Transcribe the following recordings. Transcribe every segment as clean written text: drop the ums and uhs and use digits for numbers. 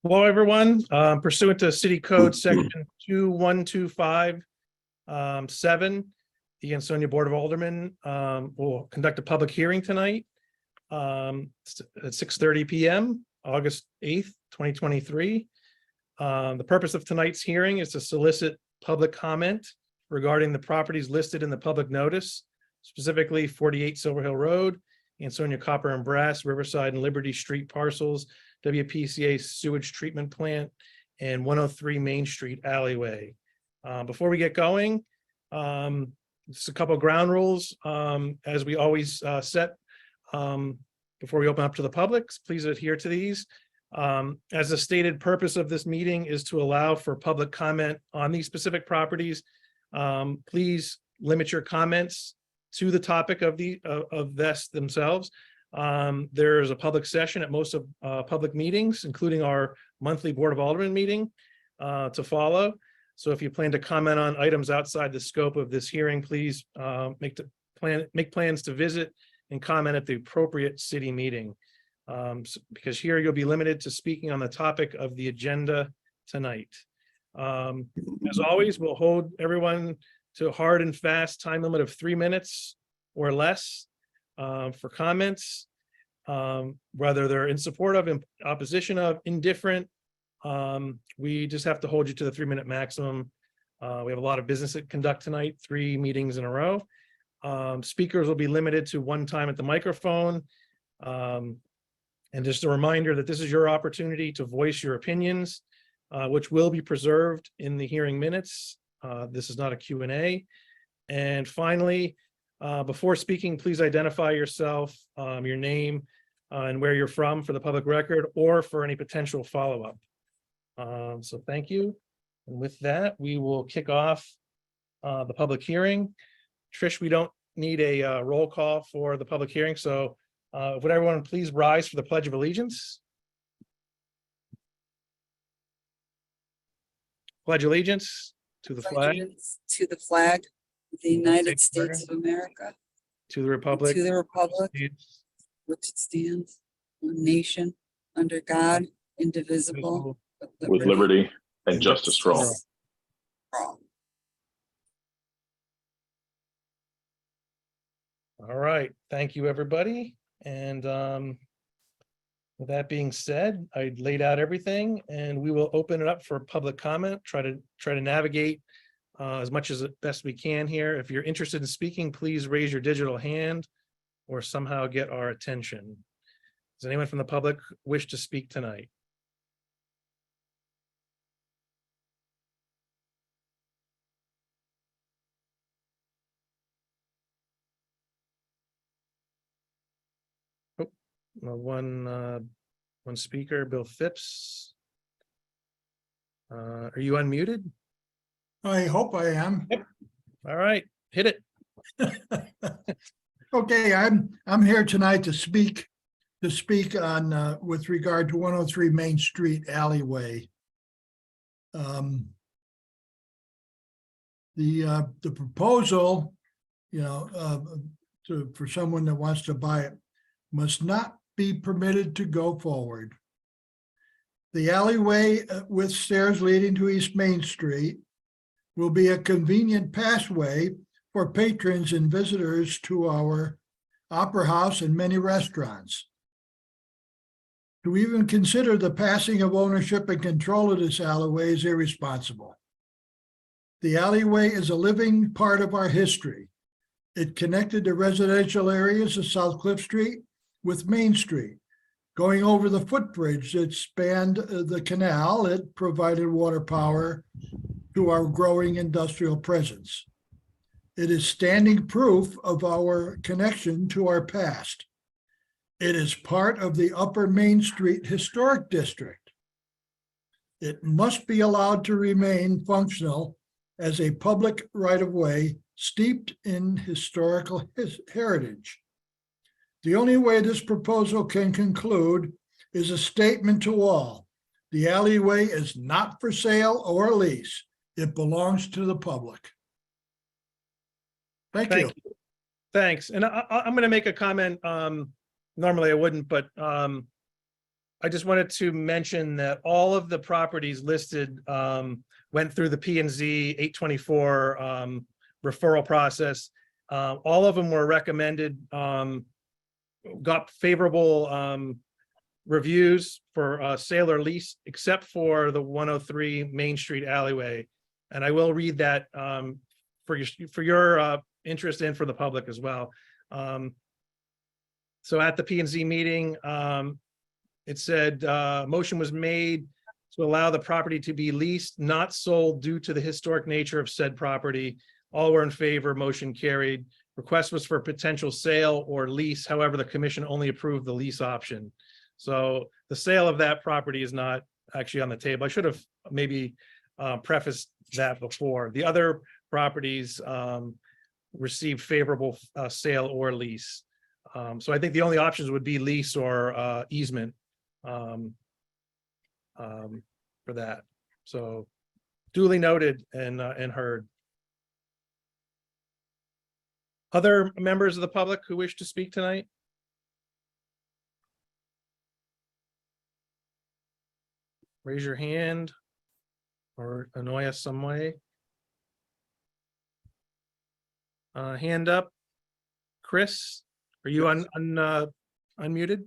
Hello, everyone. Pursuant to City Code Section 2125, 7, the Ansonia Board of Aldermen will conduct a public hearing tonight at 6:30 p.m., August 8th, 2023. The purpose of tonight's hearing is to solicit public comment regarding the properties listed in the public notice, specifically 48 Silver Hill Road, Ansonia Copper and Brass, Riverside and Liberty Street parcels, WPCA sewage treatment plant, and 103 Main Street alleyway. Before we get going, just a couple of ground rules, as we always set before we open up to the public. Please adhere to these. As the stated purpose of this meeting is to allow for public comment on these specific properties, please limit your comments to the topic of this themselves. There's a public session at most of public meetings, including our monthly Board of Aldermen meeting to follow. So if you plan to comment on items outside the scope of this hearing, please make plans to visit and comment at the appropriate city meeting. Because here you'll be limited to speaking on the topic of the agenda tonight. As always, we'll hold everyone to a hard and fast time limit of 3 minutes or less for comments, whether they're in support of, in opposition of, indifferent. We just have to hold you to the 3-minute maximum. We have a lot of business to conduct tonight, 3 meetings in a row. Speakers will be limited to 1 time at the microphone. And just a reminder that this is your opportunity to voice your opinions, which will be preserved in the hearing minutes. This is not a Q&A. And finally, before speaking, please identify yourself, your name, and where you're from for the public record or for any potential follow-up. So thank you. And with that, we will kick off the public hearing. Trish, we don't need a roll call for the public hearing, so would everyone please rise for the Pledge of Allegiance? Pledge allegiance to the flag. To the flag of the United States of America. To the republic. To the republic. Which stands, one nation, under God, indivisible. With liberty and justice for all. All right, thank you, everybody. And with that being said, I laid out everything, and we will open it up for public comment. Try to navigate as much as best we can here. If you're interested in speaking, please raise your digital hand or somehow get our attention. Does anyone from the public wish to speak tonight? One speaker, Bill Phipps. Are you unmuted? I hope I am. Yep. All right, hit it. Okay, I'm here tonight to speak on with regard to 103 Main Street alleyway. The proposal, for someone that wants to buy it, must not be permitted to go forward. The alleyway with stairs leading to East Main Street will be a convenient passway for patrons and visitors to our Opera House and many restaurants. To even consider the passing of ownership and control of this alleyway is irresponsible. The alleyway is a living part of our history. It connected the residential areas of South Cliff Street with Main Street. Going over the footbridge that spanned the canal, it provided water power to our growing industrial presence. It is standing proof of our connection to our past. It is part of the Upper Main Street Historic District. It must be allowed to remain functional as a public right-of-way steeped in historical heritage. The only way this proposal can conclude is a statement to all. The alleyway is not for sale or lease. It belongs to the public. Thank you. Thanks. And I'm going to make a comment. Normally I wouldn't, but I just wanted to mention that all of the properties listed went through the P and Z 824 referral process. All of them were recommended, got favorable reviews for sale or lease, except for the 103 Main Street alleyway. And I will read that for your interest and for the public as well. So at the P and Z meeting, it said motion was made to allow the property to be leased, not sold due to the historic nature of said property. All were in favor, motion carried. Request was for potential sale or lease. However, the commission only approved the lease option. So the sale of that property is not actually on the table. I should have maybe prefaced that before. The other properties received favorable sale or lease. So I think the only options would be lease or easement for that. So duly noted and heard. Other members of the public who wish to speak tonight? Raise your hand or annoy us some way. Hand up. Chris, are you unmuted?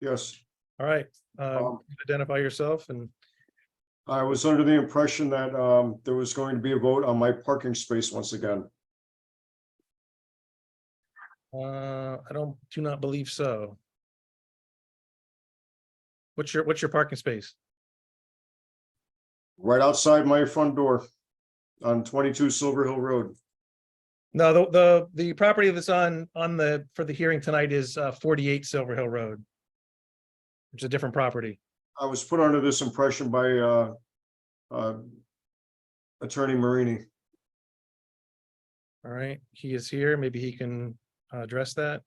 Yes, All right, identify yourself and I was under the impression that there was going to be a vote on my parking space once again. I do not believe so. What's your parking space? Right outside my front door on 22 Silver Hill Road. No, the property that's on for the hearing tonight is 48 Silver Hill Road, which is a different property. I was put under this impression by Attorney Marini. All right, he is here. Maybe he can address that.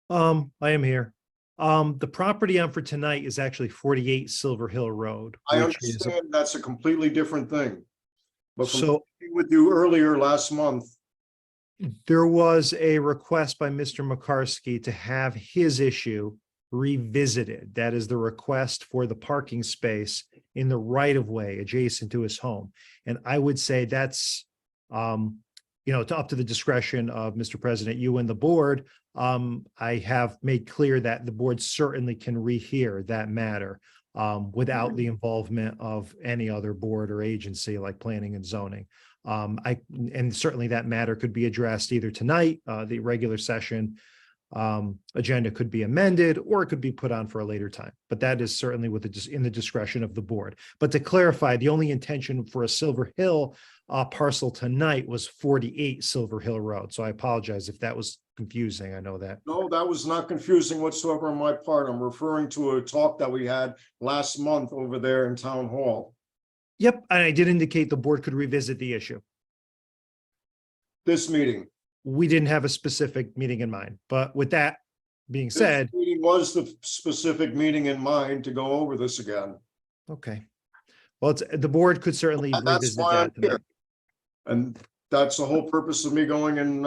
I am here. The property on for tonight is actually 48 Silver Hill Road. I which is- understand that's a completely different thing. But from So speaking with you earlier last month, there was a request by Mr. McCarskey to have his issue revisited. That is the request for the parking space in the right of way adjacent to his home. And I would say that's, up to the discretion of Mr. President, you and the board. I have made clear that the board certainly can rehear that matter without the involvement of any other board or agency like planning and zoning. And certainly that matter could be addressed either tonight, the regular session agenda could be amended, or it could be put on for a later time. But that is certainly in the discretion of the board. But to clarify, the only intention for a Silver Hill parcel tonight was 48 Silver Hill Road. So I apologize if that was confusing. I know that. no, that was not confusing whatsoever on my part. I'm referring to a talk that we had last month over there in Town Hall. Yep, and I did indicate the board could revisit the issue. This meeting. We didn't have a specific meeting in mind, but with that being This said, meeting was the specific meeting in mind to go over this again. okay. Well, the board could certainly And that's revisit why I'm that tonight. here. And that's the whole purpose of me going and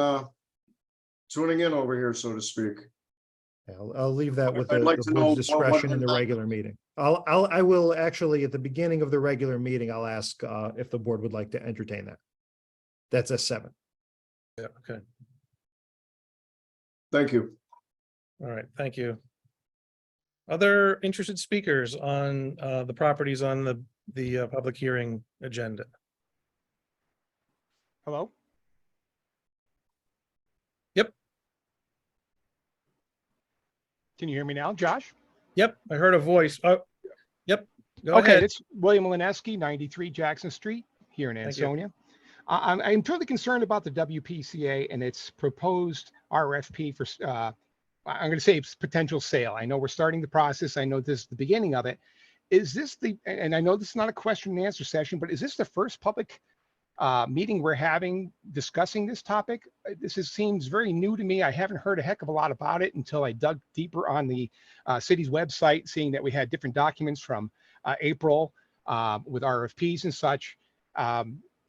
tuning in over here, so to speak. I'll leave that with I'd the like to know board's what discretion in the impact- regular meeting. I will actually, at the beginning of the regular meeting, I'll ask if the board would like to entertain that. That's a 7. Yeah, okay. Thank you. All right, thank you. Other interested speakers on the properties on the public hearing agenda? Hello? Yep. Can you hear me now, Josh? Yep, I heard a voice. Oh, yep. Go Okay, ahead. it's William Lineski, 93 Jackson Street here in Thank you. Ansonia. I'm totally concerned about the WPCA and its proposed RFP for, I'm going to say it's potential sale. I know we're starting the process. I know this is the beginning of it. Is this and I know this is not a question and answer session, but is this the first public meeting we're having discussing this topic? Seems very new to me. I haven't heard a heck of a lot about it until I dug deeper on the city's website, seeing that we had different documents from April with RFPs and such.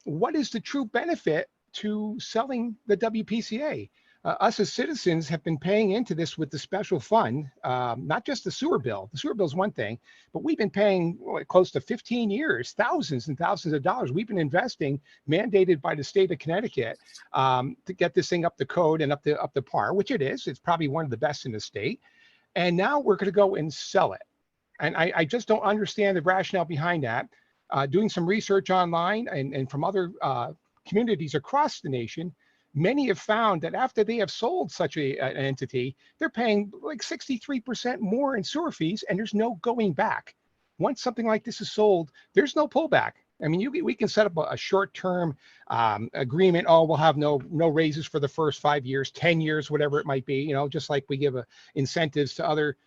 What is the true benefit to selling the WPCA? us as citizens have been paying into this with the special fund, not just the sewer bill. The sewer bill is one thing, but we've been paying close to 15 years, thousands and thousands of dollars. We've been investing, mandated by the state of Connecticut, to get this thing up to code and up to par, which it is. It's probably one of the best in the state. And now we're going to go and sell it. And I just don't understand the rationale behind that. Doing some research online and from other communities across the nation, many have found that after they have sold such an entity, they're paying like 63% more in sewer fees, and there's no going back. Once something like this is sold, there's no pullback. I mean, we can set up a short-term agreement. Oh, we'll have no raises for the first 5 years, 10 years, whatever it might be. You know, just like we give incentives to other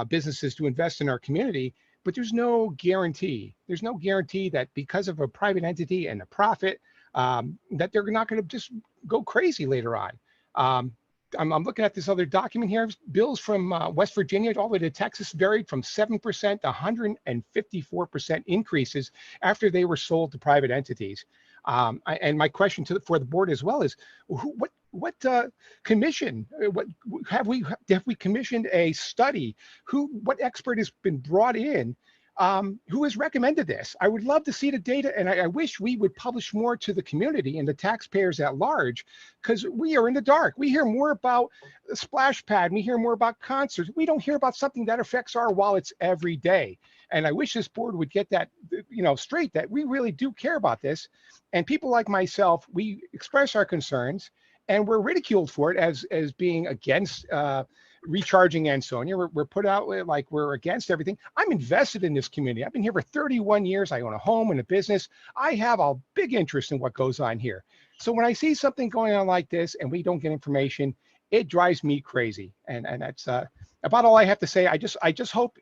businesses to invest in our community. But there's no guarantee. There's no guarantee that because of a private entity and a profit, that they're not going to just go crazy later on. I'm looking at this other document here. Bills from West Virginia all the way to Texas varied from 7% to 154% increases after they were sold to private entities. And my question for the board as well is, what commission? What have we commissioned a study? What expert has been brought in? Who has recommended this? I would love to see the data, and I wish we would publish more to the community and the taxpayers at large, because we are in the dark. We hear more about the splash pad, and we hear more about concerts. We don't hear about something that affects our wallets every day. And I wish this board would get that, straight, that we really do care about this. And people like myself, we express our concerns, and we're ridiculed for it as being against recharging Ansonia. We're put out like we're against everything. I'm invested in this community. I've been here for 31 years. I own a home and a business. I have a big interest in what goes on here. So when I see something going on like this and we don't get information, it drives me crazy. And that's about all I have to say. I just hope,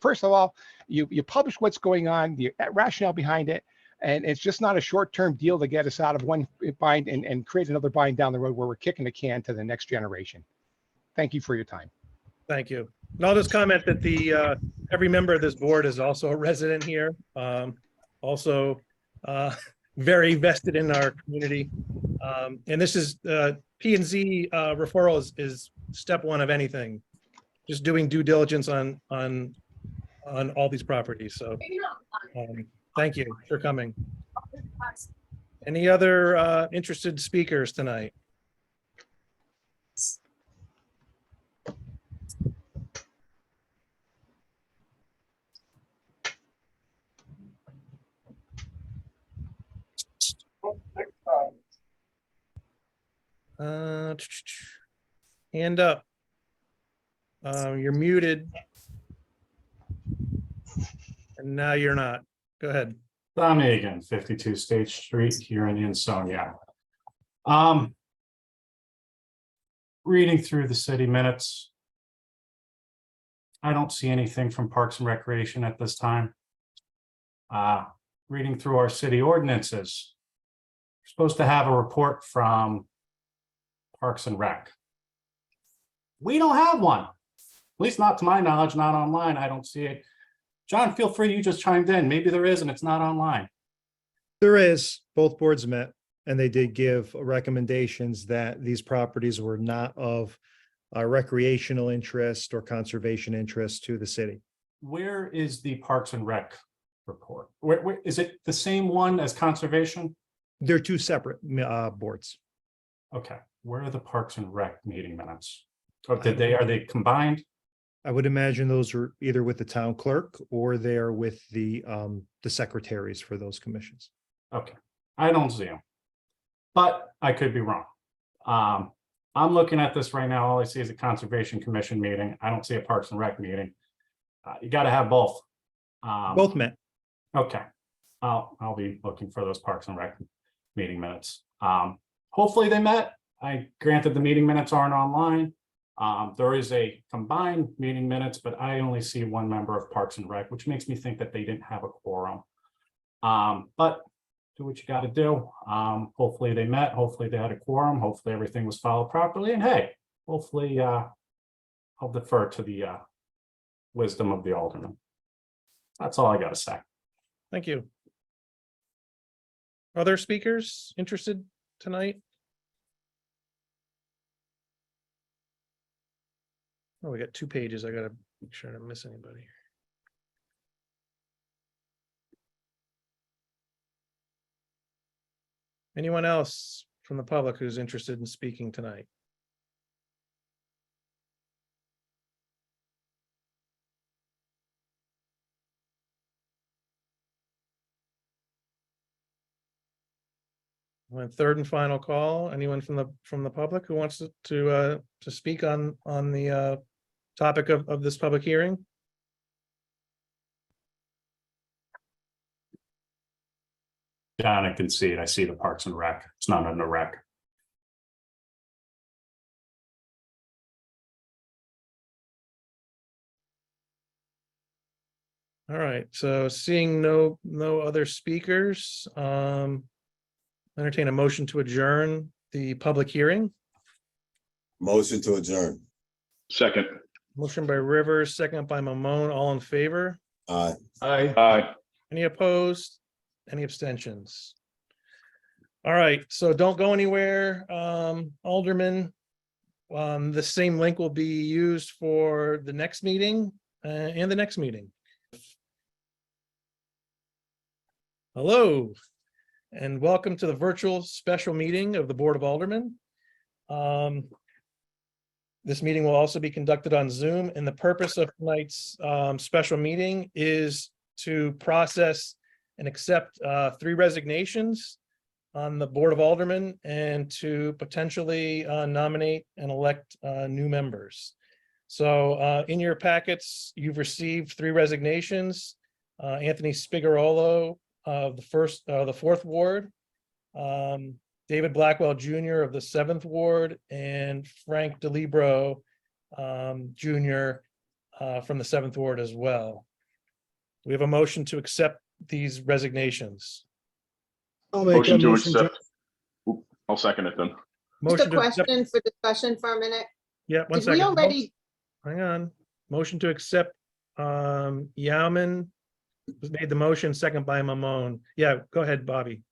first of all, you publish what's going on, the rationale behind it. And it's just not a short-term deal to get us out of one bind and create another bind down the road where we're kicking the can to the next generation. Thank you for your time. Thank you. And I'll just comment that every member of this board is also a resident here. Also very vested in our community. And this is P&Z referral is step one of anything. Just doing due diligence on all these properties. So thank you for coming. Any other interested speakers tonight? Hand up. You're muted. And now you're not. Go ahead. Tom Egan, 52 State Street here in Ansonia. Reading through the city minutes, I don't see anything from Parks and Recreation at this time. Reading through our city ordinances, we're supposed to have a report from Parks and Rec. We don't have one, at least not to my knowledge, not online. I don't see it. John, feel free, you just chimed in. Maybe there is and it's not online. There is. Both boards met and they did give recommendations that these properties were not of recreational interest or conservation interest to the city. Where is the Parks and Rec report? Where is it the same one as conservation? They're two separate boards. Okay, where are the Parks and Rec meeting minutes? Or are they combined? I would imagine those are either with the town clerk or they're with the secretaries for those commissions. Okay, I don't see them, but I could be wrong. I'm looking at this right now. All I see is a Conservation Commission meeting. I don't see a Parks and Rec meeting. You got to have both. Both met. Okay, I'll be looking for those Parks and Rec meeting minutes. Hopefully they met. Granted, the meeting minutes aren't online. There is a combined meeting minutes, but I only see one member of Parks and Rec, which makes me think that they didn't have a quorum. But do what you got to do. Hopefully they met. Hopefully they had a quorum. Hopefully everything was followed properly. And hey, hopefully I'll defer to the wisdom of the alderman. That's all I got to say. Thank you. Other speakers interested tonight? Oh, we got 2 pages. I gotta make sure I don't miss anybody. Anyone else from the public who's interested in speaking tonight? One third and final call. Anyone from the public who wants to speak on the topic of this public hearing? John, I can see it. I see the Parks and Rec. It's not under rec. All right, so seeing no other speakers, entertain a motion to adjourn the public hearing. Motion to adjourn. Second. Motion by Rivers, second by Mamone, all in favor? Aye. Aye. Any opposed? Any abstentions? All right, so don't go anywhere, Alderman. The same link will be used for the next meeting and the next meeting. Hello, and welcome to the virtual special meeting of the Board of Aldermen. This meeting will also be conducted on Zoom, and the purpose of tonight's special meeting is to process and accept 3 resignations on the Board of Aldermen and to potentially nominate and elect new members. So in your packets, you've received 3 resignations. Anthony Spigarolo of the 4th Ward, David Blackwell Jr. of the 7th Ward, and Frank DeLibro Jr. From the 7th Ward as well. We have a motion to accept these resignations. I'll make Motion that to motion. accept. Oop, I'll second it then. Just Motion a to accept- question for discussion for a minute. Yeah, one Did we second. already, Hang on. Motion to accept, Yauman was made the motion, second by Mamone. Yeah, go ahead, Bobby.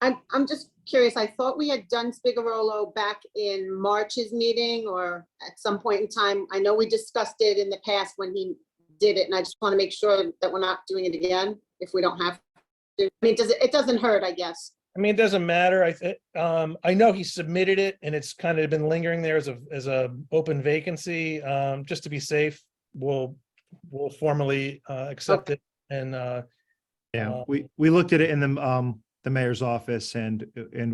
I'm just curious, I thought we had done Spigarolo back in March's meeting or at some point in time. I know we discussed it in the past when he did it, and I just want to make sure that we're not doing it again if we don't have to. I mean, it doesn't hurt, I guess. I mean, it doesn't matter. I know he submitted it and it's kind of been lingering there as a open vacancy. Just to be safe, we'll formally accept it and Yeah, we looked at it in the mayor's office and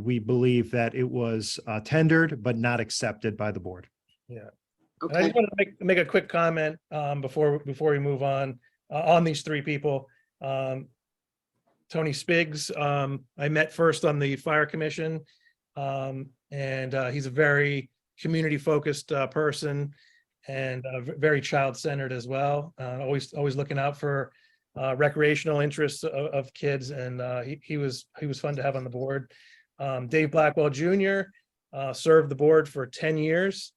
we believe that it was tendered but not accepted by the board. And I Okay, just wanted to make a quick comment before we move on these 3 people. Tony Spiggs, I met first on the Fire Commission, and he's a very community-focused person and very child-centered as well. Always looking out for recreational interests of kids, and he was fun to have on the board. Dave Blackwell Jr. Served the board for 10 years.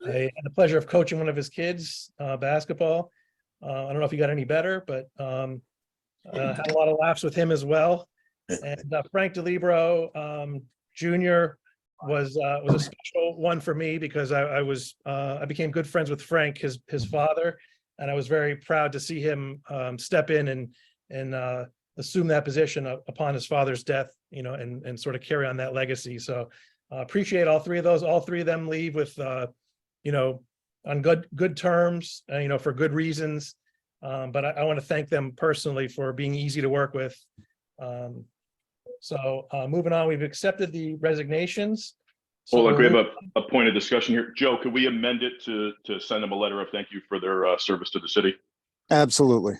I had the pleasure of coaching one of his kids basketball. I don't know if he got any better, but had a lot of laughs with him as well. And Frank DeLibro Jr. was a special one for me because I became good friends with Frank, his father, and I was very proud to see him step in and assume that position upon his father's death, and sort of carry on that legacy. So appreciate all 3 of those. All 3 of them leave with on good terms, for good reasons. But I want to thank them personally for being easy to work with. So moving on, we've accepted the resignations. Hold on, So we have a point of discussion here. Joe, could we amend it to send them a letter of thank you for their service to the city? Absolutely.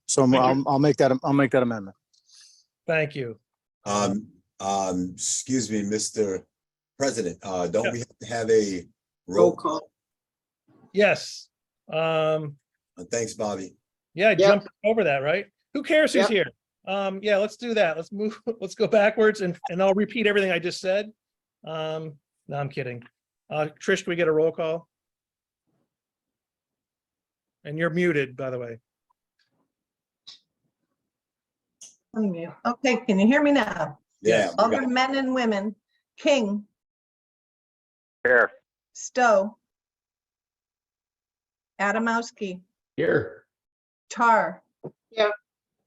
So Thank you. I'll make that amendment. Thank you. Excuse me, Mr. President, don't we have to have a roll roll? call. Yes. Thanks, Bobby. Yeah, I jumped over that, right? Who cares who's Yep. here? Yeah, let's do that. Let's move, let's go backwards and I'll repeat everything I just said. No, I'm kidding. Trish, can we get a roll call? And you're muted, by the way. Okay, can you hear me now? Yeah. we got Other men and women, King. Here. Stowe, Adamowski, Here. Tar. Here.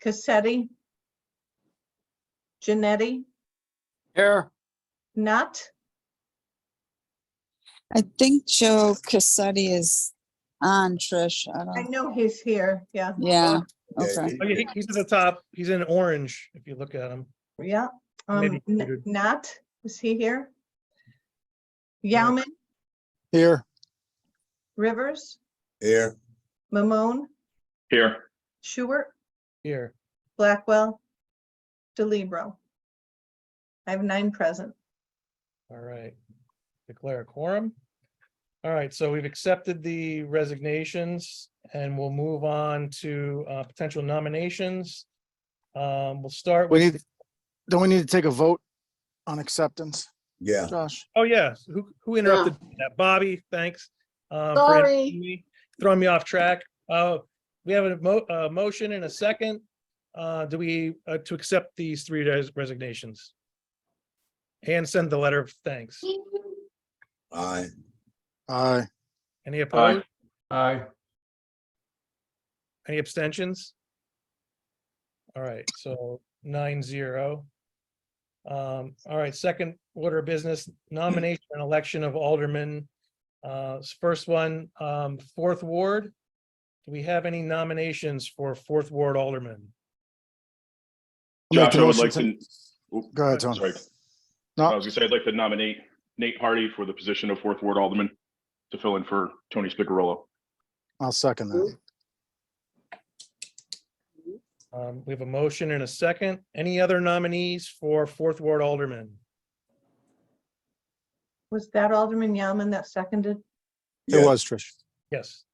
Cassetti. Janetti, Here. Nutt, I think Joe Cassetti is on, Trish. I I don't, know he's here, yeah, yeah, Yeah, okay. Oh, yeah, he's at the top. He's in orange, if you look at him. yeah. Maybe muted. Nutt, is he here? Yauman, Here. Rivers, Here, Mamone, Here. Schubert, Here. Blackwell, DeLibero. I have 9 present. All right. Declare a quorum. All right, so we've accepted the resignations and we'll move on to potential nominations. We'll start We with, need, don't we need to take a vote on acceptance, yeah. Josh? oh yeah, who interrupted that? Bobby, thanks. For Sorry. interrupting me, throwing me off track. We have a motion and a second. Do we, to accept these 3 resignations? And send the letter of thanks. Aye. Aye. Any opposed? Aye. Any abstentions? All right, so 9-0. All right, second order of business, nomination and election of aldermen. First one, 4th Ward. Do we have any nominations for 4th Ward alderman? I'll make Josh, the I would motion like to- to. Go ahead, Tony. Sorry. No. I was gonna say, I'd like to nominate Nate Hardy for the position of 4th Ward Alderman to fill in for Tony Spicarolo. I'll second that. We have a motion and a second. Any other nominees for 4th Ward alderman? Was that Alderman Yauman that seconded? It Yeah. was, Trish. Yes.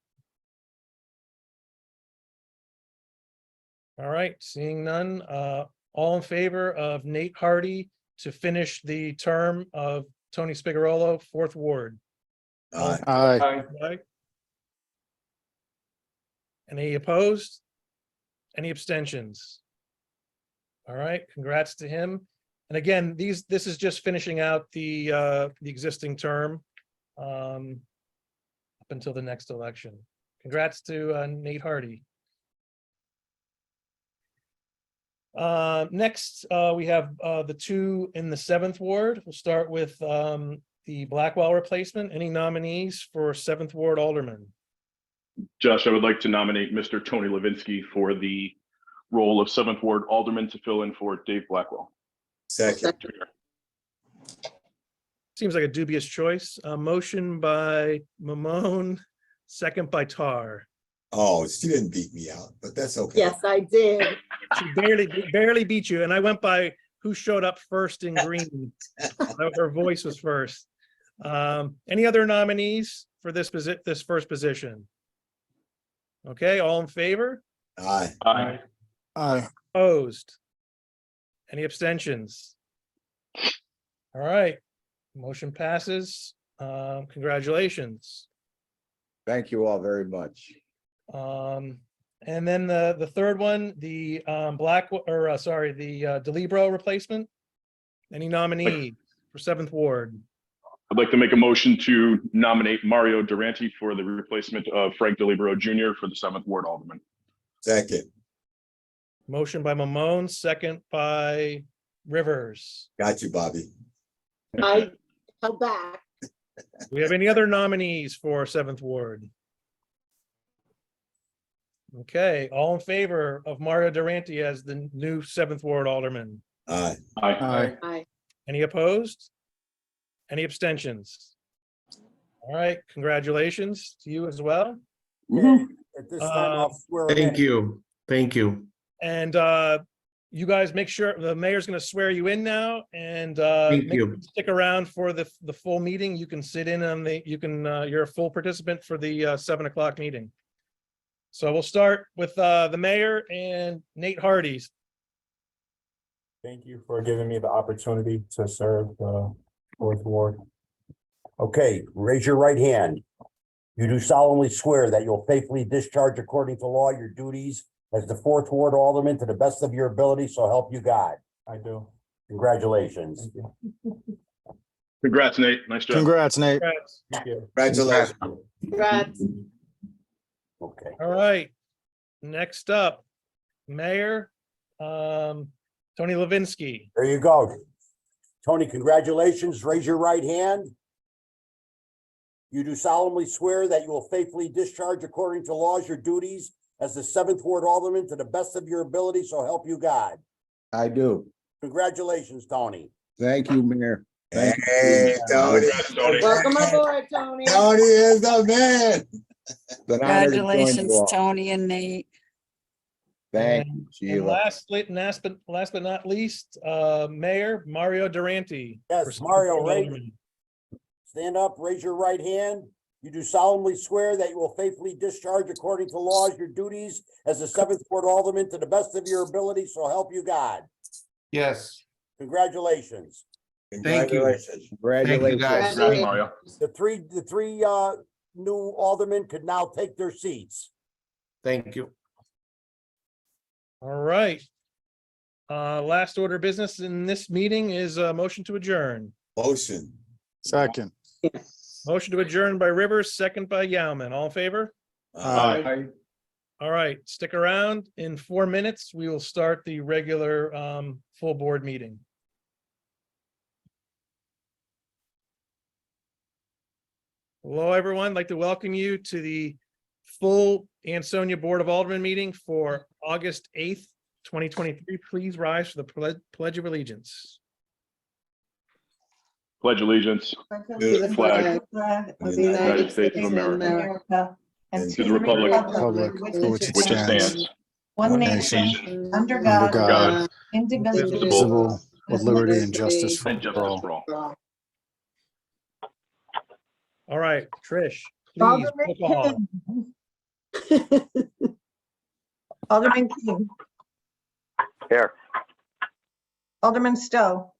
All right, seeing none, all in favor of Nate Hardy to finish the term of Tony Spigarolo, 4th Ward? Aye. Aye. Aye. Any opposed? Any abstentions? All right, congrats to him. And again, this is just finishing out the existing term up until the next election. Congrats to Nate Hardy. Next, we have the 2 in the 7th Ward. We'll start with the Blackwell replacement. Any nominees for 7th Ward alderman? Josh, I would like to nominate Mr. Tony Levinsky for the role of 7th Ward Alderman to fill in for Dave Blackwell. Second. Seems like a dubious choice. Motion by Mamone, second by Tar. Oh, she didn't beat me out, but that's okay. Yes, I did. She barely beat you, and I went by who showed up first in green. Her voice was first. Any other nominees for this first position? Okay, all in favor? Aye. Aye. Aye. Opposed? Any abstentions? All right, motion passes. Congratulations. Thank you all very much. And then the third one, the DeLibero replacement. Any nominee for 7th Ward? I'd like to make a motion to nominate Mario Durante for the replacement of Frank DeLibero Jr. for the 7th Ward Alderman. Second. Motion by Mamone, second by Rivers. Got you, Bobby. I held back. Do we have any other nominees for 7th Ward? Okay, all in favor of Mario Durante as the new 7th Ward alderman? Aye. Aye. Aye. Any opposed? Any abstentions? All right, congratulations to you as well. At this time, I'll swear. him in. Thank you. And you guys make sure the mayor's going to swear you in now, and Thank make you. sure stick around for the full meeting. You can sit in on you're a full participant for the 7 o'clock meeting. So we'll start with the mayor and Nate Hardy. Thank you for giving me the opportunity to serve the 4th Ward. Okay, raise your right hand. You do solemnly swear that you'll faithfully discharge according to law your duties as the 4th Ward Alderman to the best of your ability, so help you God. I do. Congratulations. Thank you. Congrats, Nate. Nice job. Congrats, Nate. Congrats. Thank you. Congratulations. Congrats. Okay. All right. Next up, Mayor, Tony Levinsky. There you go. Tony, congratulations. Raise your right hand. You do solemnly swear that you will faithfully discharge according to laws your duties as the 7th Ward Alderman to the best of your ability, so help you God. I do. Congratulations, Tony. Thank you, Mayor. Hey, Tony. Congrats, Tony. Welcome aboard, Tony. Tony is the man. It's an honor to join you Congratulations, all. Tony and Nate. Thank you, And Sheila. last but not least, Mayor Mario Durante. Yes, for Mario, Board of right? Aldermen. Stand up, raise your right hand. You do solemnly swear that you will faithfully discharge according to laws your duties as the 7th Ward Alderman to the best of your ability, so help you God. Yes. Congratulations. Thank you. Congratulations. Thank you, guys. Congrats, Mario. The three new aldermen could now take their seats. Thank you. All right. Last order of business in this meeting is a motion to adjourn. Motion. Second. Motion to adjourn by Rivers, second by Yauman. All in favor? Aye. All right, stick around. In 4 minutes, we will start the regular full board meeting. Hello, everyone. I'd like to welcome you to the full Ansonia Board of Aldermen meeting for August 8th, 2023. Please rise for the Pledge of Allegiance. Pledge allegiance To the flag of the United States of America, and to the republic for which it which it stands, stands, one nation, nation, under under God, God, indivisible, indivisible, with liberty and justice for and justice all. for all. All right, Trish, please. Alderman roll call. King. Alderman King. Here. Alderman Stowe.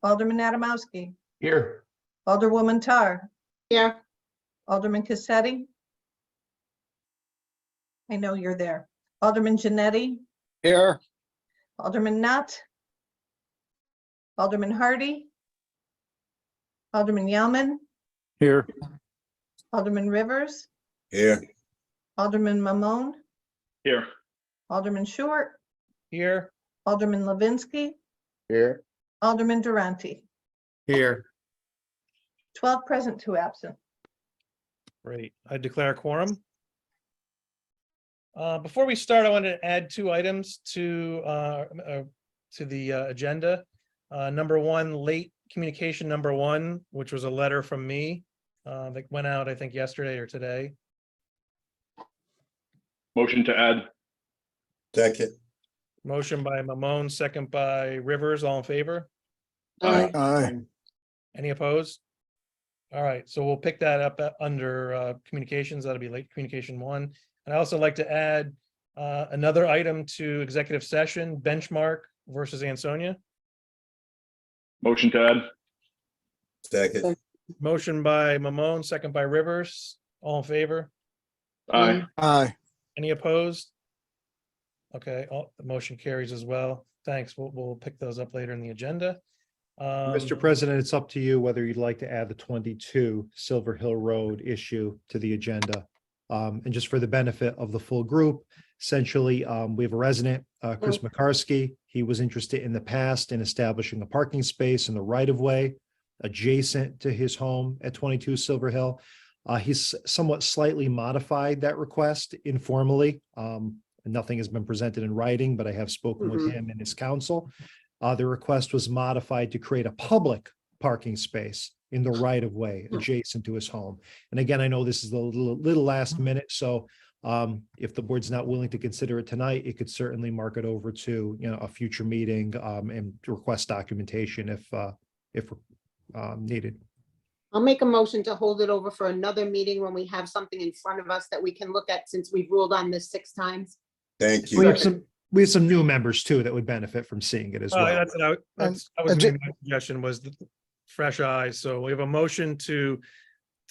Alderman Adamowski. Here. Alderwoman Tar. Here. Alderman Cassetti. I know you're there. Alderman Janetti. Here. Alderman Knott. Alderman Hardy. Alderman Yellman. Here. Alderman Rivers. Here. Alderman Mamone. Here. Alderman Short. Here. Alderman Levinsky. Here. Alderman Durante. Here. 12 present, 2 absent. Great. I declare quorum. Before we start, I wanted to add 2 items to the agenda. Number 1, late communication number 1, which was a letter from me that went out, I think, yesterday or today. Motion to add. Second. Motion by Mamone, second by Rivers. All in favor? Aye. Any opposed? All right, so we'll pick that up under communications. That'll be late communication 1. I'd also like to add another item to executive session, benchmark versus Ansonia. Motion to add. Second. Motion by Mamone, second by Rivers. All in favor? Aye. Aye. Any opposed? Okay, the motion carries as well. Thanks. We'll pick those up later in the agenda. Mr. President, it's up to you whether you'd like to add the 22 Silver Hill Road issue to the agenda. And just for the benefit of the full group, essentially, we have a resident, Chris McCarsky. He was interested in the past in establishing a parking space in the right-of-way adjacent to his home at 22 Silver Hill. He's somewhat slightly modified that request informally. Nothing has been presented in writing, but I have spoken with him and his counsel. The request was modified to create a public parking space in the right of way adjacent to his home. And again, I know this is a little last minute, so if the board's not willing to consider it tonight, it could certainly mark it over to a future meeting and request documentation if needed. I'll make a motion to hold it over for another meeting when we have something in front of us that we can look at, since we've ruled on this 6 times. Thank We you. have some new members too that would benefit from seeing it as well. That's what that was gonna be my suggestion, was the fresh eyes. So we have a motion to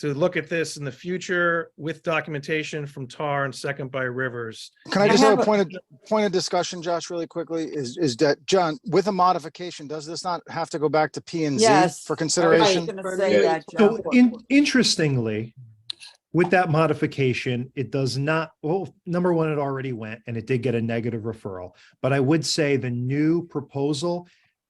look at this in the future with documentation from TAR and second by Rivers. Can I just have a point of discussion, Josh, really quickly? Is that, John, with a modification, does this not have to go back to P and Z Yes. for consideration? Say that, So interestingly, With that modification, it does not, well, number one, it already went and it did get a negative referral. But I would say the new proposal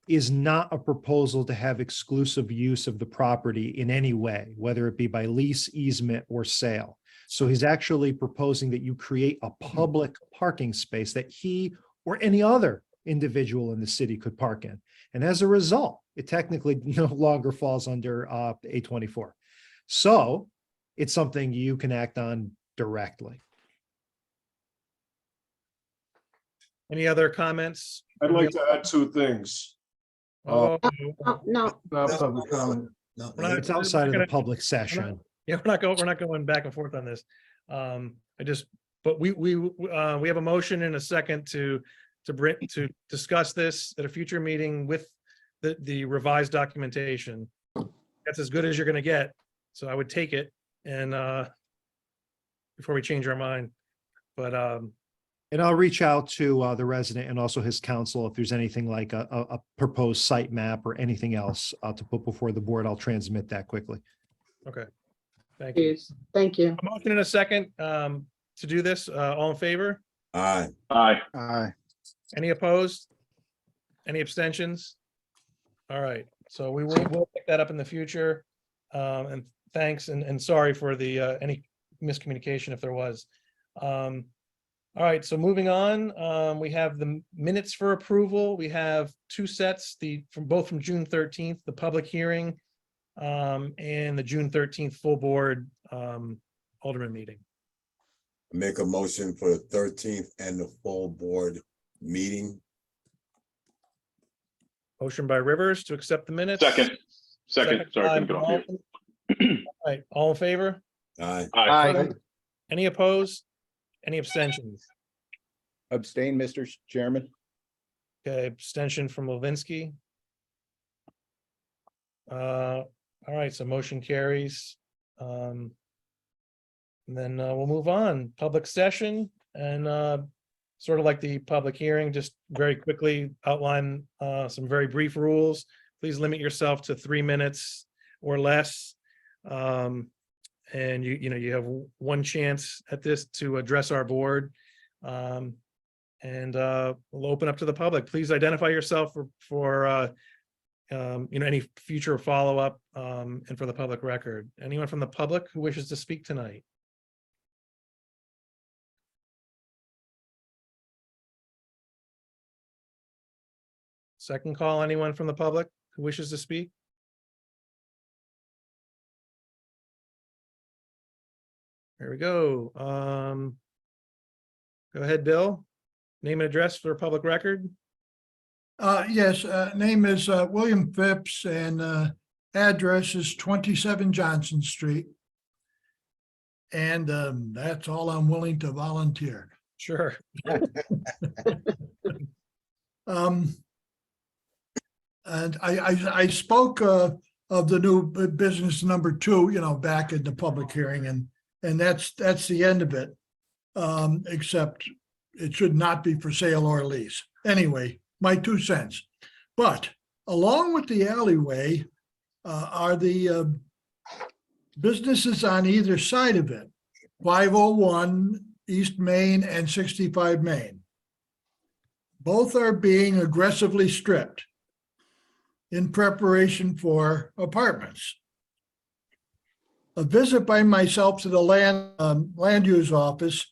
is not a proposal to have exclusive use of the property in any way, whether it be by lease, easement, or sale. So he's actually proposing that you create a public parking space that he or any other individual in the city could park in. And as a result, it technically no longer falls under A24. So it's something you can act on directly. Any other comments? I'd like to add two things. Oh, Oh, no, Not public comment. No, We're not- It's outside of the gonna- public session. yeah, we're not going back and forth on this. But we have a motion and a second to discuss this at a future meeting with the revised documentation. That's as good as you're gonna get. So I would take it and before we change our mind. But And I'll reach out to the resident and also his counsel if there's anything like a proposed site map or anything else to put before the board. I'll transmit that quickly. okay. Thank you. please. Thank you. A motion in a second to do this. All in favor? aye, Aye. Any opposed? Any abstentions? All right, so we'll pick that up in the future. And thanks and sorry for the any miscommunication if there was. All right, so moving on, we have the minutes for approval. We have two sets, both from June 13th, the public hearing, and the June 13th full board Alderman meeting. make a motion for the 13th and the full board meeting. Motion by Rivers to accept the minutes. Second, sorry, by couldn't get off mute. Malton. All right, all in favor? Aye, Aye. Any opposed? Any abstentions? Abstain, Mr. Chairman. Okay, abstention from Levinsky. All right, so motion carries. And then we'll move on. Public session and sort of like the public hearing, just very quickly outline some very brief rules. Please limit yourself to 3 minutes or less. And you have one chance at this to address our board. And we'll open up to the public. Please identify yourself for any future follow-up and for the public record. Anyone from the public who wishes to speak tonight? Second call, anyone from the public who wishes to speak? There we go. Go ahead, Bill. Name and address for public record. Yes, name is William Phipps and address is 27 Johnson Street. And that's all I'm willing to volunteer. Sure. And I spoke of the new business number 2, back in the public hearing, and that's the end of it. Except it should not be for sale or lease. Anyway, my 2 cents. But along with the alleyway are the businesses on either side of it, 501 East Main and 65 Main. Both are being aggressively stripped in preparation for apartments. A visit by myself to the land use office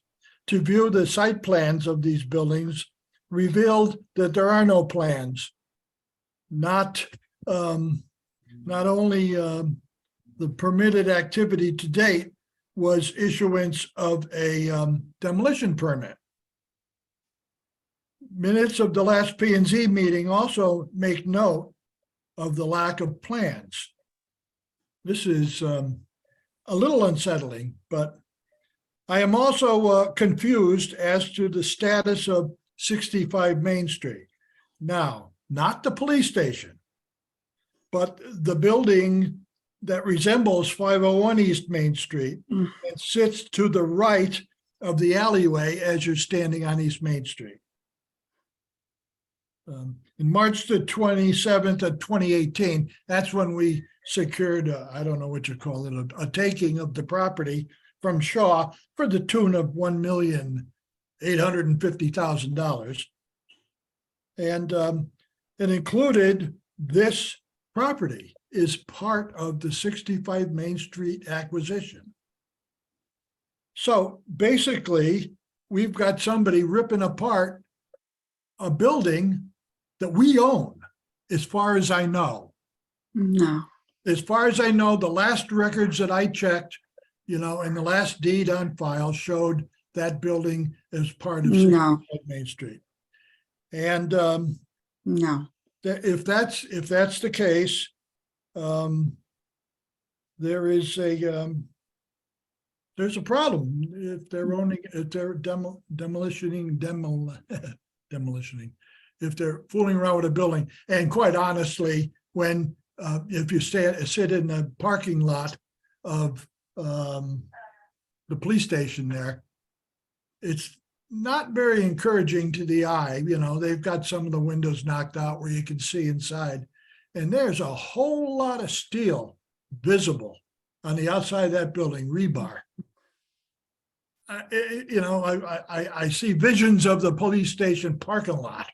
to view the site plans of these buildings revealed that there are no plans. Not only the permitted activity to date was issuance of a demolition permit. Minutes of the last P&Z meeting also make note of the lack of plans. This is a little unsettling, but I am also confused as to the status of 65 Main Street. Now, not the police station, but the building that resembles 501 East Main Street and sits to the right of the alleyway as you're standing on East Main Street. In March the 27th of 2018, that's when we secured, I don't know what you call it, a taking of the property from Shaw for the tune of $1,850,000. And it included this property is part of the 65 Main Street acquisition. So basically, we've got somebody ripping apart a building that we own, as far as I know. No, As far as I know, the last records that I checked, and the last deed on file showed that building as part of no, 65 Main Street. And no. if that's the case, there's a problem if they're demolitioning, if they're fooling around with a building. And quite honestly, when if you sit in the parking lot of the police station there, it's not very encouraging to the eye. They've got some of the windows knocked out where you can see inside. And there's a whole lot of steel visible on the outside of that building, rebar. I see visions of the police station parking lot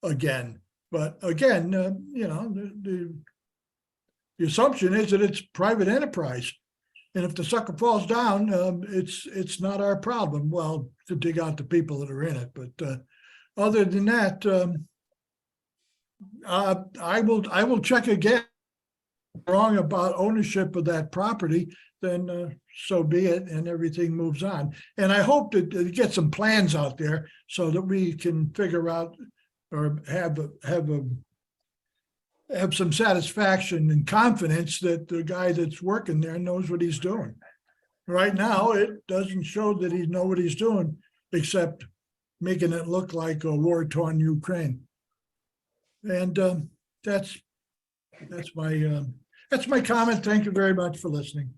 again. But again, the assumption is that it's private enterprise. And if the sucker falls down, it's not our problem. Well, to dig out the people that are in it. But other than that, I will check again. Wrong about ownership of that property, then so be it, and everything moves on. And I hope that they get some plans out there so that we can figure out or have some satisfaction and confidence that the guy that's working there knows what he's doing. Right now, it doesn't show that he knows what he's doing, except making it look like a war-torn Ukraine. And that's my comment. Thank you very much for listening.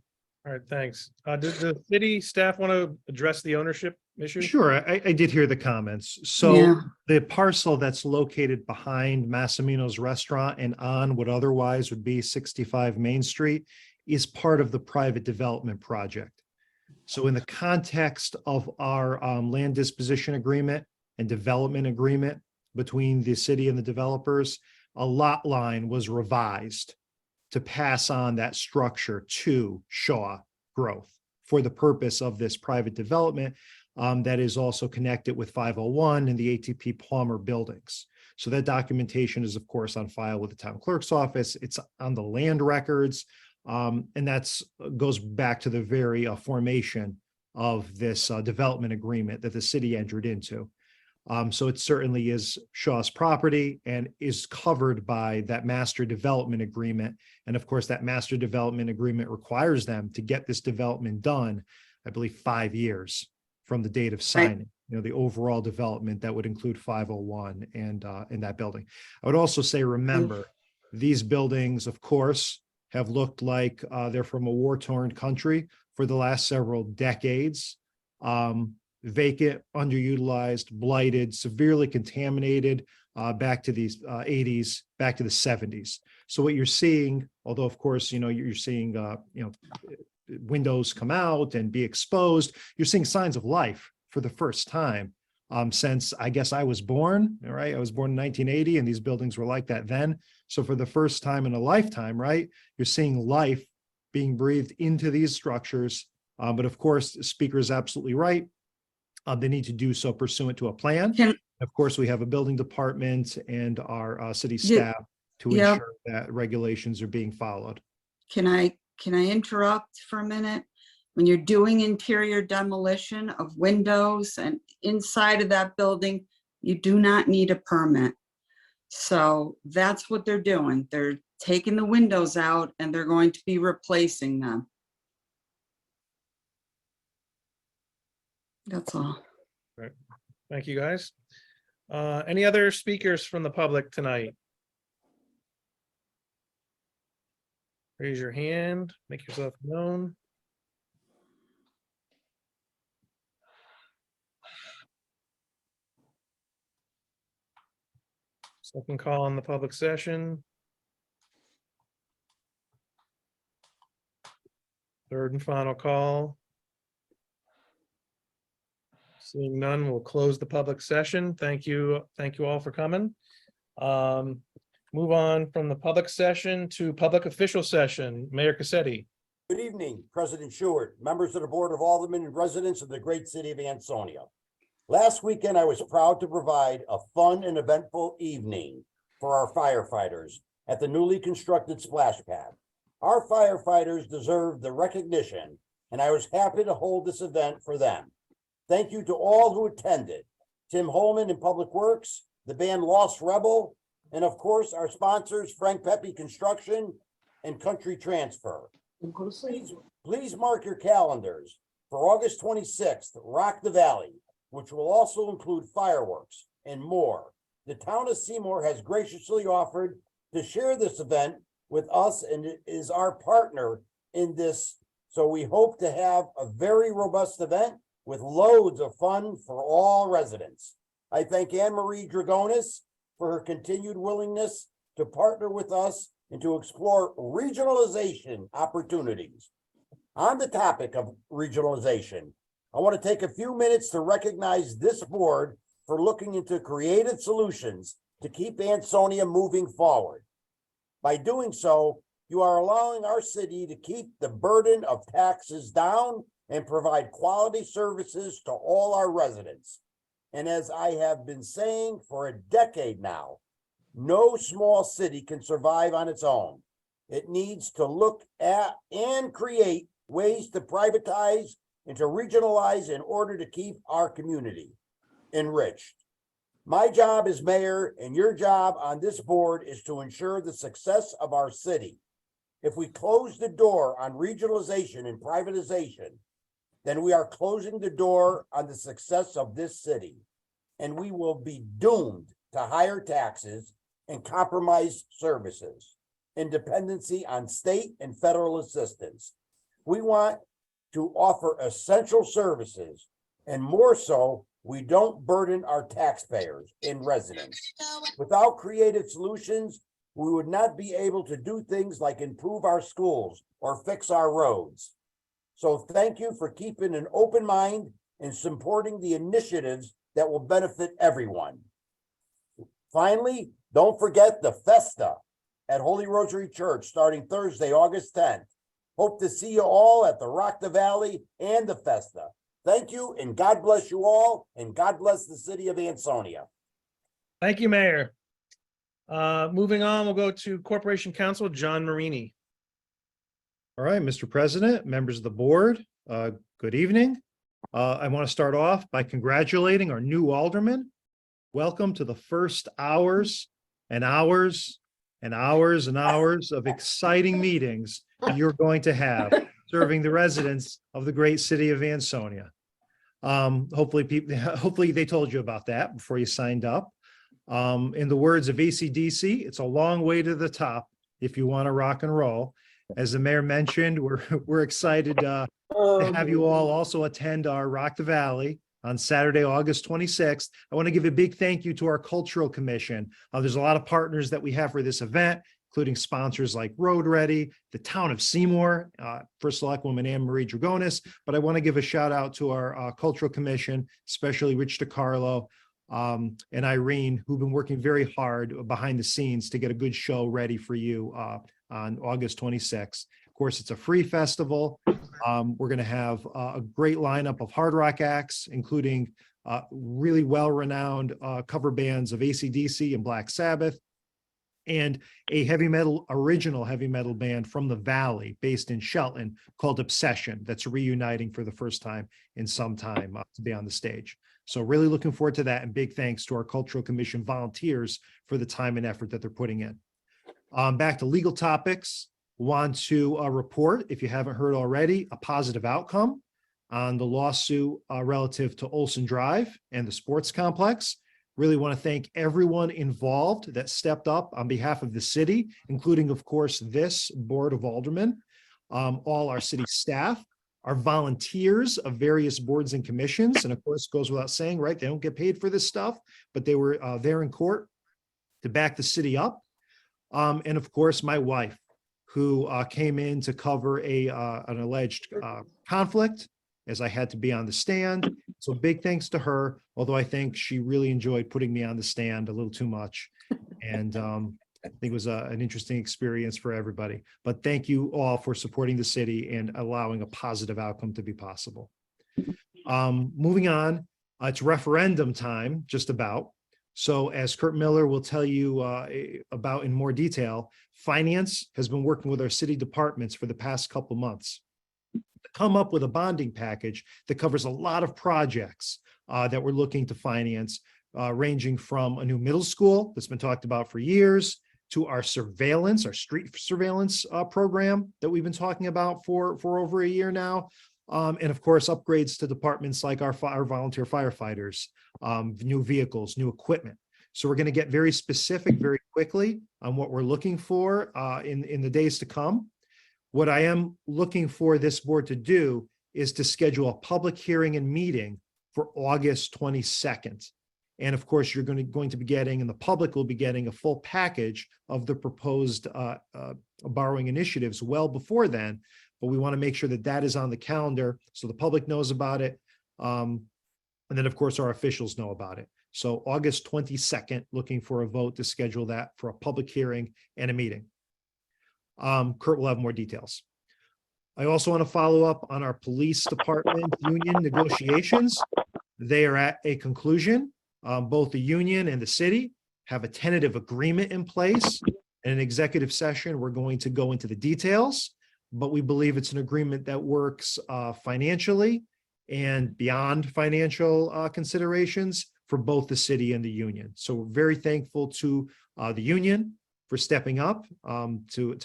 All right, thanks. Does the city staff want to address the ownership issue? Sure, I did hear the comments. So Yeah. the parcel that's located behind Massimino's restaurant and on what otherwise would be 65 Main Street is part of the private development project. So in the context of our land disposition agreement and development agreement between the city and the developers, a lot line was revised to pass on that structure to Shaw Growth for the purpose of this private development that is also connected with 501 and the ATP Palmer buildings. So that documentation is, of course, on file with the town clerk's office. It's on the land records. And that's goes back to the very formation of this development agreement that the city entered into. So it certainly is Shaw's property and is covered by that master development agreement. And of course, that master development agreement requires them to get this development done, I believe, 5 years from the date of signing. The overall development that would include 501 and in that building. I would also say, remember, these buildings, of course, have looked like they're from a war-torn country for the last several decades. Vacant, underutilized, blighted, severely contaminated back to these 80s, back to the 70s. So what you're seeing, although of course, you're seeing, windows come out and be exposed, you're seeing signs of life for the first time since I guess I was born, right? I was born in 1980 and these buildings were like that then. So for the first time in a lifetime, right, you're seeing life being breathed into these structures. But of course, the speaker is absolutely right. They need to do so pursuant to a plan. Of course, we have a building department and our city staff to ensure that regulations are being followed. Can I interrupt for a minute? When you're doing interior demolition of windows and inside of that building, you do not need a permit. So that's what they're doing. They're taking the windows out and they're going to be replacing them. That's all. Right. Thank you, guys. Any other speakers from the public tonight? Raise your hand, make yourself known. Second call on the public session. Third and final call. Seeing none, we'll close the public session. Thank you all for coming. Move on from the public session to public official session. Mayor Cassetti. Good evening, President Stewart, members of the Board of Aldermen and residents of the great city of Ansonia. Last weekend, I was proud to provide a fun and eventful evening for our firefighters at the newly constructed splash pad. Our firefighters deserve the recognition, and I was happy to hold this event for them. Thank you to all who attended. Tim Holman in Public Works, the band Lost Rebel, and of course, our sponsors, Frank Pepe Construction and Country Transfer. Please mark your calendars for August 26th, Rock the Valley, which will also include fireworks and more. The town of Seymour has graciously offered to share this event with us and is our partner in this. So we hope to have a very robust event with loads of fun for all residents. I thank Anne Marie Dragonis for her continued willingness to partner with us and to explore regionalization opportunities. On the topic of regionalization, I want to take a few minutes to recognize this board for looking into creative solutions to keep Ansonia moving forward. By doing so, you are allowing our city to keep the burden of taxes down and provide quality services to all our residents. And as I have been saying for a decade now, no small city can survive on its own. It needs to look at and create ways to privatize and to regionalize in order to keep our community enriched. My job as mayor and your job on this board is to ensure the success of our city. If we close the door on regionalization and privatization, then we are closing the door on the success of this city, and we will be doomed to higher taxes and compromised services, and dependency on state and federal assistance. We want to offer essential services, and more so, we don't burden our taxpayers and residents. Without creative solutions, we would not be able to do things like improve our schools or fix our roads. So thank you for keeping an open mind and supporting the initiatives that will benefit everyone. Finally, don't forget the Festa at Holy Rosary Church starting Thursday, August 10th. Hope to see you all at the Rock the Valley and the Festa. Thank you, and God bless you all, and God bless the city of Ansonia. Thank you, Mayor. Moving on, we'll go to Corporation Counsel, John Marini. All right, Mr. President, members of the board, good evening. I want to start off by congratulating our new alderman. Welcome to the first hours and hours and hours and hours of exciting meetings you're going to have serving the residents of the great city of Ansonia. Hopefully they told you about that before you signed up. In the words of AC/DC, it's a long way to the top if you want to rock and roll. As the mayor mentioned, we're excited to have you all also attend our Rock the Valley on Saturday, August 26th. I want to give a big thank you to our Cultural Commission. There's a lot of partners that we have for this event, including sponsors like Road Ready, the town of Seymour, First Selectwoman Anne Marie Dragonis. But I want to give a shout out to our Cultural Commission, especially Rich DiCarlo and Irene, who've been working very hard behind the scenes to get a good show ready for you on August 26th. Of course, it's a free festival. We're going to have a great lineup of hard rock acts, including really well-renowned cover bands of AC/DC and Black Sabbath, and a original heavy metal band from the Valley based in Shelton called Obsession that's reuniting for the first time in some time to be on the stage. So really looking forward to that, and big thanks to our Cultural Commission volunteers for the time and effort that they're putting in. Back to legal topics. Want to report, if you haven't heard already, a positive outcome on the lawsuit relative to Olson Drive and the sports complex. Really want to thank everyone involved that stepped up on behalf of the city, including, of course, this Board of Aldermen, all our city staff, our volunteers of various boards and commissions. And of course, goes without saying, right? They don't get paid for this stuff, but they were there in court to back the city up. And of course, my wife, who came in to cover an alleged conflict, as I had to be on the stand, So big thanks to her, although I think she really enjoyed putting me on the stand a little too much. And I think it was an interesting experience for everybody. But thank you all for supporting the city and allowing a positive outcome to be possible. Moving on, it's referendum time, just about. So as Kurt Miller will tell you about in more detail, Finance has been working with our city departments for the past couple months to come up with a bonding package that covers a lot of projects that we're looking to finance, ranging from a new middle school that's been talked about for years, to our surveillance, our street surveillance program that we've been talking about for over a year now. And of course, upgrades to departments like our volunteer firefighters, new vehicles, new equipment. So we're going to get very specific very quickly on what we're looking for in the days to come. What I am looking for this board to do is to schedule a public hearing and meeting for August 22nd. And of course, you're going to be getting, and the public will be getting, a full package of the proposed borrowing initiatives well before then. But we want to make sure that that is on the calendar so the public knows about it. And then, of course, our officials know about it. So August 22nd, looking for a vote to schedule that for a public hearing and a meeting. Kurt will have more details. I also want to follow up on our police department union negotiations. They are at a conclusion. Both the union and the city have a tentative agreement in place. In an executive session, we're going to go into the details, but we believe it's an agreement that works financially and beyond financial considerations for both the city and the union. So we're very thankful to the union for stepping up to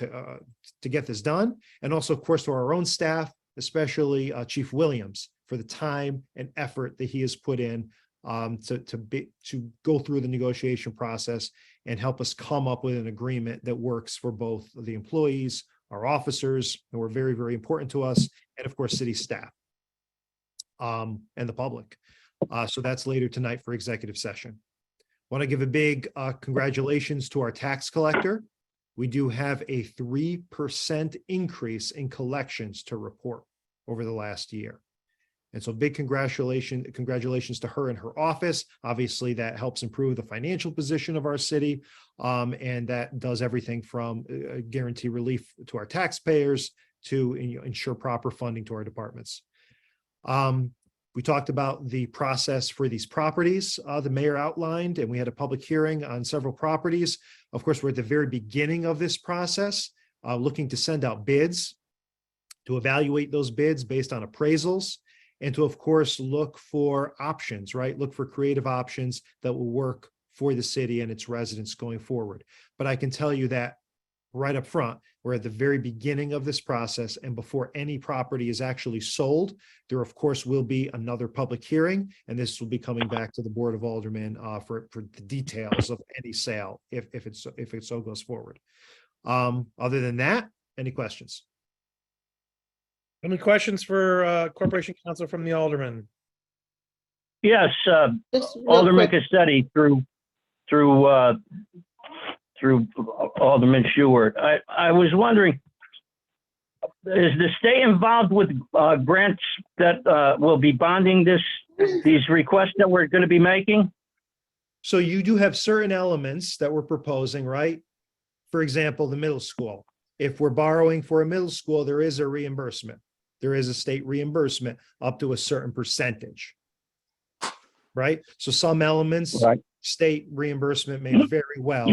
get this done. And also, of course, to our own staff, especially Chief Williams, for the time and effort that he has put in to go through the negotiation process and help us come up with an agreement that works for both the employees, our officers, who are very, very important to us, and of course, city staff and the public. So that's later tonight for executive session. Want to give a big congratulations to our tax collector. We do have a 3% increase in collections to report over the last year. And so big congratulations to her and her office. Obviously, that helps improve the financial position of our city. And that does everything from guarantee relief to our taxpayers to ensure proper funding to our departments. We talked about the process for these properties the mayor outlined, and we had a public hearing on several properties. Of course, we're at the very beginning of this process, looking to send out bids, to evaluate those bids based on appraisals, and to, of course, look for options, right? Look for creative options that will work for the city and its residents going forward. But I can tell you that right up front, we're at the very beginning of this process, and before any property is actually sold, there, of course, will be another public hearing, and this will be coming back to the Board of Aldermen for the details of any sale, if it so goes forward. Other than that, any questions? Any questions for Corporation Counsel from the Alderman? Yes, Just real Alderman quick, Cassetti through Alderman Stewart. I was wondering, is the state involved with grants that will be bonding these requests that we're going to be making? So you do have certain elements that we're proposing, right? For example, the middle school. If we're borrowing for a middle school, there is a reimbursement. There is a state reimbursement up to a certain percentage, right? So some elements, Right. state reimbursement may very well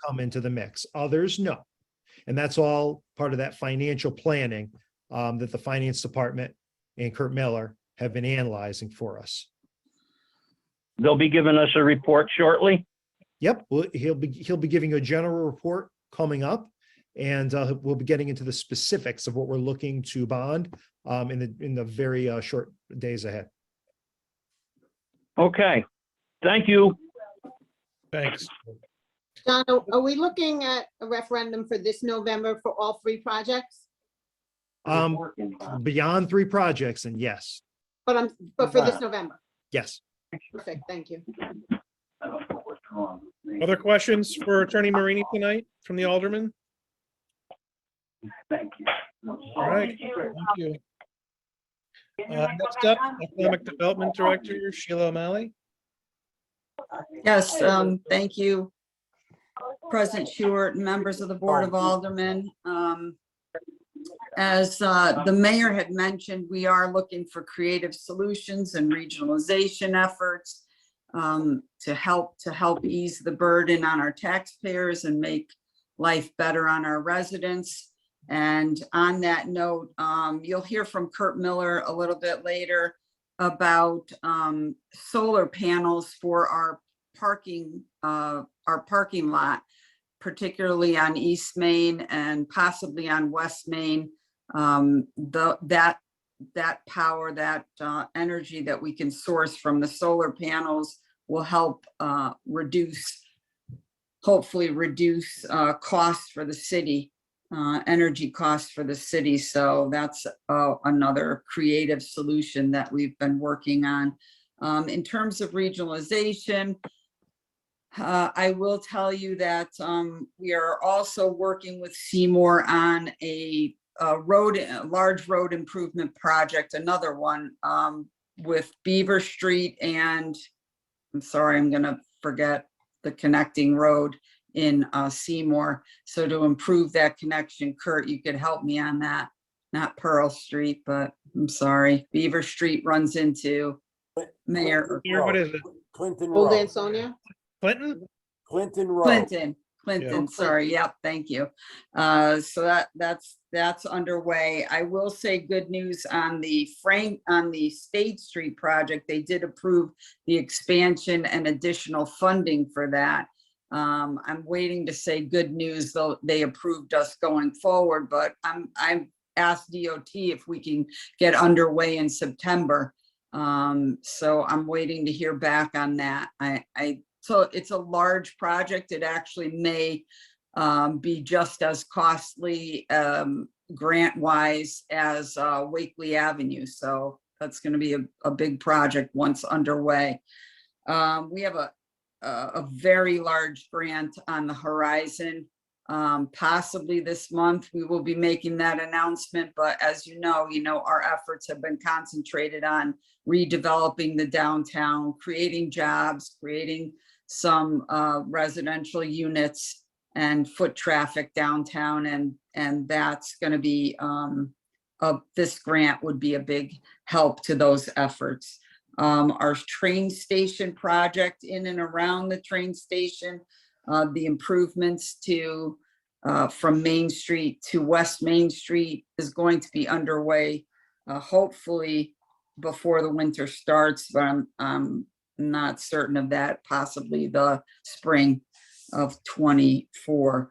come into the mix. Others, no. And that's all part of that financial planning that the finance department and Kurt Miller have been analyzing for us. They'll be giving us a report shortly. Yep, well, he'll be giving a general report coming up, and we'll be getting into the specifics of what we're looking to bond in the very short days ahead. Okay, thank you. Thanks. John, are we looking at a referendum for this November for all three projects? Beyond 3 projects, and yes, But for this November? yes. Perfect, thank you. Other questions for Attorney Marini tonight from the Alderman? Thank you. All right, thank you. Next up, Economic Development Director Sheila O'Malley. Yes, thank you, President Stewart, and members of the Board of Aldermen. As the mayor had mentioned, we are looking for creative solutions and regionalization efforts to help ease the burden on our taxpayers and make life better on our residents. And on that note, you'll hear from Kurt Miller a little bit later about solar panels for our parking lot, particularly on East Main and possibly on West Main. That power, that energy that we can source from the solar panels will help hopefully reduce costs for the city, energy costs for the city. So that's another creative solution that we've been working on. In terms of regionalization, I will tell you that we are also working with Seymour on a large road improvement project, another one with Beaver Street and, I'm sorry, I'm gonna forget the connecting road in Seymour. So to improve that connection, Kurt, you could help me on that. Not Pearl Street, but I'm sorry, Beaver Street runs into Mayor. What is it? Clinton Old Road. Ansonia? Clinton? Clinton Road. Clinton, Yeah. sorry, yep, thank you. So that's underway. I will say good news on the State Street project. They did approve the expansion and additional funding for that. I'm waiting to say good news, though they approved us going forward, but I've asked DOT if we can get underway in September. So I'm waiting to hear back on that. So it's a large project. It actually may be just as costly grant-wise as Wakely Avenue. So that's going to be a big project once underway. We have a very large grant on the horizon. Possibly this month we will be making that announcement, but as you know, our efforts have been concentrated on redeveloping the downtown, creating jobs, creating some residential units and foot traffic downtown, and that's going to be this grant would be a big help to those efforts. Our train station project in and around the train station, the improvements to from Main Street to West Main Street is going to be underway, hopefully before the winter starts, but I'm not certain of that, possibly the spring of 24.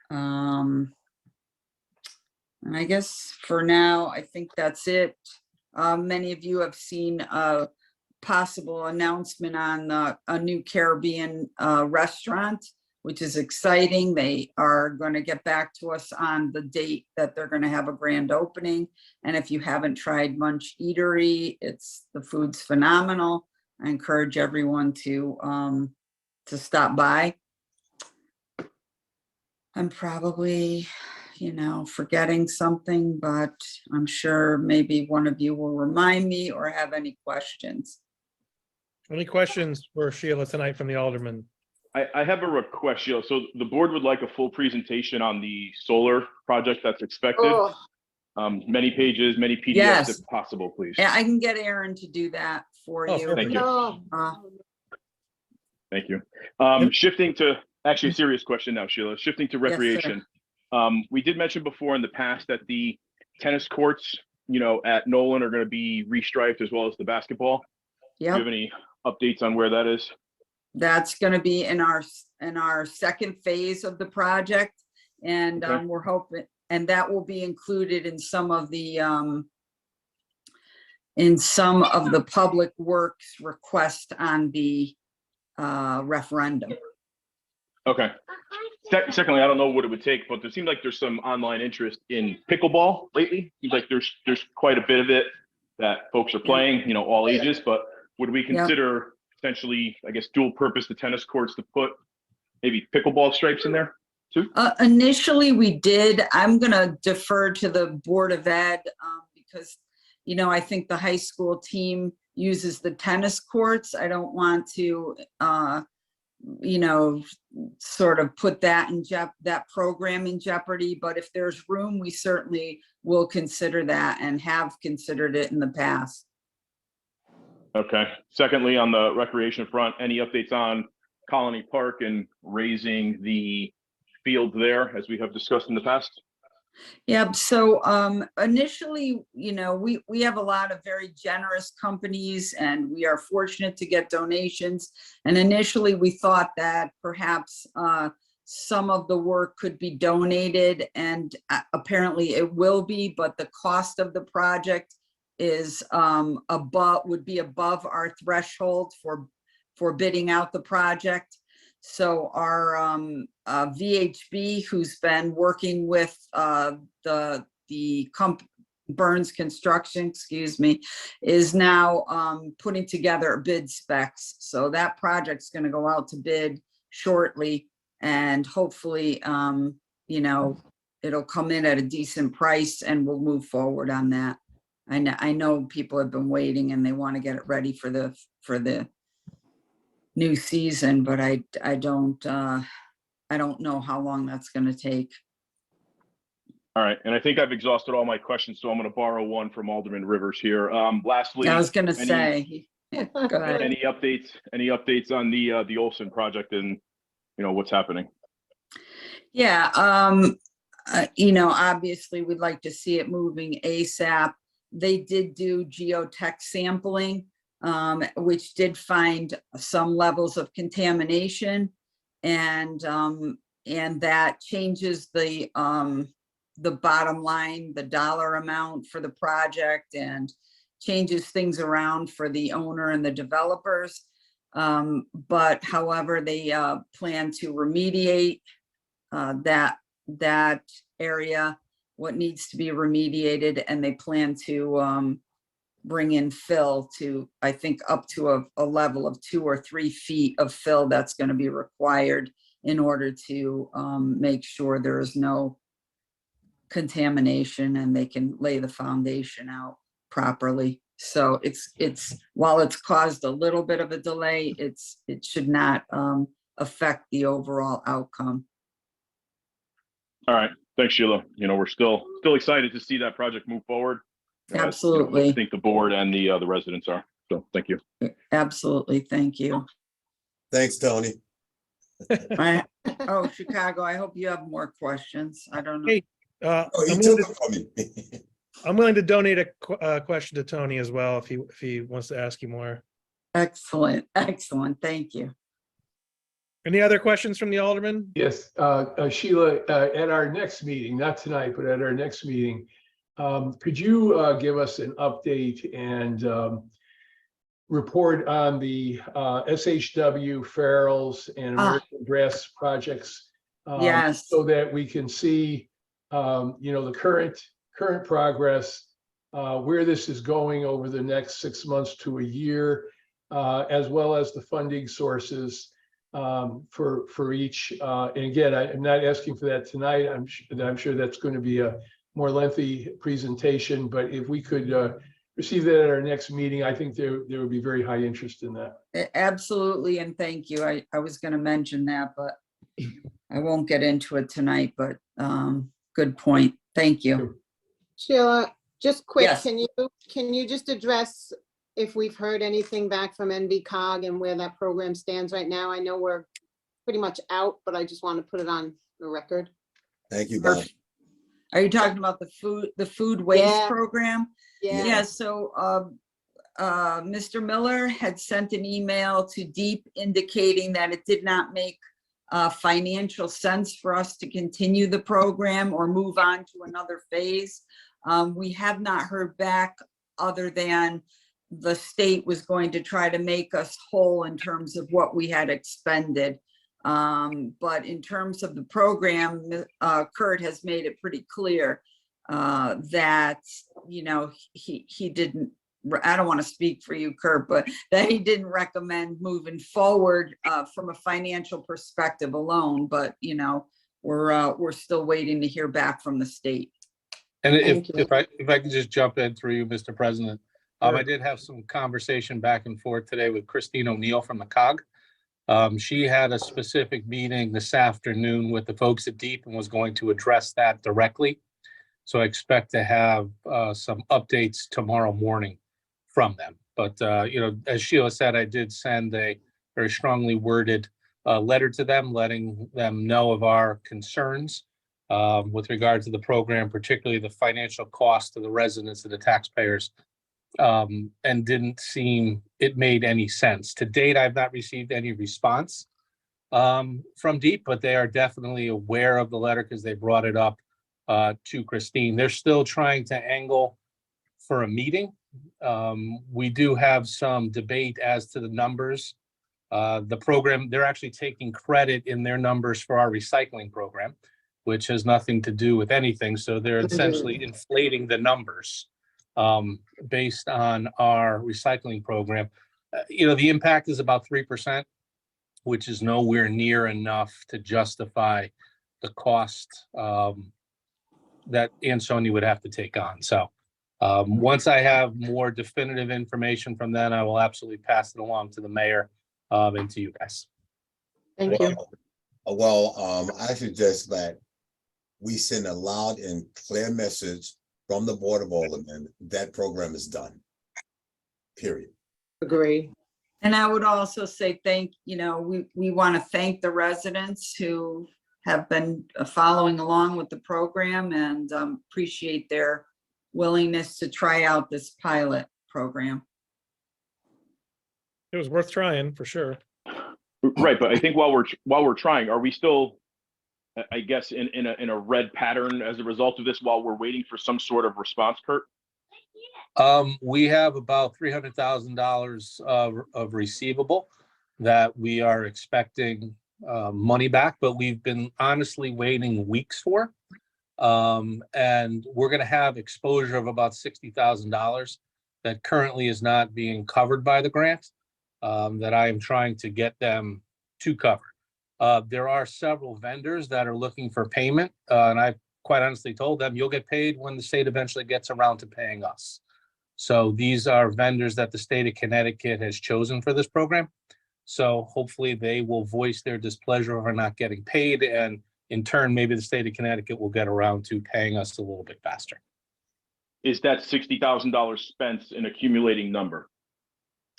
And I guess for now, I think that's it. Many of you have seen a possible announcement on a new Caribbean restaurant, which is exciting. They are going to get back to us on the date that they're going to have a grand opening. And if you haven't tried Munch Eatery, the food's phenomenal. I encourage everyone to stop by. I'm probably, forgetting something, but I'm sure maybe one of you will remind me or have any questions. Any questions for Sheila tonight from the Alderman? I have a request, Sheila. So the board would like a full presentation on the solar project that's expected. Oh, Many pages, many PDFs Yes. if possible, please. Yeah, I can get Aaron to do that for Oh, you. perfect. Thank you. no. Thank you. Shifting to actually a serious question now, Sheila, shifting to Yes, sir. recreation. We did mention before in the past that the tennis courts, at Nolan are going to be restriped as well as the basketball. Do you Yep, have any updates on where that is? that's going to be in our second phase of the project. And Okay. we're hoping, and that will be included in some of the public works request on the referendum. Okay. Secondly, I don't know what it would take, but there seems like there's some online interest in pickleball lately. Seems like there's quite a bit of it that folks are playing, all ages, but would we consider essentially, I guess, dual purpose the tennis courts to put maybe pickleball stripes in there too? Initially we did. I'm going to defer to the Board of Ed because I think the high school team uses the tennis courts. I don't want to, sort of put that that program in jeopardy, but if there's room, we certainly will consider that and have considered it in the past. Okay. Secondly, on the recreation front, any updates on Colony Park and raising the field there as we have discussed in the past? Yeah, so initially, we have a lot of very generous companies and we are fortunate to get donations. And initially we thought that perhaps some of the work could be donated, and apparently it will be, but the cost of the project is would be above our threshold for bidding out the project. So our VHB, who's been working with Burns Construction, is now putting together bid specs. So that project's going to go out to bid shortly, and hopefully, it'll come in at a decent price, and we'll move forward on that. I know people have been waiting and they want to get it ready for the new season, but I don't know how long that's going to take. All right. And I think I've exhausted all my questions, so I'm going to borrow one from Alderman Rivers here. Lastly, I was going to say, go ahead. Any updates on the Olson project and, what's happening? Yeah. Obviously we'd like to see it moving ASAP. They did do geotech sampling, which did find some levels of contamination, and that changes the bottom line, the dollar amount for the project, and changes things around for the owner and the developers. But however, they plan to remediate that area, what needs to be remediated, and they plan to bring in fill to, I think, up to a level of 2 or 3 feet of fill that's going to be required in order to make sure there is no contamination and they can lay the foundation out properly. So while it's caused a little bit of a delay, it should not affect the overall outcome. All right. Thanks, Sheila. We're still excited to see that project move forward. Absolutely. I think the board and the residents are. So thank you. Absolutely. Thank you. Thanks, Tony. Chicago, I hope you have more questions. I don't know. Hey, He took it from me. I'm willing to donate a question to Tony as well if he wants to ask you more. Excellent. Thank you. Any other questions from the alderman? Yes, Sheila, at our next meeting, not tonight, but at our next meeting, could you give us an update and report on the SHW, Farrell's, and American Grass projects? Yes. So that we can see, the current progress, where this is going over the next 6 months to a year, as well as the funding sources for each. And again, I'm not asking for that tonight. I'm sure that's going to be a more lengthy presentation, but if we could receive that at our next meeting, I think there would be very high interest in that. Absolutely, and thank you. I was going to mention that, but I won't get into it tonight, but good point. Thank you. Sheila, just quick, Yes. can you just address if we've heard anything back from NVCOG and where that program stands right now? I know we're pretty much out, but I just want to put it on the record. Thank you, Bob. Are you talking about the food waste program? Yeah. So Mr. Miller had sent an email to DEEP indicating that it did not make financial sense for us to continue the program or move on to another phase. We have not heard back, other than the state was going to try to make us whole in terms of what we had expended. But in terms of the program, Kurt has made it pretty clear that, he didn't, I don't want to speak for you, Kurt, but that he didn't recommend moving forward from a financial perspective alone. But, we're still waiting to hear back from the state. And Thank you. if I could just jump in through you, Mr. President. I Sure. did have some conversation back and forth today with Christine O'Neill from the COG. She had a specific meeting this afternoon with the folks at Deep and was going to address that directly. So I expect to have some updates tomorrow morning from them. But, as Sheila said, I did send a very strongly worded letter to them, letting them know of our concerns with regard to the program, particularly the financial cost to the residents and the taxpayers, and didn't seem it made any sense. To date, I've not received any response from Deep, but they are definitely aware of the letter because they brought it up to Christine. They're still trying to angle for a meeting. We do have some debate as to the numbers. The program, they're actually taking credit in their numbers for our recycling program, which has nothing to do with anything. So they're essentially inflating the numbers based on our recycling program. The impact is about 3%, which is nowhere near enough to justify the cost that Ansonia would have to take on. So once I have more definitive information from them, I will absolutely pass it along to the mayor and to you guys. Thank you. I suggest that we send a loud and clear message from the Board of Aldermen that program is done. Period. Agree. And I would also say we want to thank the residents who have been following along with the program and appreciate their willingness to try out this pilot program. It was worth trying for sure. Right, but I think while we're trying, are we still, I guess, in a red pattern as a result of this while we're waiting for some sort of response, Kurt? We have about $300,000 of receivable that we are expecting money back, but we've been honestly waiting weeks for. And we're going to have exposure of about $60,000 that currently is not being covered by the grant that I am trying to get them to cover. There are several vendors that are looking for payment, and I've quite honestly told them, you'll get paid when the state eventually gets around to paying us. So these are vendors that the state of Connecticut has chosen for this program. So hopefully they will voice their displeasure over not getting paid, and in turn, maybe the state of Connecticut will get around to paying us a little bit faster. Is that $60,000 spent an accumulating number?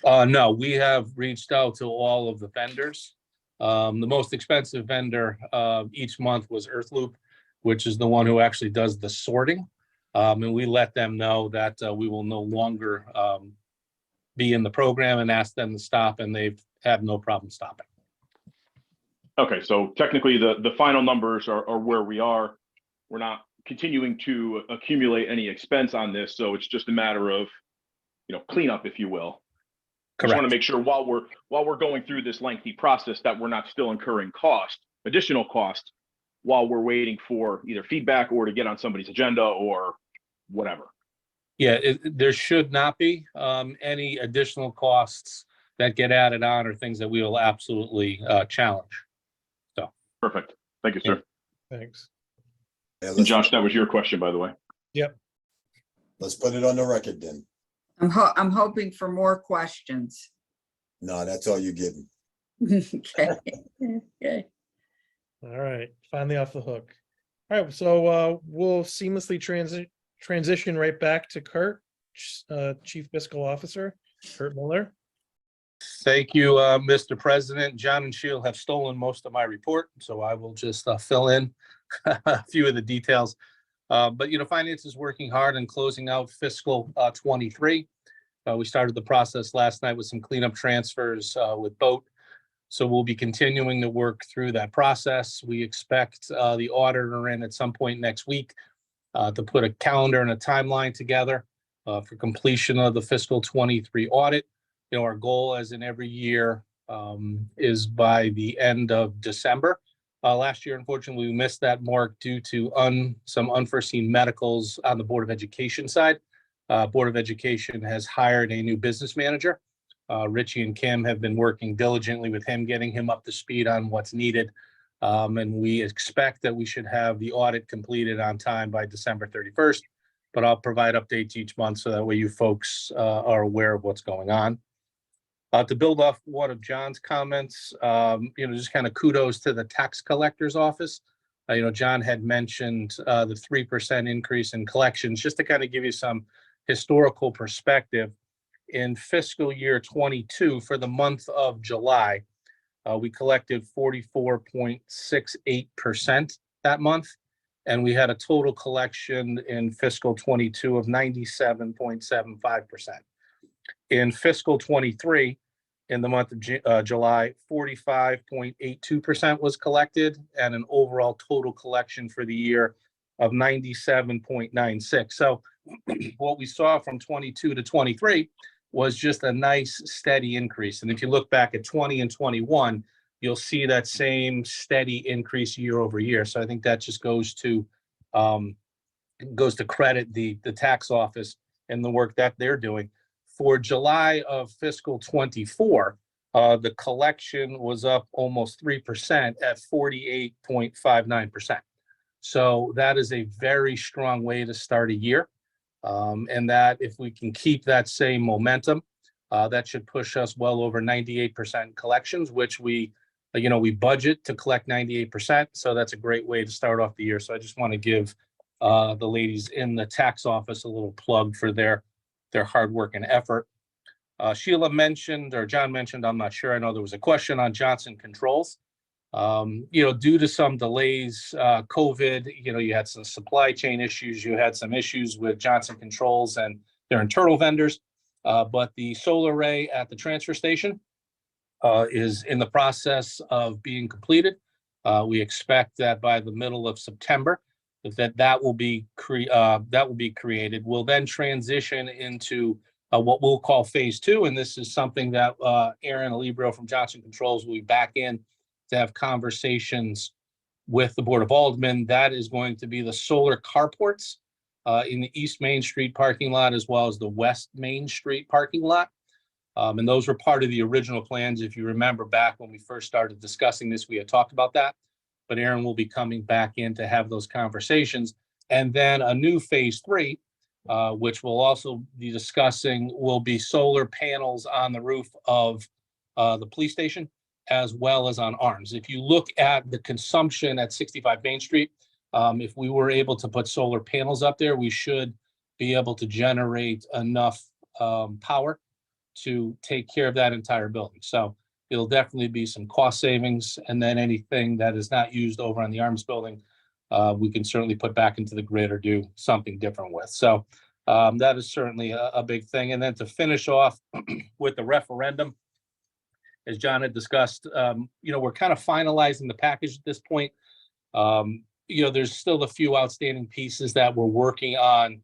No, we have reached out to all of the vendors. The most expensive vendor each month was Earthloop, which is the one who actually does the sorting. And we let them know that we will no longer be in the program and ask them to stop, and they've had no problem stopping. Okay, so technically the final numbers are where we are. We're not continuing to accumulate any expense on this, so it's just a matter of, cleanup, if you will. Correct. Just want to make sure while we're going through this lengthy process that we're not still incurring additional cost, while we're waiting for either feedback or to get on somebody's agenda or whatever. Yeah, there should not be any additional costs that get added on or things that we will absolutely challenge. So perfect. Thank you, sir. Thanks. And Josh, that was your question, by the way. Yep. Let's put it on the record then. I'm hoping for more questions. No, that's all you're getting. Okay. Okay. All right, finally off the hook. All right, so we'll seamlessly transition right back to Kurt, Chief Fiscal Officer, Kurt Miller. thank you, Mr. President. John and Sheila have stolen most of my report, so I will just fill in a few of the details. But finance is working hard on closing out fiscal 23. We started the process last night with some cleanup transfers with Boat. So we'll be continuing to work through that process. We expect the auditor in at some point next week to put a calendar and a timeline together for completion of the fiscal 23 audit. Our goal, as in every year, is by the end of December. Last year, unfortunately, we missed that mark due to some unforeseen medicals on the Board of Education side. Board of Education has hired a new business manager. Richie and Kim have been working diligently with him, getting him up to speed on what's needed. And we expect that we should have the audit completed on time by December 31st. but I'll provide updates each month so that way you folks are aware of what's going on. To build off one of John's comments, just kind of kudos to the tax collector's office. John had mentioned the 3% increase in collections, just to kind of give you some historical perspective. In fiscal year 22, for the month of July, we collected 44.68% that month. And we had a total collection in fiscal 22 of 97.75%. In fiscal 23, in the month of July, 45.82% was collected, and an overall total collection for the year of 97.96. So what we saw from 22 to 23 was just a nice steady increase. And if you look back at 20 and 21, you'll see that same steady increase year over year. So I think that just goes to credit the tax office and the work that they're doing. For July of fiscal 24, the collection was up almost 3% at 48.59%. So that is a very strong way to start a year. And that if we can keep that same momentum, that should push us well over 98% collections, which we budget to collect 98%. So that's a great way to start off the year. So I just want to give the ladies in the tax office a little plug for their hard work and effort. Sheila mentioned, or John mentioned, I'm not sure, I know there was a question on Johnson Controls. Due to some delays, COVID, you had some supply chain issues, you had some issues with Johnson Controls and their internal vendors, but the solar array at the transfer station is in the process of being completed. We expect that by the middle of September, that will be created. We'll then transition into what we'll call phase 2, and this is something that Aaron Alibro from Johnson Controls will be back in to have conversations with the Board of Aldermen. That is going to be the solar carports in the East Main Street parking lot, as well as the West Main Street parking lot. And those were part of the original plans. If you remember back when we first started discussing this, we had talked about that. But Aaron will be coming back in to have those conversations. And then a new phase 3, which we'll also be discussing, will be solar panels on the roof of the police station, as well as on arms. If you look at the consumption at 65 Main Street, if we were able to put solar panels up there, we should be able to generate enough power to take care of that entire building. So it'll definitely be some cost savings. And then anything that is not used over on the arms building, we can certainly put back into the grid or do something different with. So that is certainly a big thing. And then to finish off with the referendum, as John had discussed, we're kind of finalizing the package at this point. There's still a few outstanding pieces that we're working on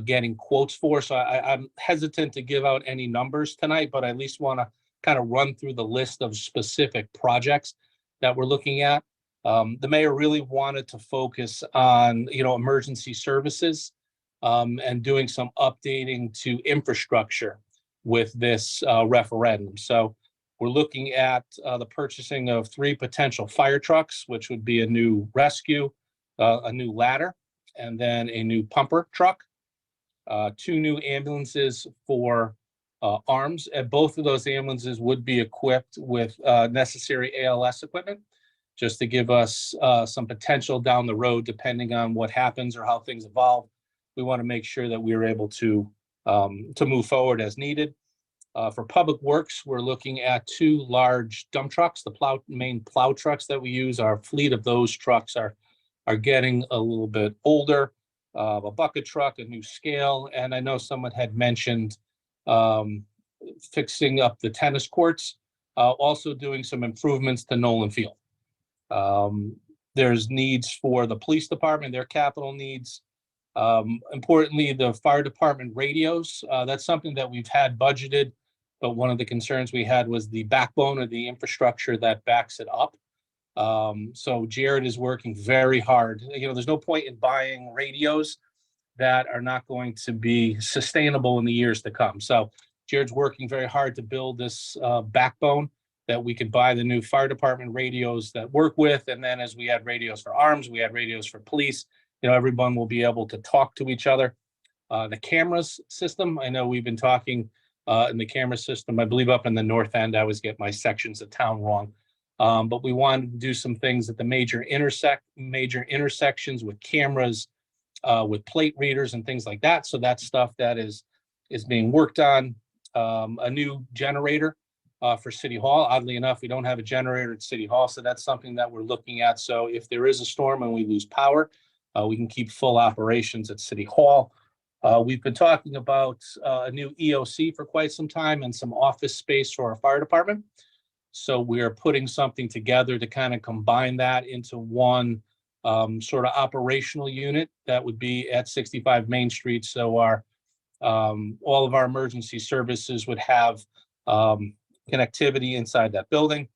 getting quotes for. So I'm hesitant to give out any numbers tonight, but I at least want to kind of run through the list of specific projects that we're looking at. The mayor really wanted to focus on, emergency services and doing some updating to infrastructure with this referendum. So we're looking at the purchasing of 3 potential fire trucks, which would be a new rescue, a new ladder, and then a new pumper truck, 2 new ambulances for arms. And both of those ambulances would be equipped with necessary ALS equipment, just to give us some potential down the road, depending on what happens or how things evolve. We want to make sure that we're able to move forward as needed. For public works, we're looking at 2 large dump trucks, the main plow trucks that we use. Our fleet of those trucks are getting a little bit older. A bucket truck, a new scale, and I know someone had mentioned fixing up the tennis courts, also doing some improvements to Nolan Field. There's needs for the police department, their capital needs. Importantly, the fire department radios, that's something that we've had budgeted, but one of the concerns we had was the backbone of the infrastructure that backs it up. So Jared is working very hard. There's no point in buying radios that are not going to be sustainable in the years to come. So Jared's working very hard to build this backbone that we could buy the new fire department radios that work with. And then as we add radios for arms, we add radios for police, everyone will be able to talk to each other. The cameras system, I know we've been talking in the camera system, I believe up in the north end, I always get my sections of town wrong. But we wanted to do some things at the major intersections with cameras, with plate readers and things like that. So that's stuff that is being worked on. A new generator for City Hall. Oddly enough, we don't have a generator at City Hall, so that's something that we're looking at. So if there is a storm and we lose power, we can keep full operations at City Hall. We've been talking about a new EOC for quite some time and some office space for our fire department. So we're putting something together to kind of combine that into one sort of operational unit that would be at 65 Main Street. So our all of our emergency services would have connectivity inside that building.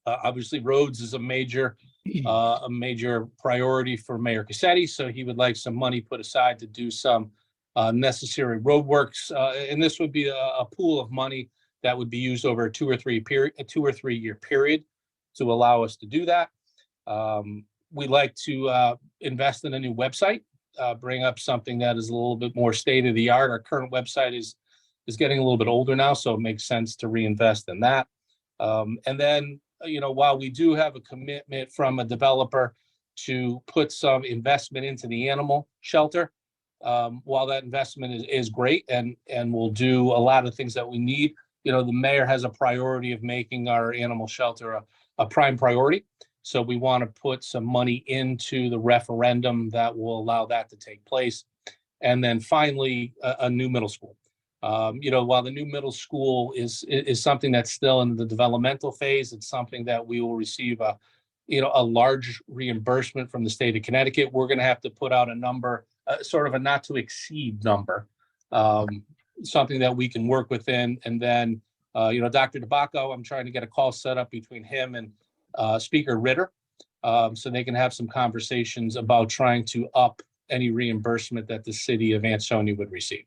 Obviously, roads is a major priority for Mayor Cassetti, so he would like some money put aside to do some necessary roadworks, and this would be a pool of money that would be used over a 2 or 3 year period to allow us to do that. We'd like to invest in a new website, bring up something that is a little bit more state of the art. Our current website is getting a little bit older now, so it makes sense to reinvest in that. And then, while we do have a commitment from a developer to put some investment into the animal shelter, while that investment is great and will do a lot of things that we need, the mayor has a priority of making our animal shelter a prime priority. So we want to put some money into the referendum that will allow that to take place. And then finally, a new middle school. While the new middle school is something that's still in the developmental phase, it's something that we will receive a large reimbursement from the state of Connecticut. We're going to have to put out a number, sort of a not to exceed number, something that we can work within. And then, Dr. DeBacco, I'm trying to get a call set up between him and Speaker Ritter, so they can have some conversations about trying to up any reimbursement that the city of Ansonia would receive.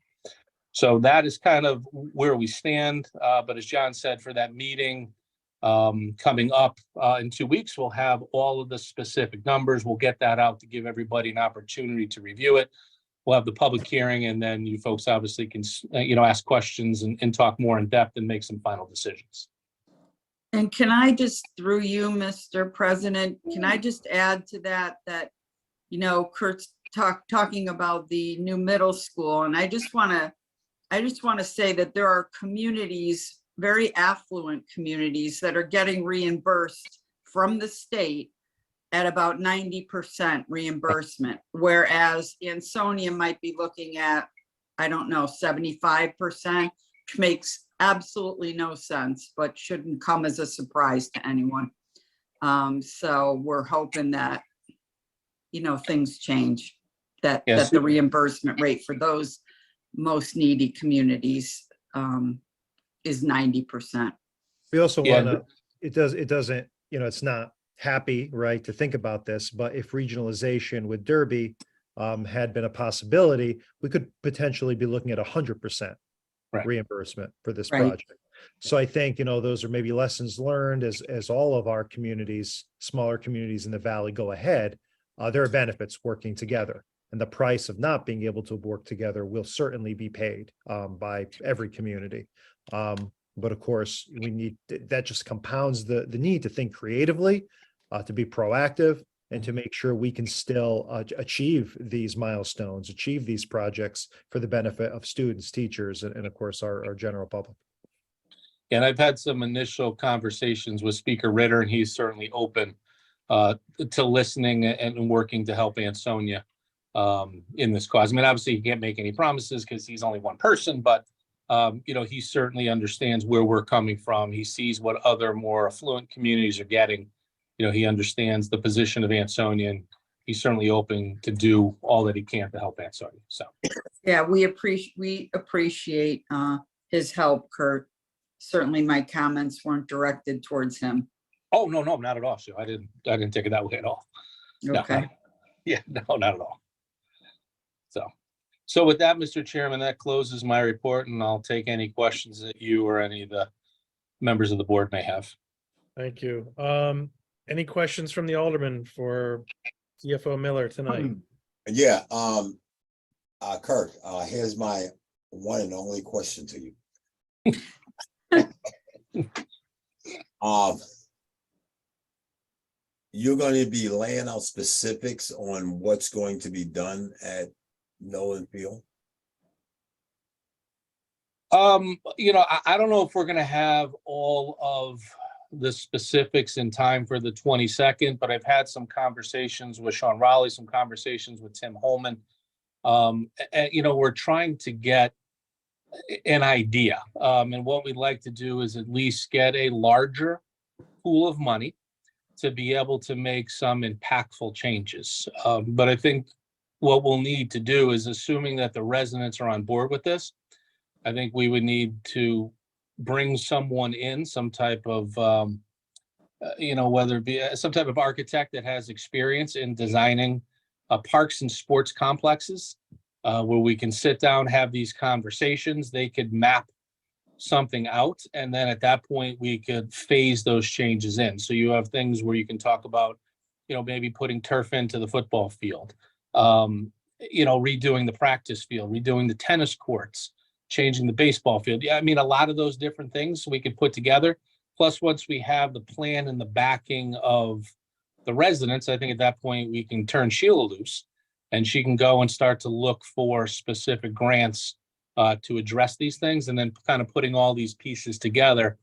So that is kind of where we stand. But as John said, for that meeting coming up in 2 weeks, we'll have all of the specific numbers. We'll get that out to give everybody an opportunity to review it. We'll have the public hearing, and then you folks obviously can, ask questions and talk more in depth and make some final decisions. And can I just, through you, Mr. President, can I just add to that, Kurt's talking about the new middle school, and I just want to say that there are communities, very affluent communities, that are getting reimbursed from the state at about 90% reimbursement, whereas Ansonia might be looking at, 75%, which makes absolutely no sense, but shouldn't come as a surprise to anyone. So we're hoping that, things change, that the reimbursement rate for those most needy communities is 90%. We also want to, it doesn't, it's not happy, right, to think about this, but if regionalization with Derby had been a possibility, we could potentially be looking at 100% reimbursement for this project. So I think, those are maybe lessons learned as all of our communities, smaller communities in the valley go ahead. There are benefits working together, and the price of not being able to work together will certainly be paid by every community. But of course, that just compounds the need to think creatively, to be proactive, and to make sure we can still achieve these milestones, achieve these projects for the benefit of students, teachers, and of course, our general public. And I've had some initial conversations with Speaker Ritter, and he's certainly open to listening and working to help Ansonia in this cause. I mean, obviously, he can't make any promises because he's only one person, but he certainly understands where we're coming from. He sees what other more affluent communities are getting. He understands the position of Ansonia, and he's certainly open to do all that he can to help Ansonia. So, yeah, we appreciate his help, Kurt. Certainly, my comments weren't directed towards him. Oh, no, not at all. So I didn't take it that way at all. Okay. No, not at all. So with that, Mr. Chairman, that closes my report, and I'll take any questions that you or any of the members of the board may have. Thank you. Any questions from the Alderman for CFO Miller tonight? Yeah, Kirk, here's my one and only question to you. You're going to be laying out specifics on what's going to be done at Nolan Field? I don't know if we're gonna have all of the specifics in time for the 22nd, but I've had some conversations with Sean Raleigh, some conversations with Tim Holman. We're trying to get an idea. And what we'd like to do is at least get a larger pool of money to be able to make some impactful changes. But I think what we'll need to do is, assuming that the residents are on board with this, I think we would need to bring someone in, some type of, whether it be some type of architect that has experience in designing parks and sports complexes, where we can sit down, have these conversations. They could map something out, and then at that point we could phase those changes in. So you have things where you can talk about, maybe putting turf into the football field, redoing the practice field, redoing the tennis courts, changing the baseball field. Yeah, I mean, a lot of those different things we could put together. Plus, once we have the plan and the backing of the residents, I think at that point we can turn Sheila loose, and she can go and start to look for specific grants to address these things, and then kind of putting all these pieces together.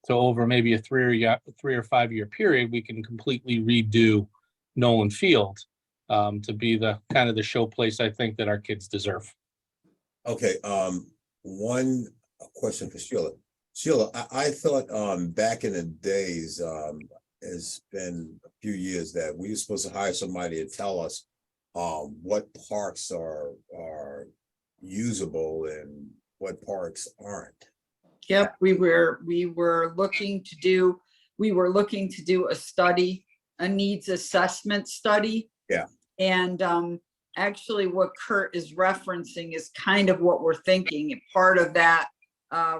So over maybe a 3 or 5 year period, we can completely redo Nolan Field to be the kind of the showplace I think that our kids deserve. Okay, one question for Sheila. Sheila, I thought back in the days, it's been a few years that we were supposed to hire somebody to tell us what parks are usable and what parks aren't. Yep, we were looking to do a study, a needs assessment study. Yeah. And actually what Kurt is referencing is kind of what we're thinking. Part of that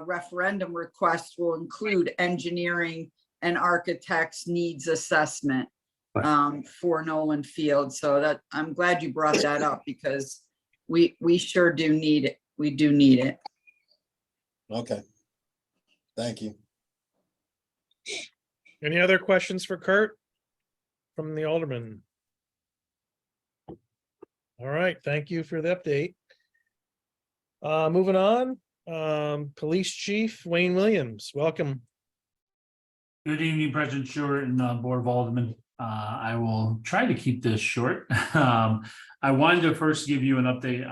referendum request will include engineering and architects needs assessment for Nolan Field. So that I'm glad you brought that up, because we sure do need it. We do need it. Okay. Thank you. Any other questions for Kurt from the Alderman? All right, thank you for the update. Moving on, Police Chief Wayne Williams, welcome. Good evening, President Stewart and Board of Aldermen. I will try to keep this short. I wanted to first give you an update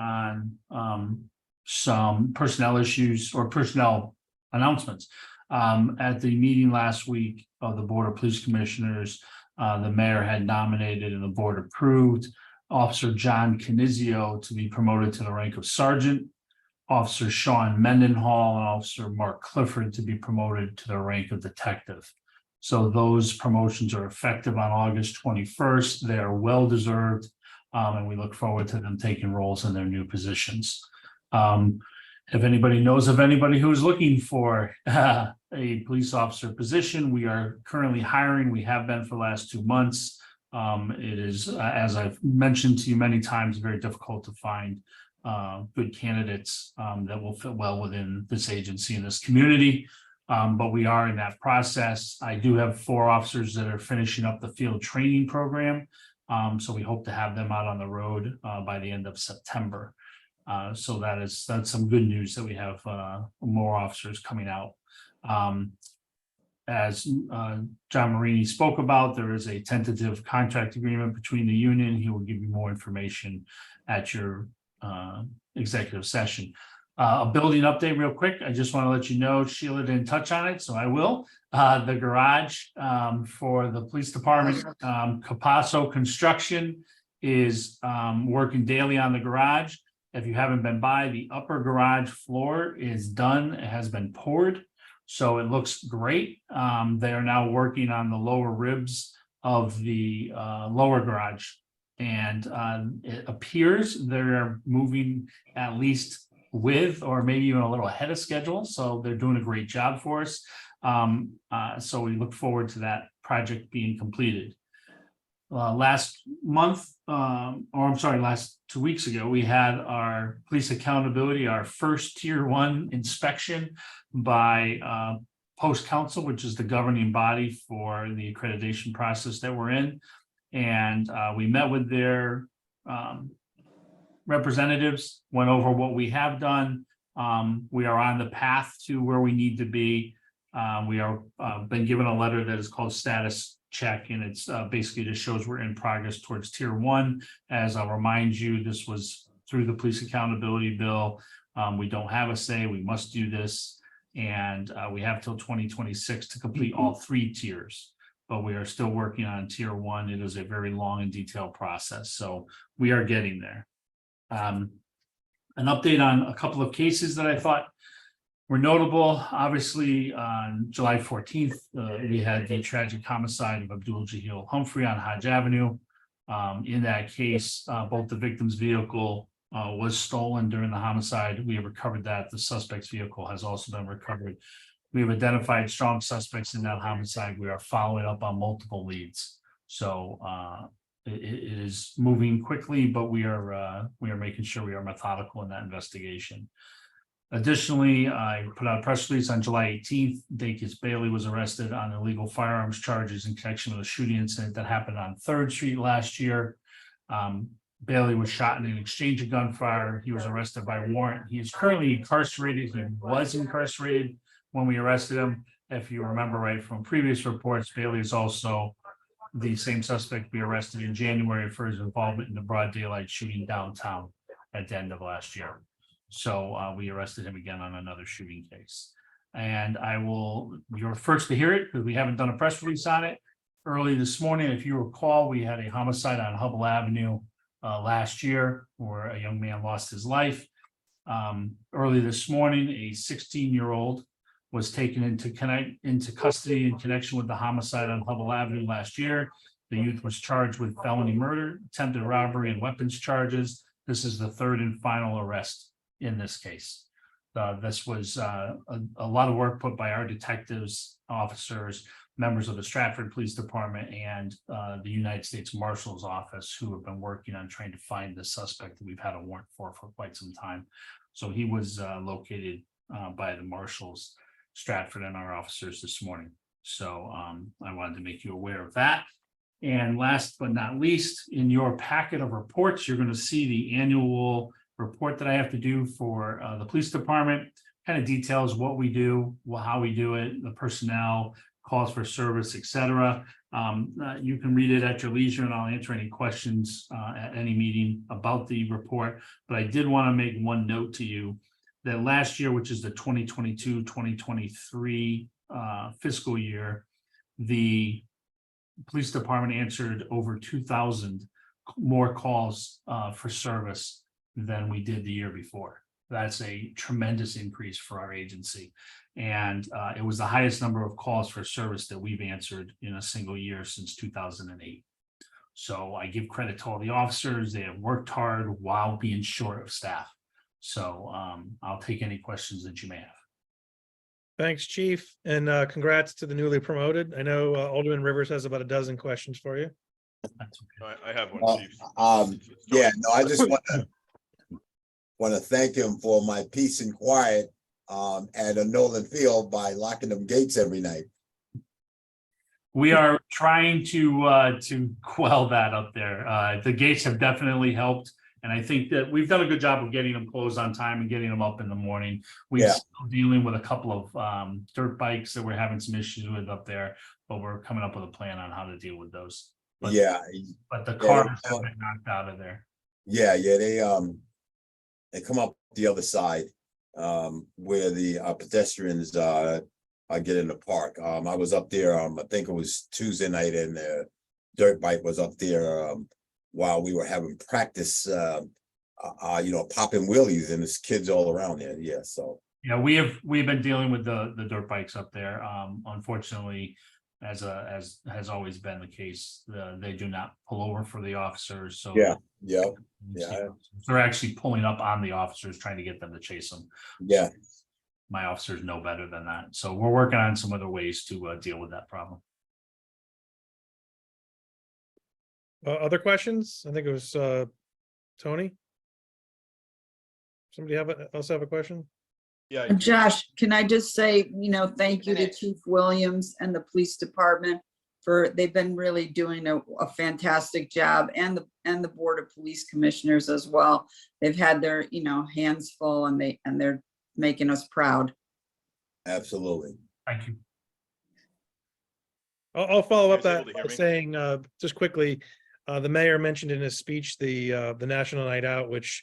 on some personnel issues or personnel announcements. At the meeting last week of the Board of Police Commissioners, the mayor had nominated and the board approved Officer John Canizio to be promoted to the rank of sergeant, Officer Sean Mendenhall and Officer Mark Clifford to be promoted to the rank of detective. So those promotions are effective on August 21st. They are well deserved, and we look forward to them taking roles in their new positions. If anybody knows of anybody who's looking for a police officer position, we are currently hiring. We have been for the last 2 months. It is, as I've mentioned to you many times, very difficult to find good candidates that will fit well within this agency and this community. But we are in that process. I do have 4 officers that are finishing up the field training program. So we hope to have them out on the road by the end of September. So that's some good news that we have more officers coming out. As John Marini spoke about, there is a tentative contract agreement between the union. He will give you more information at your executive session. A building update real quick. I just want to let you know, Sheila didn't touch on it, so I will. The garage for the police department, Capasso Construction is working daily on the garage. If you haven't been by, the upper garage floor is done. It has been poured, so it looks great. They are now working on the lower ribs of the lower garage, and it appears they're moving at least with or maybe even a little ahead of schedule. So they're doing a great job for us. So we look forward to that project being completed. last month, or I'm sorry, last 2 weeks ago, we had our police accountability, our first tier 1 inspection by post council, which is the governing body for the accreditation process that we're in. And we met with their representatives, went over what we have done. We are on the path to where we need to be. We are been given a letter that is called status check, and it's basically just shows we're in progress towards tier 1. As I'll remind you, this was through the police accountability bill. We don't have a say, we must do this. And we have till 2026 to complete all 3 tiers, but we are still working on tier 1. It is a very long and detailed process, so we are getting there. An update on a couple of cases that I thought were notable. Obviously, on July 14th, we had the tragic homicide of Abdul Jahil Humphrey on Hodge Avenue. In that case, both the victim's vehicle was stolen during the homicide. We have recovered that. The suspect's vehicle has also been recovered. We have identified strong suspects in that homicide. We are following up on multiple leads. So it is moving quickly, but we are making sure we are methodical in that investigation. Additionally, I put out a press release on July 18th. Dakis Bailey was arrested on illegal firearms charges in connection with a shooting incident that happened on 3rd Street last year. Bailey was shot in an exchange of gunfire. He was arrested by warrant. He is currently incarcerated. He was incarcerated when we arrested him. If you remember right from previous reports, Bailey is also the same suspect we arrested in January for his involvement in the broad daylight shooting downtown at the end of last year. So we arrested him again on another shooting case. And you're first to hear it because we haven't done a press release on it. Early this morning, if you recall, we had a homicide on Hubble Avenue last year where a young man lost his life. Early this morning, a 16-year-old was taken into custody in connection with the homicide on Hubble Avenue last year. The youth was charged with felony murder, attempted robbery, and weapons charges. This is the 3rd and final arrest in this case. This was a lot of work put by our detectives, officers, members of the Stratford Police Department, and the United States Marshal's Office, who have been working on trying to find the suspect that we've had a warrant for quite some time. So he was located by the Marshals, Stratford, and our officers this morning. So I wanted to make you aware of that. And last but not least, in your packet of reports, you're going to see the annual report that I have to do for the police department. Kind of details what we do, how we do it, the personnel, calls for service, etc. You can read it at your leisure, and I'll answer any questions at any meeting about the report. But I did want to make one note to you that last year, which is the 2022-2023 fiscal year, the police department answered over 2,000 more calls for service than we did the year before. That's a tremendous increase for our agency. And it was the highest number of calls for service that we've answered in a single year since 2008. So I give credit to all the officers. They have worked hard while being short of staff. So I'll take any questions that you may have. Thanks, Chief, and congrats to the newly promoted. I know Alderman Rivers has about a dozen questions for you. I have one, Chief. Yeah, no, I just want to thank him for my peace and quiet at a Nolan Field by locking them gates every night. We are trying to quell that up there. The gates have definitely helped. And I think that we've done a good job of getting them closed on time and getting them up in the morning. We're still dealing with a couple of dirt bikes that we're having some issues with up there, but we're coming up with a plan on how to deal with those. But, but the cars have been knocked out of there. They come up the other side where the pedestrians get in the park. I was up there, I think it was Tuesday night, and the dirt bike was up there while we were having practice, popping wheelies, and there's kids all around there. Yeah, so. Yeah, we've been dealing with the dirt bikes up there. Unfortunately, as has always been the case, they do not pull over for the officers. So they're actually pulling up on the officers, trying to get them to chase them. Yeah, my officers know better than that. So we're working on some other ways to deal with that problem. Other questions? I think it was Tony. Somebody else have a question? Yeah. Josh, can I just say, thank you to Chief Williams and the police department they've been really doing a fantastic job, and the Board of Police Commissioners as well. They've had their, hands full, and they're making us proud. Absolutely. Thank you. I'll follow up You guys that able to hear by me? saying, just quickly, the mayor mentioned in his speech the National Night Out, which,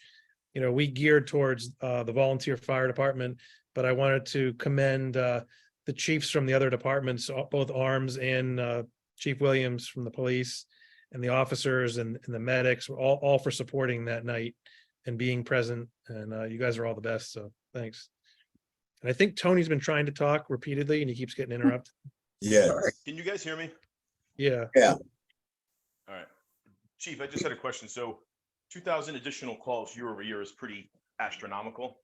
we geared towards the volunteer fire department, but I wanted to commend the chiefs from the other departments, both arms and Chief Williams from the police, and the officers and the medics, all for supporting that night and being present. And you guys are all the best. So thanks. And I think Tony's been trying to talk repeatedly and he keeps getting interrupted. Yeah. Can you guys hear me? Yeah. Yeah. All right. Chief, I just had a question. So 2,000 additional calls year over year is pretty astronomical.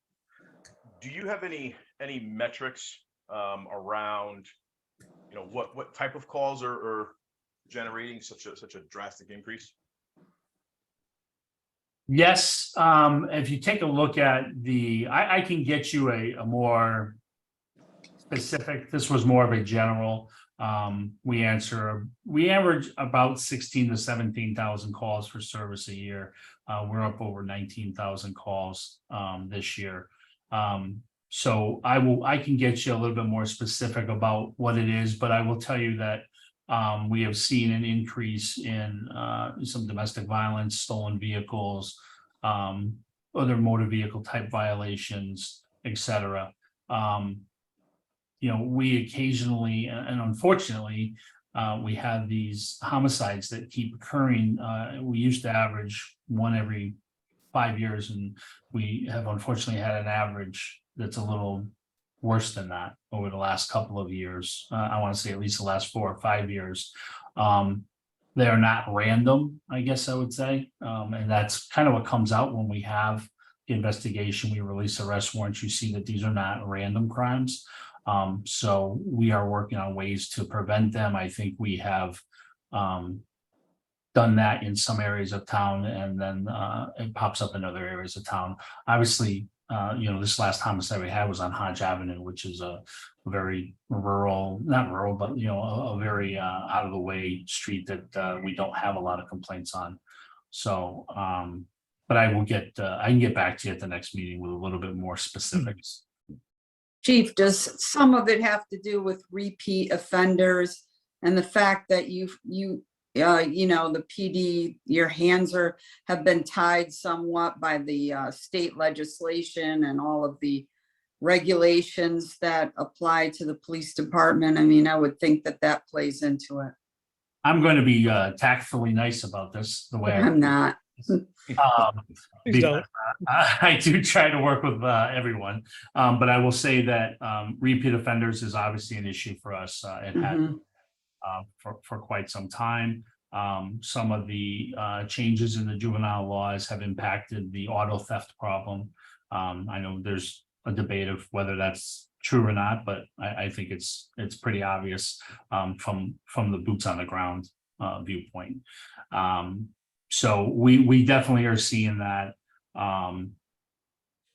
Do you have any metrics around, what type of calls are generating such a drastic increase? Yes, if you take a look at I can get you a more specific, this was more of a general. We average about 16 to 17,000 calls for service a year. We're up over 19,000 calls this year. So I can get you a little bit more specific about what it is, but I will tell you that we have seen an increase in some domestic violence, stolen vehicles, other motor vehicle type violations, etc. We occasionally, and unfortunately, we have these homicides that keep occurring. We used to average one every 5 years, and we have unfortunately had an average that's a little worse than that over the last couple of years. I want to say at least the last 4 or 5 years. They are not random, I guess I would say. And that's kind of what comes out when we have the investigation. We release arrest warrants. You see that these are not random crimes. So we are working on ways to prevent them. I think we have done that in some areas of town, and then it pops up in other areas of town. Obviously, this last homicide we had was on Hodge Avenue, which is a very rural, not rural, but a very out of the way street that we don't have a lot of complaints on. So, but I can get back to you at the next meeting with a little bit more specifics. Chief, does some of it have to do with repeat offenders and the fact that the PD, your hands have been tied somewhat by the state legislation and all of the regulations that apply to the police department? I mean, I would think that plays into it. I'm going to be tactfully nice about this, the way I'm not. Because I do try to work with everyone, but I will say that repeat offenders is obviously an issue for us. It had for quite some time. Some of the changes in the juvenile laws have impacted the auto theft problem. I know there's a debate of whether that's true or not, but I think it's pretty obvious from the boots on the ground viewpoint. So we definitely are seeing that. I'm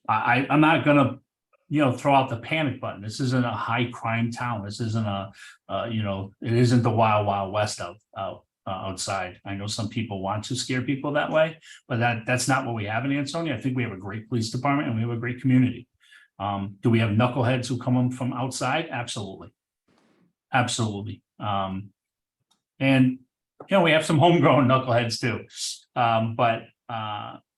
not gonna throw out the panic button. This isn't a high crime town. This isn't it isn't the wild west outside. I know some people want to scare people that way, but that's not what we have in Ansonia. I think we have a great police department and we have a great community. Do we have knuckleheads who come in from outside? Absolutely. And we have some homegrown knuckleheads too. But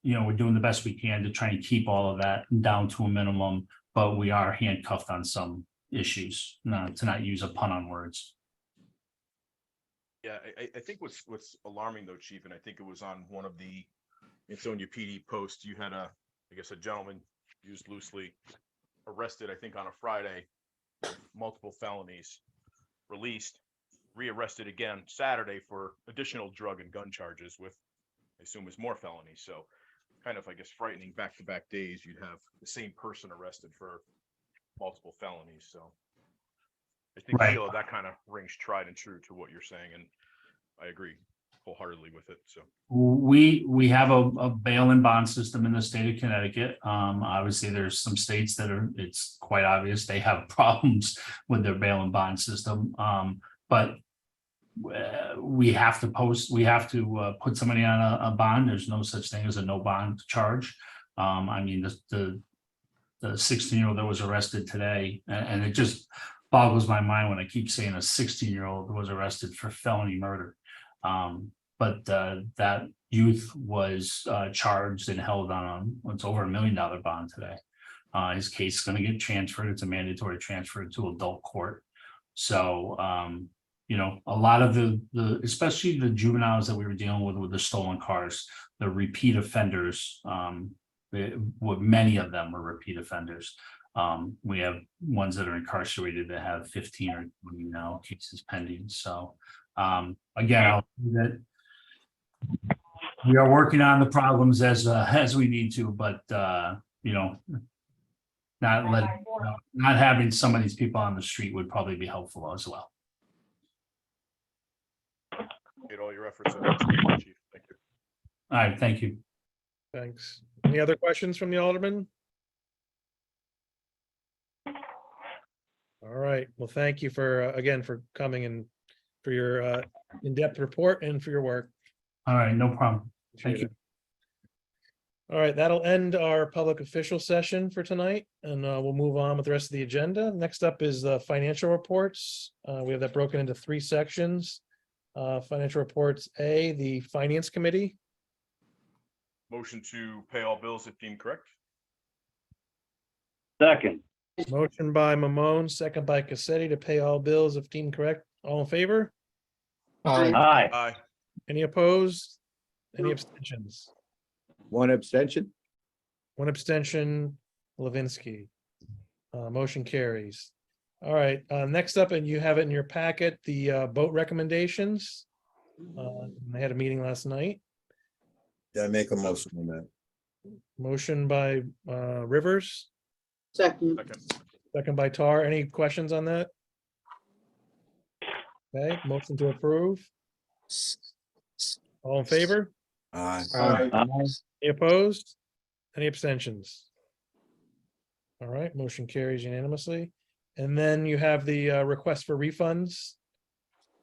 we're doing the best we can to try and keep all of that down to a minimum, but we are handcuffed on some issues, to not use a pun on words. Yeah, I think what's alarming though, Chief, and I think it was on one of the Ansonia PD posts, you had a gentleman, used loosely, arrested, I think on a Friday, multiple felonies, released, rearrested again Saturday for additional drug and gun charges with, I assume, is more felonies. So kind of, I guess, frightening back-to-back days, you'd have the same person arrested for multiple felonies. So I think, Right. Sheila, that kind of rings tried and true to what you're saying, and I agree wholeheartedly with it, so. We have a bail and bond system in the state of Connecticut. Obviously, there's some states that it's quite obvious they have problems with their bail and bond system. But we have to put somebody on a bond. There's no such thing as a no bond charge. I mean, the 16-year-old that was arrested today, and it just boggles my mind when I keep saying a 16-year-old was arrested for felony murder. But that youth was charged and held on what's over $1 million bond today. His case is going to get transferred. It's a mandatory transfer to adult court. So, a lot of the especially the juveniles that we were dealing with the stolen cars, the repeat offenders, many of them were repeat offenders. We have ones that are incarcerated that have 15 or 20 now cases pending. So, again, I'll say that we are working on the problems as we need to, but not having some of these people on the street would probably be helpful as well. Get all your efforts in, Chief. Thank you. All right, thank you. Thanks. Any other questions from the Alderman? All right. Well, thank you for, again, for coming and for your in-depth report and for your work. All right, no problem. Thank Appreciate you. it. All right, that'll end our public official session for tonight, and we'll move on with the rest of the agenda. Next up is the financial reports. We have that broken into 3 sections. Financial reports A, the Finance Committee. Motion to pay all bills if deemed correct. Second. Motion by Mamone, second by Cassetti to pay all bills if deemed correct. All in favor? Aye. Aye. Aye. Any opposed? Any abstentions? One abstention. 1 abstention, Levinsky. Motion carries. All right, next up, and you have it in your packet, the boat recommendations. I had a meeting last night. Did I make a motion on that? Motion by Rivers, Second. second by Tar. Any questions on that? Okay, motion to approve. All in favor? Aye. Aye. Any opposed? Any abstentions? All right, motion carries unanimously. And then you have the request for refunds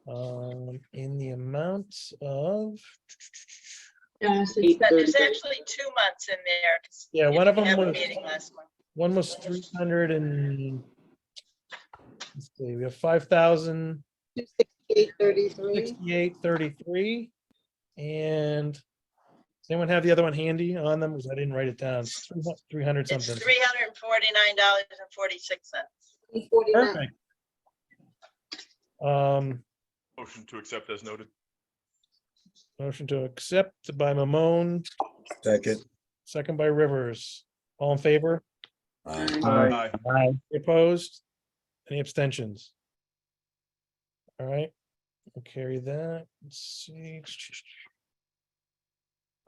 in the amount of, Yes, there's actually 2 months in there. 'cause Yeah, you one of didn't them have a was- meeting last month. one was 300 and, let's see, we have 5,000. 268.33. 68.33. And does anyone have the other one handy on them? Because I didn't write it down. 300 It's something. $349.46. 349. Perfect. Motion to accept as noted. Motion to accept by Mamone, Second. second by Rivers. All in favor? Aye. Aye. Aye. Opposed? Any abstentions? All right, we'll carry that. Let's see.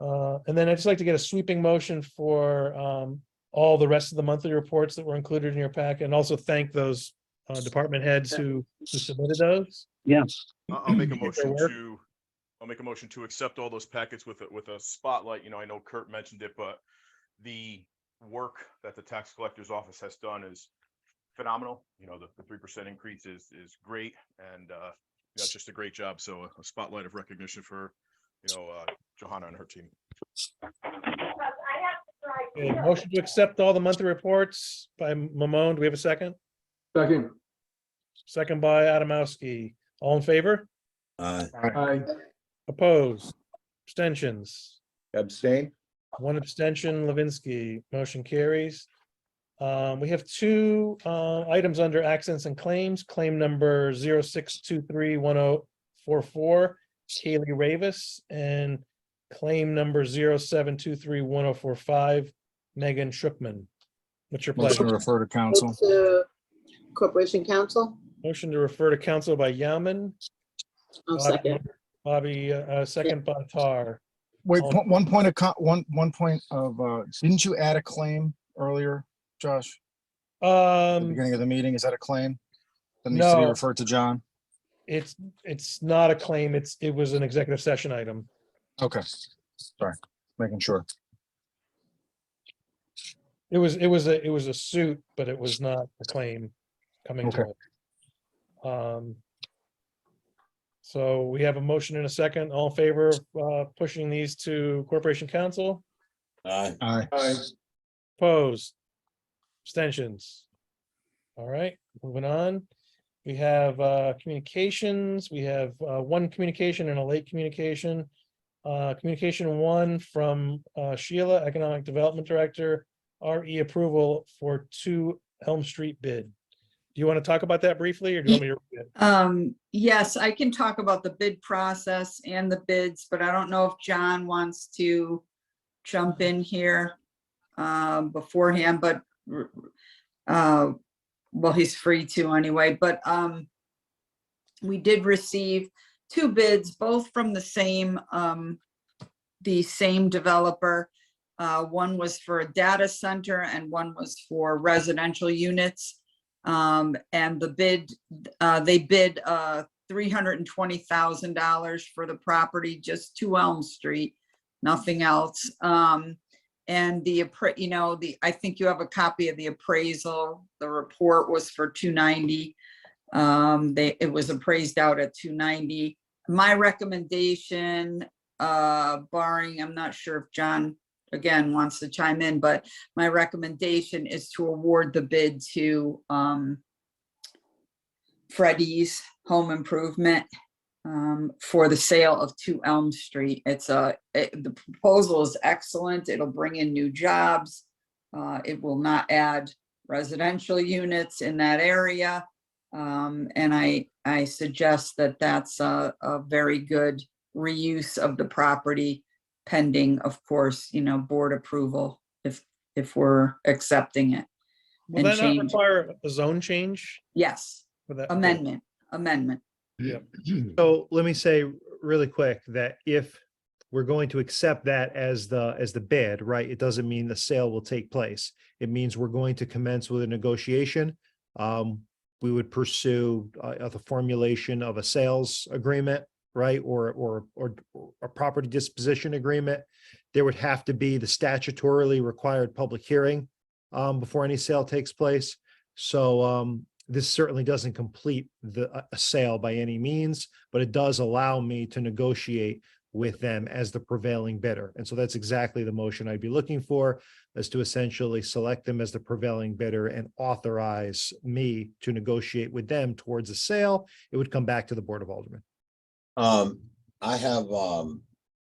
And then I'd just like to get a sweeping motion for all the rest of the monthly reports that were included in your pack, and also thank those department heads who submitted those. Yeah. I'll make a Appreciate their motion work. to, I'll make a motion to accept all those packets with a spotlight. I know Kurt mentioned it, but the work that the tax collector's office has done is phenomenal. The 3% increase is great, and that's just a great job. So a spotlight of recognition for Johanna and her team. Okay, motion to accept all the monthly reports by Mamone. Do we have a second? Second. Second by Adamowski. All in favor? Aye. Aye. Opposed? Abstentions? Abstain. 1 abstention, Levinsky. Motion carries. We have 2 items under accidents and claims. Claim number 06231044, Kaylee Ravis, and claim number 07231045, Megan Shookman. What's your Motion to pleasure? refer to council. To Corporation Council. Motion to refer to council by Yauman. I'll second. Bobby, second by Tar. Wait, All- one point of, one point of, didn't you add a claim earlier, Josh? At the beginning of the meeting, is that a claim? That needs to be No. referred to John? It's not a claim. It was an executive session item. Okay, sorry, making sure. It was a suit, but it was not a claim coming to Okay. it. So we have a motion in a second. All in favor of pushing these to Corporation Council? Aye. Aye. Opposed? Abstentions? All right, moving on. We have communications. We have one communication and a late communication. Communication one from Sheila, Economic Development Director, RE approval for 2 Elm Street bid. Do you want to talk about that briefly, or do you want me to read it? Yes, I can talk about the bid process and the bids, but I don't know if John wants to jump in here beforehand, but well, he's free to anyway, but we did receive 2 bids, both from the same developer. One was for a data center and one was for residential units. And the bid, they bid $320,000 for the property, just 2 Elm Street, nothing else. And I think you have a copy of the appraisal. The report was for 290. It was appraised out at 290. My recommendation, barring, I'm not sure if John again wants to chime in, but my recommendation is to award the bid to Freddie's Home Improvement for the sale of 2 Elm Street. The proposal is excellent. It'll bring in new jobs. It will not add residential units in that area. And I suggest that that's a very good reuse of the property, pending, of course, board approval if we're accepting it. Will that not require a zone change? Yes, for that? amendment. Yeah. So let me say really quick that if we're going to accept that as the bid, right, it doesn't mean the sale will take place. It means we're going to commence with a negotiation. We would pursue the formulation of a sales agreement, right, or a property disposition agreement. There would have to be the statutorily required public hearing before any sale takes place. So this certainly doesn't complete a sale by any means, but it does allow me to negotiate with them as the prevailing bidder. And so that's exactly the motion I'd be looking for, is to essentially select them as the prevailing bidder and authorize me to negotiate with them towards a sale. It would come back to the Board of Aldermen. I have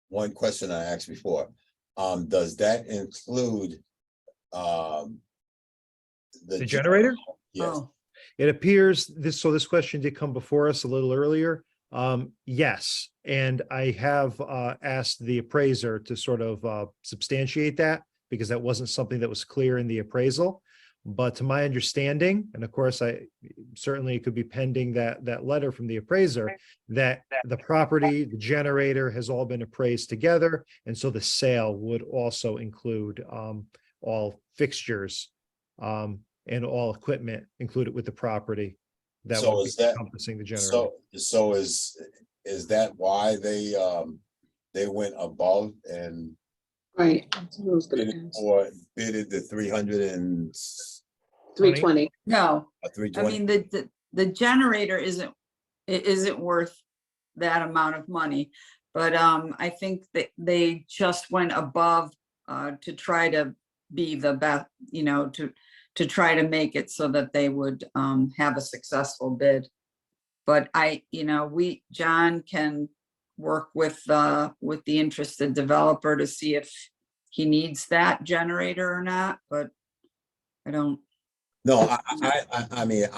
one question I asked before. Does that include the generator? Yes. Oh. It appears this question did come before us a little earlier. Yes, and I have asked the appraiser to sort of substantiate that, because that wasn't something that was clear in the appraisal. But to my understanding, and of course, certainly it could be pending that letter from the appraiser, that the property, the generator has all been appraised together. And so the sale would also include all fixtures and all equipment included with the property. That So would is be that- encompassing the generator. So is that why they went above and Right. bidded the 300 and 320. No, I 320? mean, the generator isn't worth that amount of money. But I think that they just went above to try to be the best, to try to make it so that they would have a successful bid. But John can work with the interested developer to see if he needs that generator or not, but I don't. No, I mean,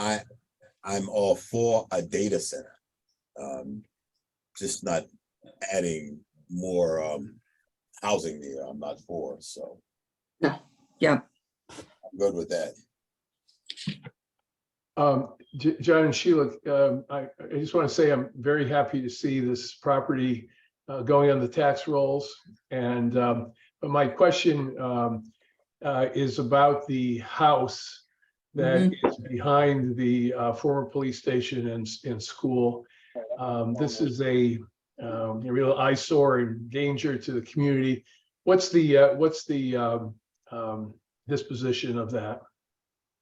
I'm all for a data center. Just not adding more housing there. I'm not for, so. Yeah. I'm good with that. John and Sheila, I just want to say I'm very happy to see this property going on the tax rolls. And but my question is about the house that is behind the former police station and school. This is a real eyesore and danger to the community. What's the disposition of that?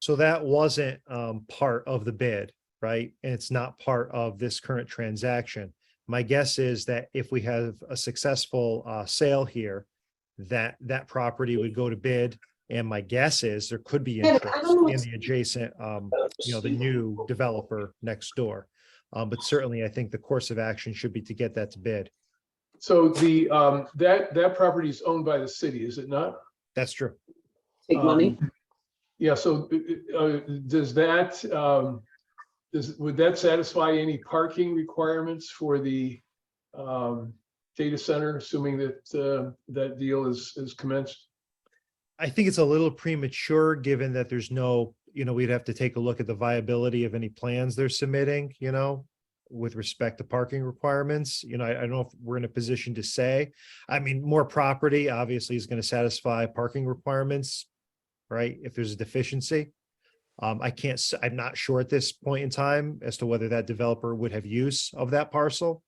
So that wasn't part of the bid, right? And it's not part of this current transaction. My guess is that if we have a successful sale here, that property would go to bid. And my guess is there could be Yeah, but I interest don't know in what's- the adjacent, the new developer next door. But certainly I think the course of action should be to get that to bid. So the that property is owned by the city, is it not? That's true. Take money. Yeah, so does that, would that satisfy any parking requirements for the data center, assuming that that deal is commenced? I think it's a little premature, given that there's no, we'd have to take a look at the viability of any plans they're submitting, with respect to parking requirements. I don't know if we're in a position to say. I mean, more property obviously is going to satisfy parking requirements, right? If there's a deficiency. I'm not sure at this point in time as to whether that developer would have use of that parcel.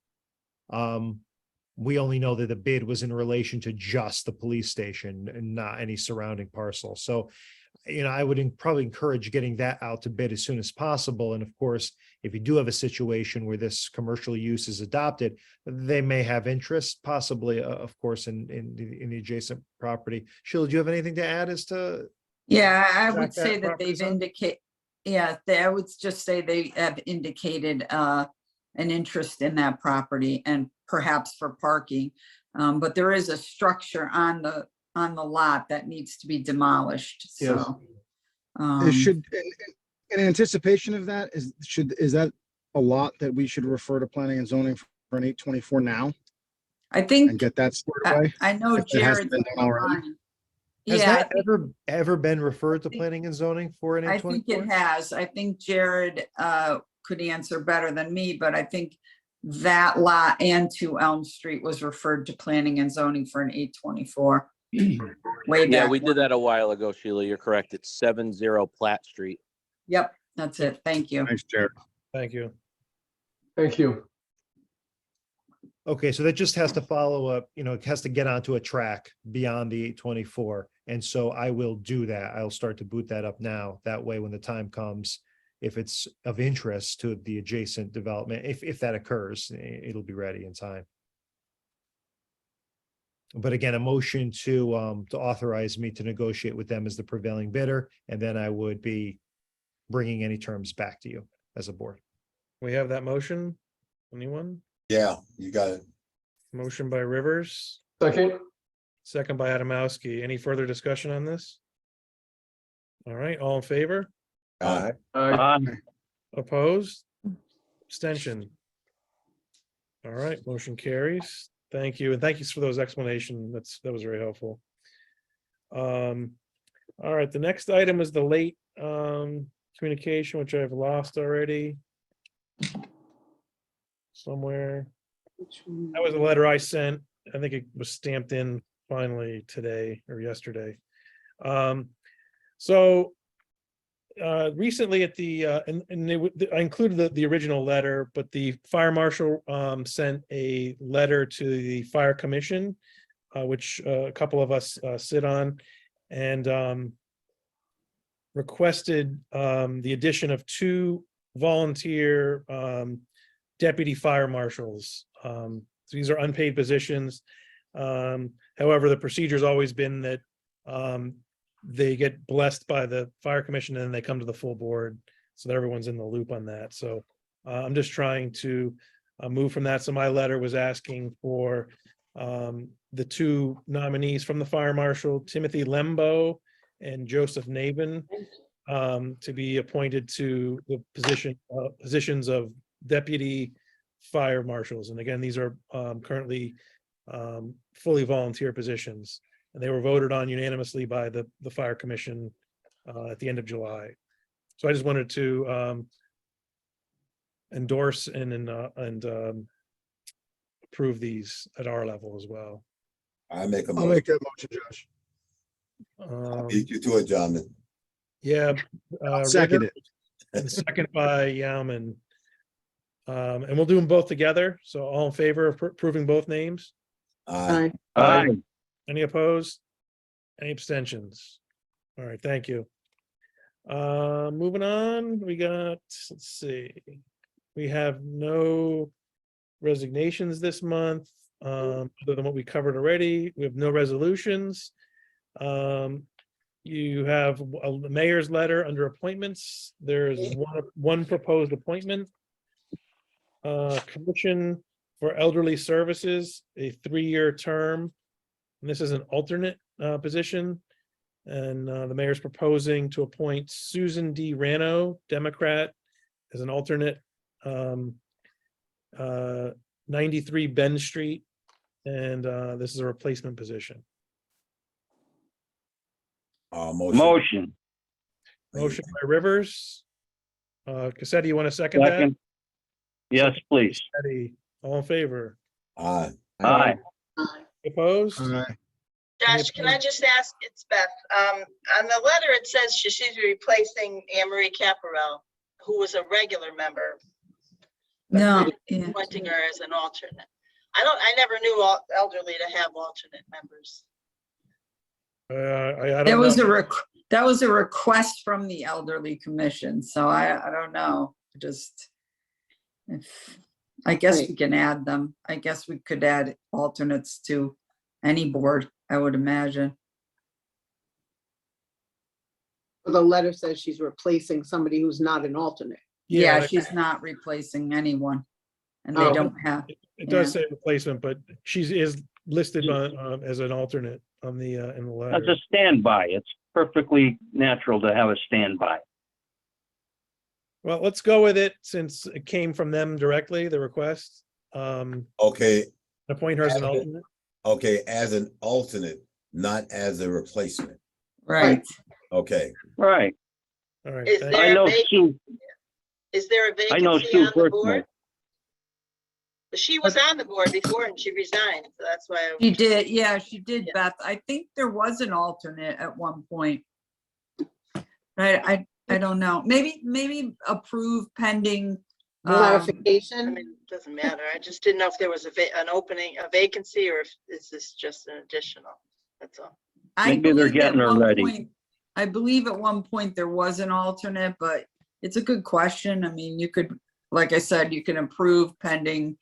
We only know that the bid was in relation to just the police station and not any surrounding parcel. So, I would probably encourage getting that out to bid as soon as possible. And of course, if you do have a situation where this commercial use is adopted, they may have interest, possibly, of course, in the adjacent property. Sheila, do you have anything to add as to? Yeah, I Track would say that that property they've zone? indicated, I would just say they have indicated an interest in that property and perhaps for parking. But there is a structure on the lot that needs to be demolished, Yes. so. It should, in anticipation of that, is that a lot that we should refer to planning and zoning for an 824 now I and think, get that squared away? I know if it hasn't Jared's been done already? online. Has Yeah, I that think- ever been referred to planning and zoning for an I think it 824? has. I think Jared could answer better than me, but I think that lot and 2 Elm Street was referred to planning and zoning for an 824. Way Yeah, back we did when. that a while ago, Sheila. You're correct. It's 70 Platt Street. Yep, that's it. Thank you. Thanks, Jared. Thank you. Thank you. Okay, so that just has to follow up, it has to get onto a track beyond the 824. And so I will do that. I'll start to boot that up now. That way, when the time comes, if it's of interest to the adjacent development, if that occurs, it'll be ready in time. But again, a motion to authorize me to negotiate with them as the prevailing bidder, and then I would be bringing any terms back to you as a board. We have that motion. Anyone? Yeah, you got it. Motion by Rivers, Second, second by Adamowski. Any further discussion on this? All right, all in favor? All right. Opposed? Abstention? All right, motion carries. Thank you, and thank you for those explanations. That was very helpful. All right, the next item is the late communication, which I've lost already. Somewhere. That was a letter I sent. I think it was stamped in finally today or yesterday. Recently at the I included the original letter, but the fire marshal sent a letter to the fire commission, which a couple of us sit on, and requested the addition of 2 volunteer deputy fire marshals. So these are unpaid positions. However, the procedure's always been that they get blessed by the fire commission and then they come to the full board, so that everyone's in the loop on that. So I'm just trying to move from that. So my letter was asking for the 2 nominees from the fire marshal, Timothy Lembo and Joseph Nabin, to be appointed to the positions of deputy fire marshals. And again, these are currently fully volunteer positions, and they were voted on unanimously by the fire commission at the end of July. So I just wanted to endorse and approve these at our level as well. I make a I'll motion. make that motion, Josh. Beat you to it, John. Yeah. Second Ritter, it. and second by Yauman. And we'll do them both together. So all in favor of approving both names? Aye. Aye. Any opposed? Any abstentions? All right, thank you. Moving on, we got, let's see. We have no resignations this month, other than what we covered already. We have no resolutions. You have the mayor's letter under appointments. There's one proposed appointment. Commission for Elderly Services, a 3-year term. And this is an alternate position. And the mayor's proposing to appoint Susan D. Rano, Democrat, as an alternate. 93 Bend Street. And this is a replacement position. Motion. Motion by Rivers. Cassetti, you want to second that? Second. Yes, please. Cassetti, all in favor? Aye. Aye. Opposed? Josh, can I just ask, it's Beth, on the letter, it says she's replacing Anne Marie Caparel, who was a regular member. No, yeah. Appointing her as an alternate. I never knew elderly to have alternate members. I That don't was know. that was a request from the Elderly Commission, so I don't know, just. I guess we can add them. I guess we could add alternates to any board, I would imagine. The letter says she's replacing somebody who's not an alternate. Yeah, she's not replacing anyone, and they don't have. It does say replacement, but she is listed on, as an alternate on the in the letter. That's a standby. It's perfectly natural to have a standby. Well, let's go with it since it came from them directly, the request. Okay, Appoint her as an alternate. okay, as an alternate, not as a replacement. Right. Okay. Right. All right. Is thank there I a know vac- Sue. Is there a I know vacancy Sue on the personally. board? But she was on the board before and she resigned, so that's why. She did, yeah, she did, Beth. I think there was an alternate at one point. I don't know. Maybe approve pending. I Clarification. mean, it doesn't matter. I just didn't know if there was an opening, a vacancy, or if is this just an additional, that's all. I Maybe they're believe at getting her one ready. point- I believe at one point there was an alternate, but it's a good question. I mean, you could, like I said, you can approve pending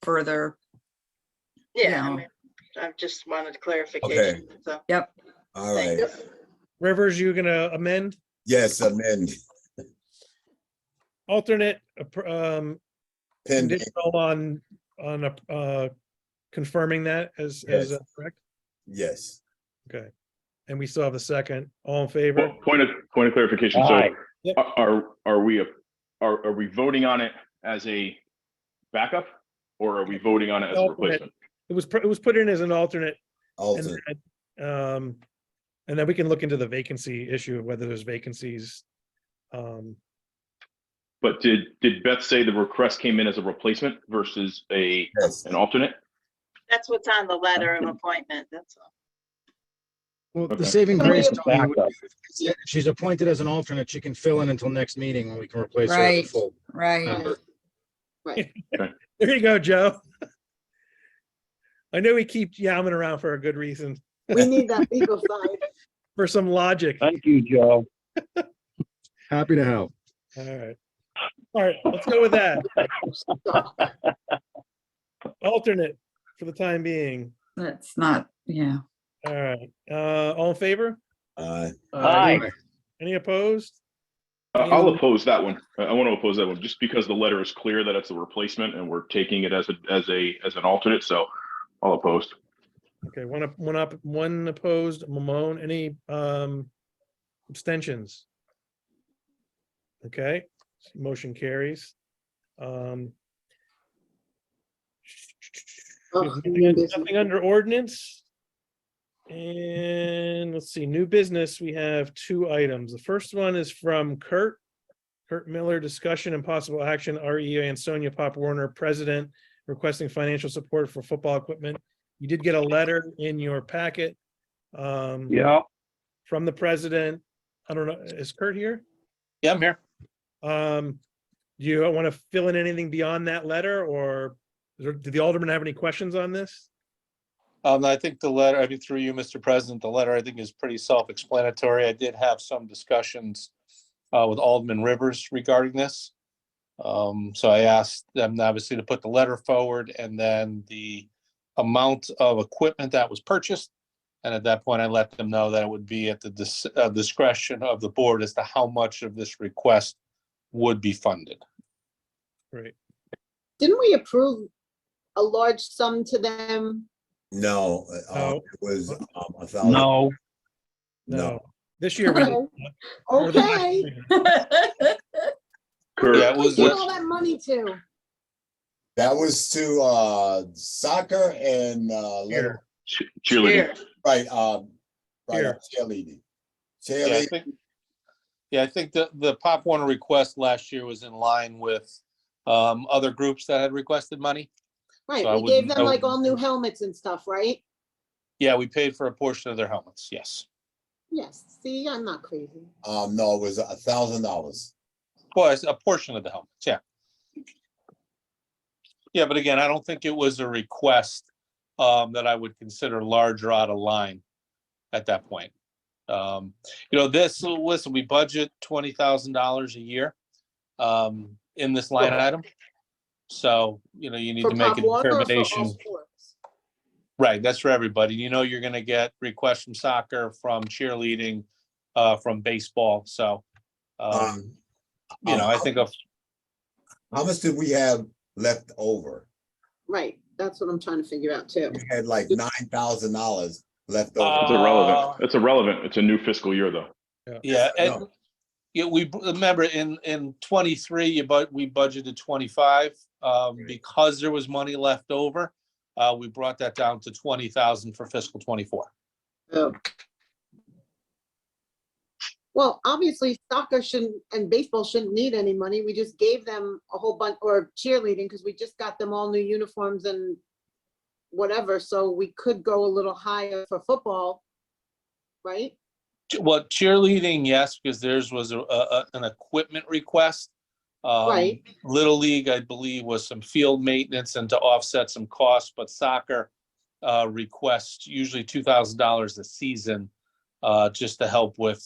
further. Yeah, I Yeah. mean, I just wanted clarification, so. Yep. All right. Thanks. Rivers, you gonna amend? Yes, amend. Alternate, Pending. conditional on confirming that as Yes. correct? Yes. Okay. And we still have a second. All in favor? Well, point of clarification. So Aye. Yep. are we voting on it as a backup, or are we voting on it as a Alternate. replacement? It was put in as an alternate. Alternate. And then we can look into the vacancy issue of whether there's vacancies. But did Beth say the request came in as a replacement versus Yes. an alternate? That's what's on the letter of appointment, that's all. Well, Okay. the saving Somebody grace, appoint- Tony, would be if she's appointed as an alternate, she can fill in until next meeting when we can replace her as a Right. full Right. member. Right. There you go, Joe. I know we keep yamming around for a good reason, We need that legal side. for some logic. Thank you, Joe. Happy to help. All right, let's go with that. Alternate for the time being. That's not, yeah. All right, all in favor? Aye. Aye. Any opposed? I'll oppose that one. I want to oppose that one just because the letter is clear that it's a replacement and we're taking it as an alternate. So I'll oppose. Okay, one opposed. Mamone, any abstentions? Okay, motion carries. We have Nothing under ordinance. And let's see, new business, we have 2 items. The first one is from Kurt Miller, discussion and possible action, REA Ansonia Pop Warner, president, requesting financial support for football equipment. You did get a letter in your packet. Yeah. From the president. I don't know, is Kurt here? Yeah, I'm here. Do you want to fill in anything beyond that letter, or did the alderman have any questions on this? I think the letter, I mean, through you, Mr. President, the letter I think is pretty self-explanatory. I did have some discussions with Alderman Rivers regarding this. So I asked them obviously to put the letter forward and then the amount of equipment that was purchased. And at that point, I let them know that it would be at the discretion of the board as to how much of this request would be funded. Right. Didn't we approve a large sum to them? No, No. it was 1,000. No, No. This year we. Okay. Kurt, Yeah, it Who was, give all that money to? That was to soccer and little, cheerleading. right, Cheer. cheerleading. yeah, Cheerleading. I think the Pop Warner request last year was in line with other groups that had requested money. Right, So I we gave wouldn't- them like all new helmets and stuff, right? Yeah, we paid for a portion of their helmets, yes. Yes, see, I'm not crazy. No, it was $1,000. Well, it's a portion of the helmets, yeah. Yeah, but again, I don't think it was a request that I would consider large or out of line at that point. You know, listen, we budget $20,000 a year in this line item. So, you know, you need For to make Pop a Warner or for all determination. sports? Right, that's for everybody. You know, you're gonna get requests from soccer, from cheerleading, from baseball, so. You know, I think of, How much did we have left over? Right, that's what I'm trying to figure out too. We had like $9,000 left over. It's irrelevant. It's irrelevant. It's a new fiscal year, though. yeah, and No. yeah, we remember in 23, we budgeted 25. Because there was money left over, we brought that down to 20,000 for fiscal 24. Oh. Well, obviously soccer shouldn't and baseball shouldn't need any money. We just gave them a whole bunch, or cheerleading, because we just got them all new uniforms and whatever, so we could go a little higher for football, right? Well, cheerleading, yes, because theirs was an equipment request. Right. Little League, I believe, was some field maintenance and to offset some costs, but soccer requests usually $2,000 a season just to help with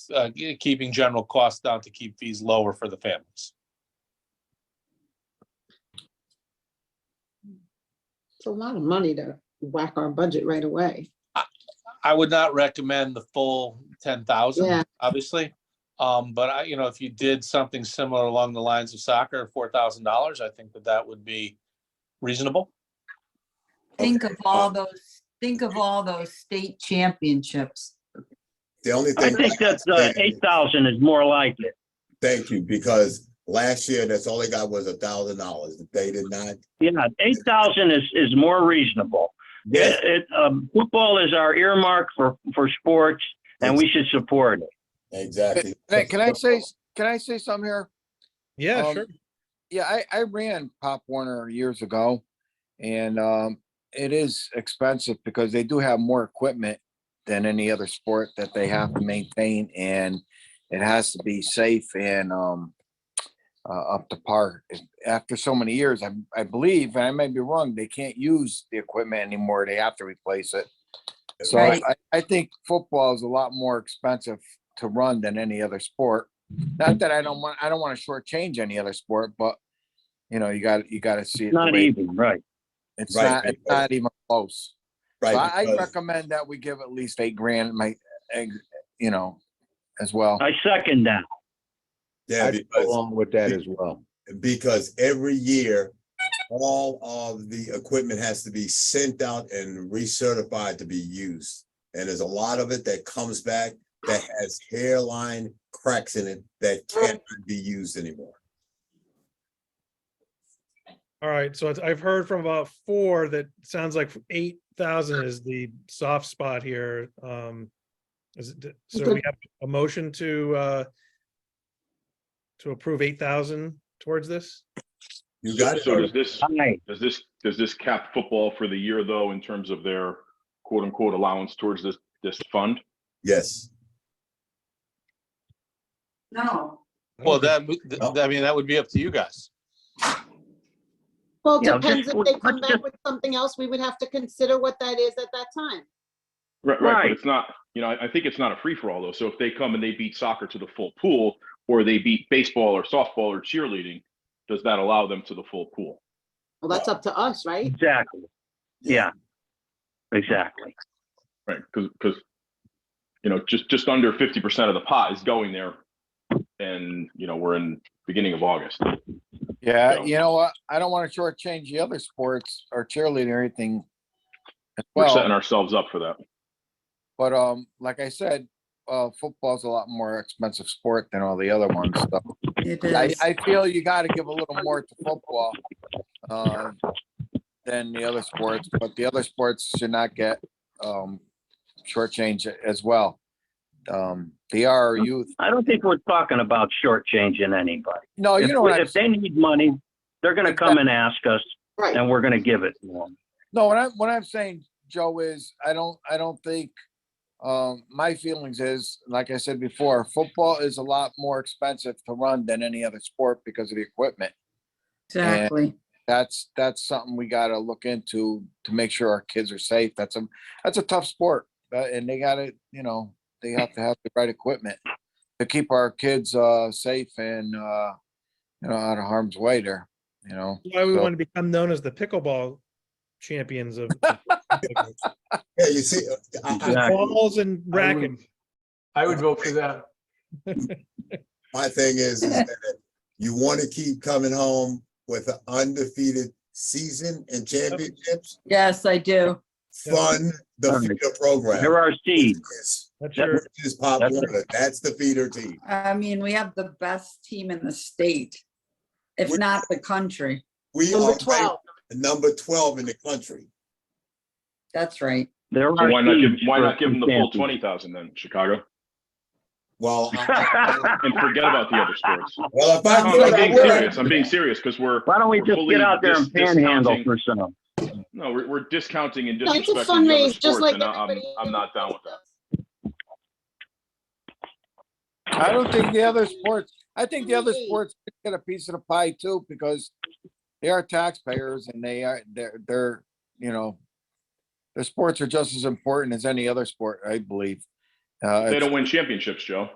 keeping general costs down to keep fees lower for the families. It's a lot of money to whack our budget right away. I would not recommend the full 10,000, Yeah. obviously. But you know, if you did something similar along the lines of soccer, $4,000, I think that would be reasonable. Think of all those state championships. The only I thing. think that 8,000 is more like it. Thank you, because last year, that's all they got was $1,000. They did not. Yeah, 8,000 is more reasonable. Yes. Football is our earmark for sports, and we should support it. Exactly. Can I say something here? Yeah, sure. Yeah, I ran Pop Warner years ago, and it is expensive because they do have more equipment than any other sport that they have to maintain, and it has to be safe and up to par. After so many years, I believe, and I may be wrong, they can't use the equipment anymore. They have to replace it. So Right. I think football is a lot more expensive to run than any other sport. Not that I don't want to shortchange any other sport, but you know, you got to see it. Not the way- even, right? It's Right, not. It's not even close. Right. So I because- recommend that we give at least $8,000, you know, as well. I second that. Yeah, I'd go because, along with that as well. because every year, all of the equipment has to be sent out and recertified to be used. And there's a lot of it that comes back that has hairline cracks in it that can't be used anymore. All right, so I've heard from about 4 that sounds like 8,000 is the soft spot here. So we have a motion to approve 8,000 towards this? You got it. So does this cap football for the year, though, in terms of their quote unquote allowance towards this fund? Yes. No. Well, I mean, that would be up to you guys. Well, Yeah, depends just- if they come let's back just- with something else, we would have to consider what that is at that time. Right, Right. but it's not, I think it's not a free-for-all though. So if they come and they beat soccer to the full pool, or they beat baseball or softball or cheerleading, does that allow them to the full pool? Well, that's up to us, right? Exactly. Yeah, exactly. Right, because, just under 50% of the pot is going there. And, we're in beginning of August. Yeah, So- you know what? I don't want to shortchange the other sports or cheerleading or anything as We're setting well. ourselves up for that. But like I said, football's a lot more expensive sport than all the other ones. So It I, is. I feel you got to give a little more to football than the other sports, but the other sports should not get shortchanged as well. They are our youth. I don't think we're talking about shortchanging anybody. No, you If know what I'm if they need money, they're going to come and ask us, Right. and we're going to give it to them. No, what I'm saying, Joe, is I don't think my feelings is, like I said before, football is a lot more expensive to run than any other sport because of the equipment. Exactly. That's something we got to look into to make sure our kids are safe. That's a tough sport, and they got to, they have to have the right equipment to keep our kids safe and out of harm's way there. Why we So- want to become known as the pickleball champions of Yeah, you see, balls and rackets. I would vote for that. my thing is that you want to keep coming home with an undefeated season and championships, Yes, I do. fund the All right. feeder program. There are seeds. That's That- your, Which is Pop That's Warner. That's the feeder team. I mean, we have the best team in the state, if We- not the country. We Number are ranked 12. number 12 in the country. That's right. There So are why not give seeds them the full for 20,000 then, Chicago? Well, And forget about the other sports. well, if No, I I'm could, I being would. serious. I'm being serious because Why don't we we're just fully get out there and panhandle discounting- for some? No, we're discounting and No, it's a disrespecting the other fundraise, just sports, like and everybody I'm not down with that. I don't think the other sports, I think the other sports should get a piece of the pie too, because they are taxpayers and they're, their sports are just as important as any other sport, I believe. They don't win championships, Joe.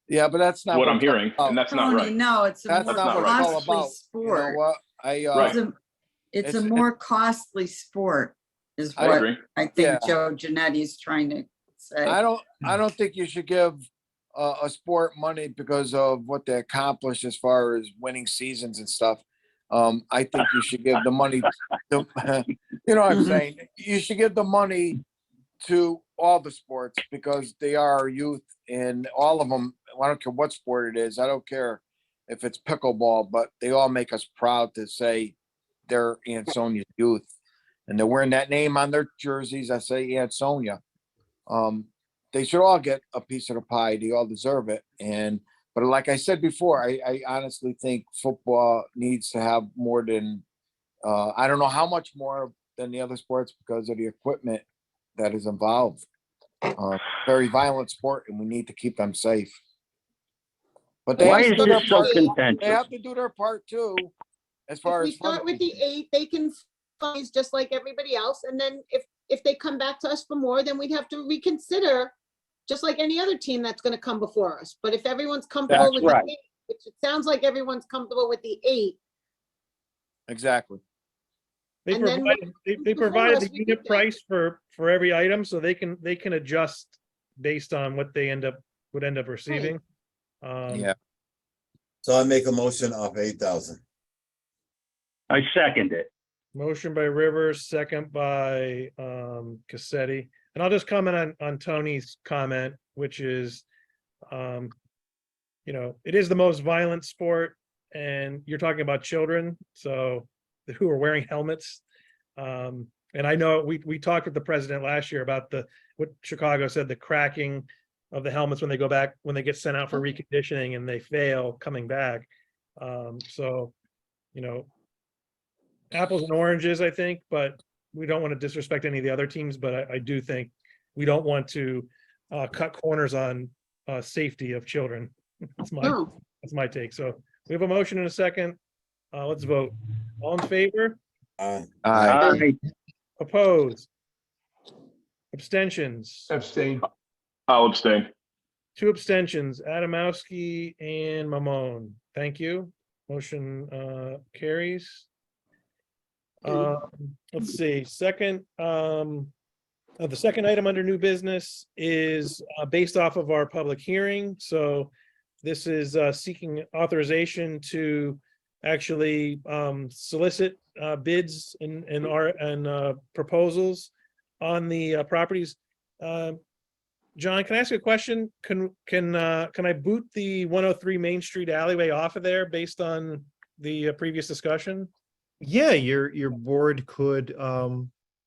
Yeah, but that's not What I'm it's all hearing, about. and that's not Tony, right. no, it's a That's more not what right. it's all costly about. You know sport. what? Right. It's a It's- more costly sport is I what agree. I think Yeah. Joe Genetti's trying to say. I don't think you should give a sport money because of what they accomplish as far as winning seasons and stuff. I think you should give the money to, you know what I'm saying? You should give the money to all the sports because they are our youth and all of them. I don't care what sport it is. I don't care if it's pickleball, but they all make us proud to say they're Ansonia youth. And they're wearing that name on their jerseys. I say Ansonia. They should all get a piece of the pie. They all deserve it. But like I said before, I honestly think football needs to have more than, I don't know how much more than the other sports because of the equipment that is involved. Very violent sport and we need to keep them safe. But they Why have to is do their this so part. They contentious? have to do their part too, as far If we as start with the 8, they can fundraise just like everybody else. And then if they come back to us for more, then we'd have to reconsider, just like any other team that's going to come before us. But if everyone's comfortable That's with right. the 8, which it sounds like everyone's comfortable with the 8, exactly. they And then provided, they before provided us, the we unit did that. price for every item, so they can adjust based on what they would end up receiving. Yeah. So I make a motion of 8,000. I second it. Motion by Rivers, second by Cassetti. And I'll just comment on Tony's comment, which is, it is the most violent sport and you're talking about children, so who are wearing helmets. And I know we talked with the president last year about what Chicago said, the cracking of the helmets when they go back, when they get sent out for reconditioning and they fail coming back. So, apples and oranges, I think, but we don't want to disrespect any of the other teams, but I do think we don't want to cut corners on safety of children. That's No. my take. So we have a motion and a second. Let's vote. All in favor? Aye. Opposed? Abstentions? Abstain. I'll abstain. 2 abstentions, Adamowski and Mamone. Thank you. Motion carries. Let's see, the second item under new business is based off of our public hearing. So this is seeking authorization to actually solicit bids and proposals on the properties. John, can I ask you a question? Can I boot the 103 Main Street alleyway off of there based on the previous discussion? Yeah, your board could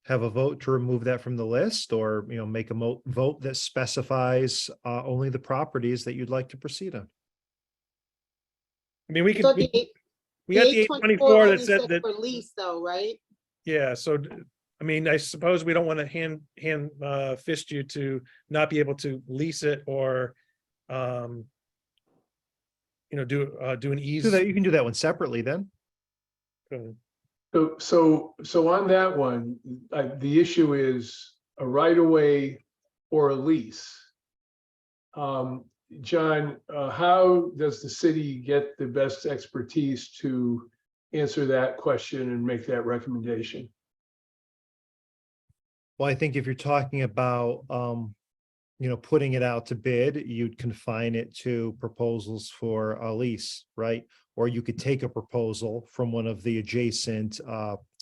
have a vote to remove that from the list, or make a vote that specifies only the properties that you'd like to proceed on. I mean, we So got the 824 that said that. For lease though, right? Yeah, so I mean, I suppose we don't want to hand fist you to not be able to lease it or do an ease. You can do that one separately then. So on that one, the issue is a right of way or a lease. John, how does the city get the best expertise to answer that question and make that recommendation? Well, I think if you're talking about, putting it out to bid, you'd confine it to proposals for a lease, right? Or you could take a proposal from one of the adjacent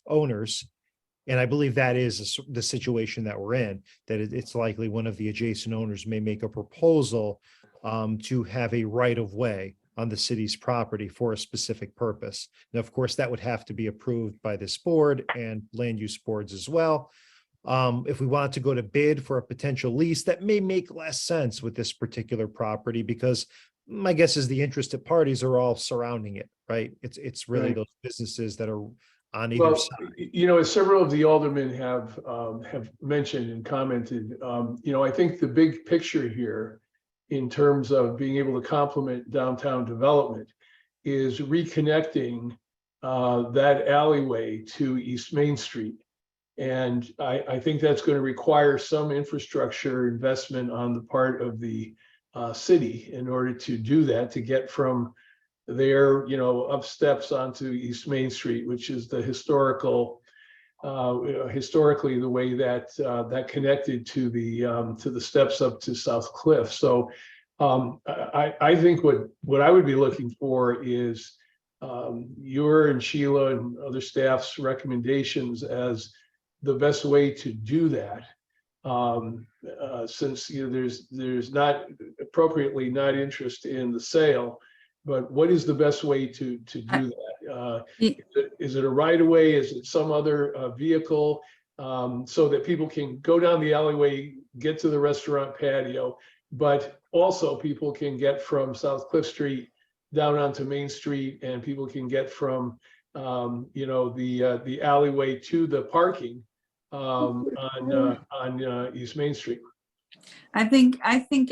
owners. And I believe that is the situation that we're in, that it's likely one of the adjacent owners may make a proposal to have a right of way on the city's property for a specific purpose. Now, of course, that would have to be approved by this board and land use boards as well. If we want to go to bid for a potential lease, that may make less sense with this particular property, because my guess is the interested parties are all surrounding it, right? It's really Right. those businesses that are on either side. As several of the aldermen have mentioned and commented, I think the big picture here in terms of being able to complement downtown development is reconnecting that alleyway to East Main Street. And I think that's going to require some infrastructure investment on the part of the city in order to do that, to get from there, up steps onto East Main Street, which is the historically the way that that connected to the steps up to South Cliff. So I think what I would be looking for is your and Sheila and other staff's recommendations as the best way to do that. Since there's not appropriately not interest in the sale, but what is the best way to do that? Is it a right of way? Is it some other vehicle, so that people can go down the alleyway, get to the restaurant patio, but also people can get from South Cliff Street down onto Main Street, and people can get from the alleyway to the parking on East Main Street. I think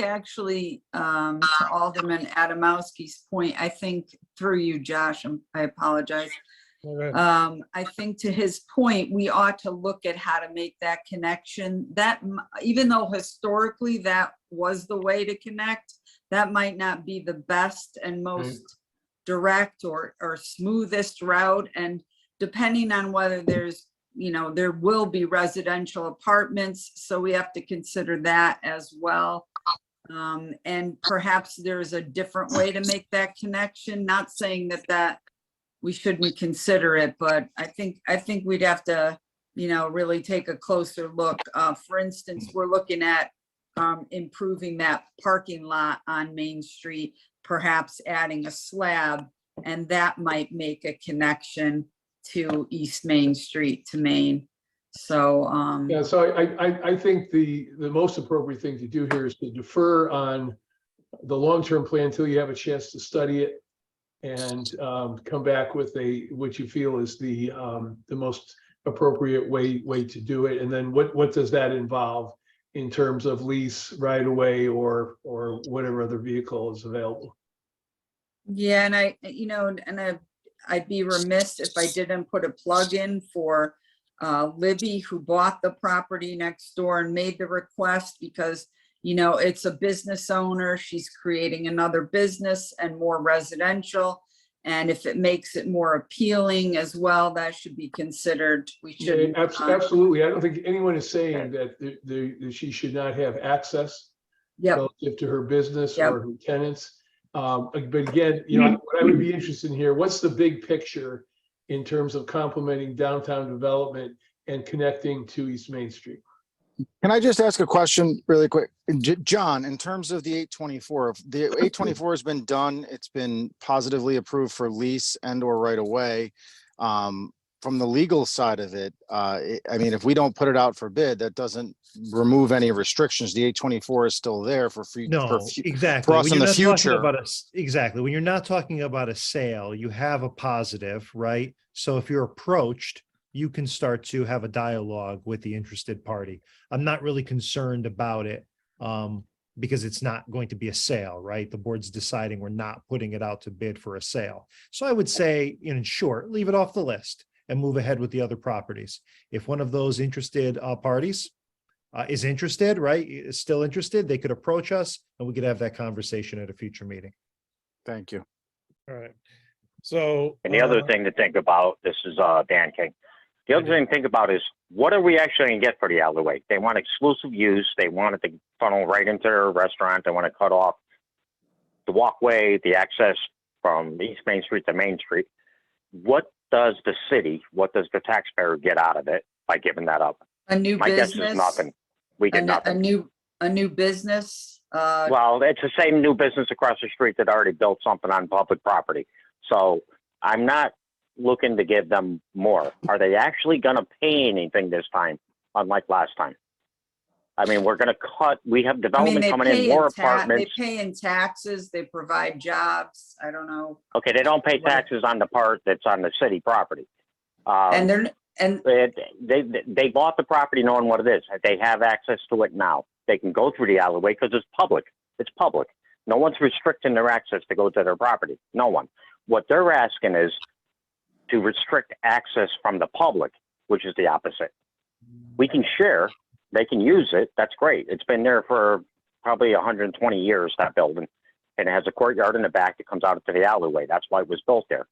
actually, to Alderman Adamowski's point, I think through you, Josh, I apologize. I think to his point, we ought to look at how to make that connection. That even though historically that was the way to connect, that might not be the best and most direct or smoothest route. And depending on whether there's there will be residential apartments, so we have to consider that as well. And perhaps there's a different way to make that connection. Not saying that we shouldn't consider it, but I think we'd have to, really take a closer look. For instance, we're looking at improving that parking lot on Main Street, perhaps adding a slab, and that might make a connection to East Main Street to Main. So yeah, so I think the most appropriate thing to do here is to defer on the long-term plan until you have a chance to study it and come back with what you feel is the most appropriate way to do it. And then what does that involve in terms of lease, right away, or whatever other vehicle is available? yeah, and I'd be remiss if I didn't put a plug in for Libby, who bought the property next door and made the request because, you know, it's a business owner. She's creating another business and more residential. And if it makes it more appealing as well, that should be considered. We Yeah, should. absolutely. I don't think anyone is saying that that she should not have access relative to her business or her tenants. But again, you know, what I would be interested in here, what's the big picture in terms of complementing downtown development and connecting to East Main Street? Can I just ask a question really quick? John, in terms of the 824, if the 824 has been done, it's been positively approved for lease and or right away. From the legal side of it, I mean, if we don't put it out for bid, that doesn't remove any restrictions. The 824 is still there for Exactly. for us When in you're the not talking future. about exactly. When you're not talking about a sale, you have a positive, right? So if you're approached, you can start to have a dialogue with the interested party. I'm not really concerned about it because it's not going to be a sale, right? The board's deciding we're not putting it out to bid for a sale. So I would say, in short, leave it off the list and move ahead with the other properties. If one of those interested parties is interested, right, is still interested, they could approach us and we could have that conversation at a future meeting. Thank you. All right. So. And the other thing to think about, this is Dan King. The other thing to think about is, what are we actually going to get for the alleyway? They want exclusive use. They want it to funnel right into their restaurant. They want to cut off the walkway, the access from East Main Street to Main Street. What does the city, what does the taxpayer get out of it by giving that up? A new My business. guess is nothing. We get nothing. A new business. Well, it's the same new business across the street that already built something on public property. So I'm not looking to give them more. Are they actually going to pay anything this time, unlike last time? I mean, we're going to cut. We have development coming in, more apartments. They pay in taxes. They provide jobs. I don't know. Okay, they don't pay taxes on the part that's on the city property. And they bought the property knowing what it is. They have access to it now. They can go through the alleyway because it's public. It's public. No one's restricting their access to go to their property. No one. What they're asking is to restrict access from the public, which is the opposite. We can share. They can use it. That's great. It's been there for probably 120 years, that building. And it has a courtyard in the back that comes out into the alleyway. That's why it was built there.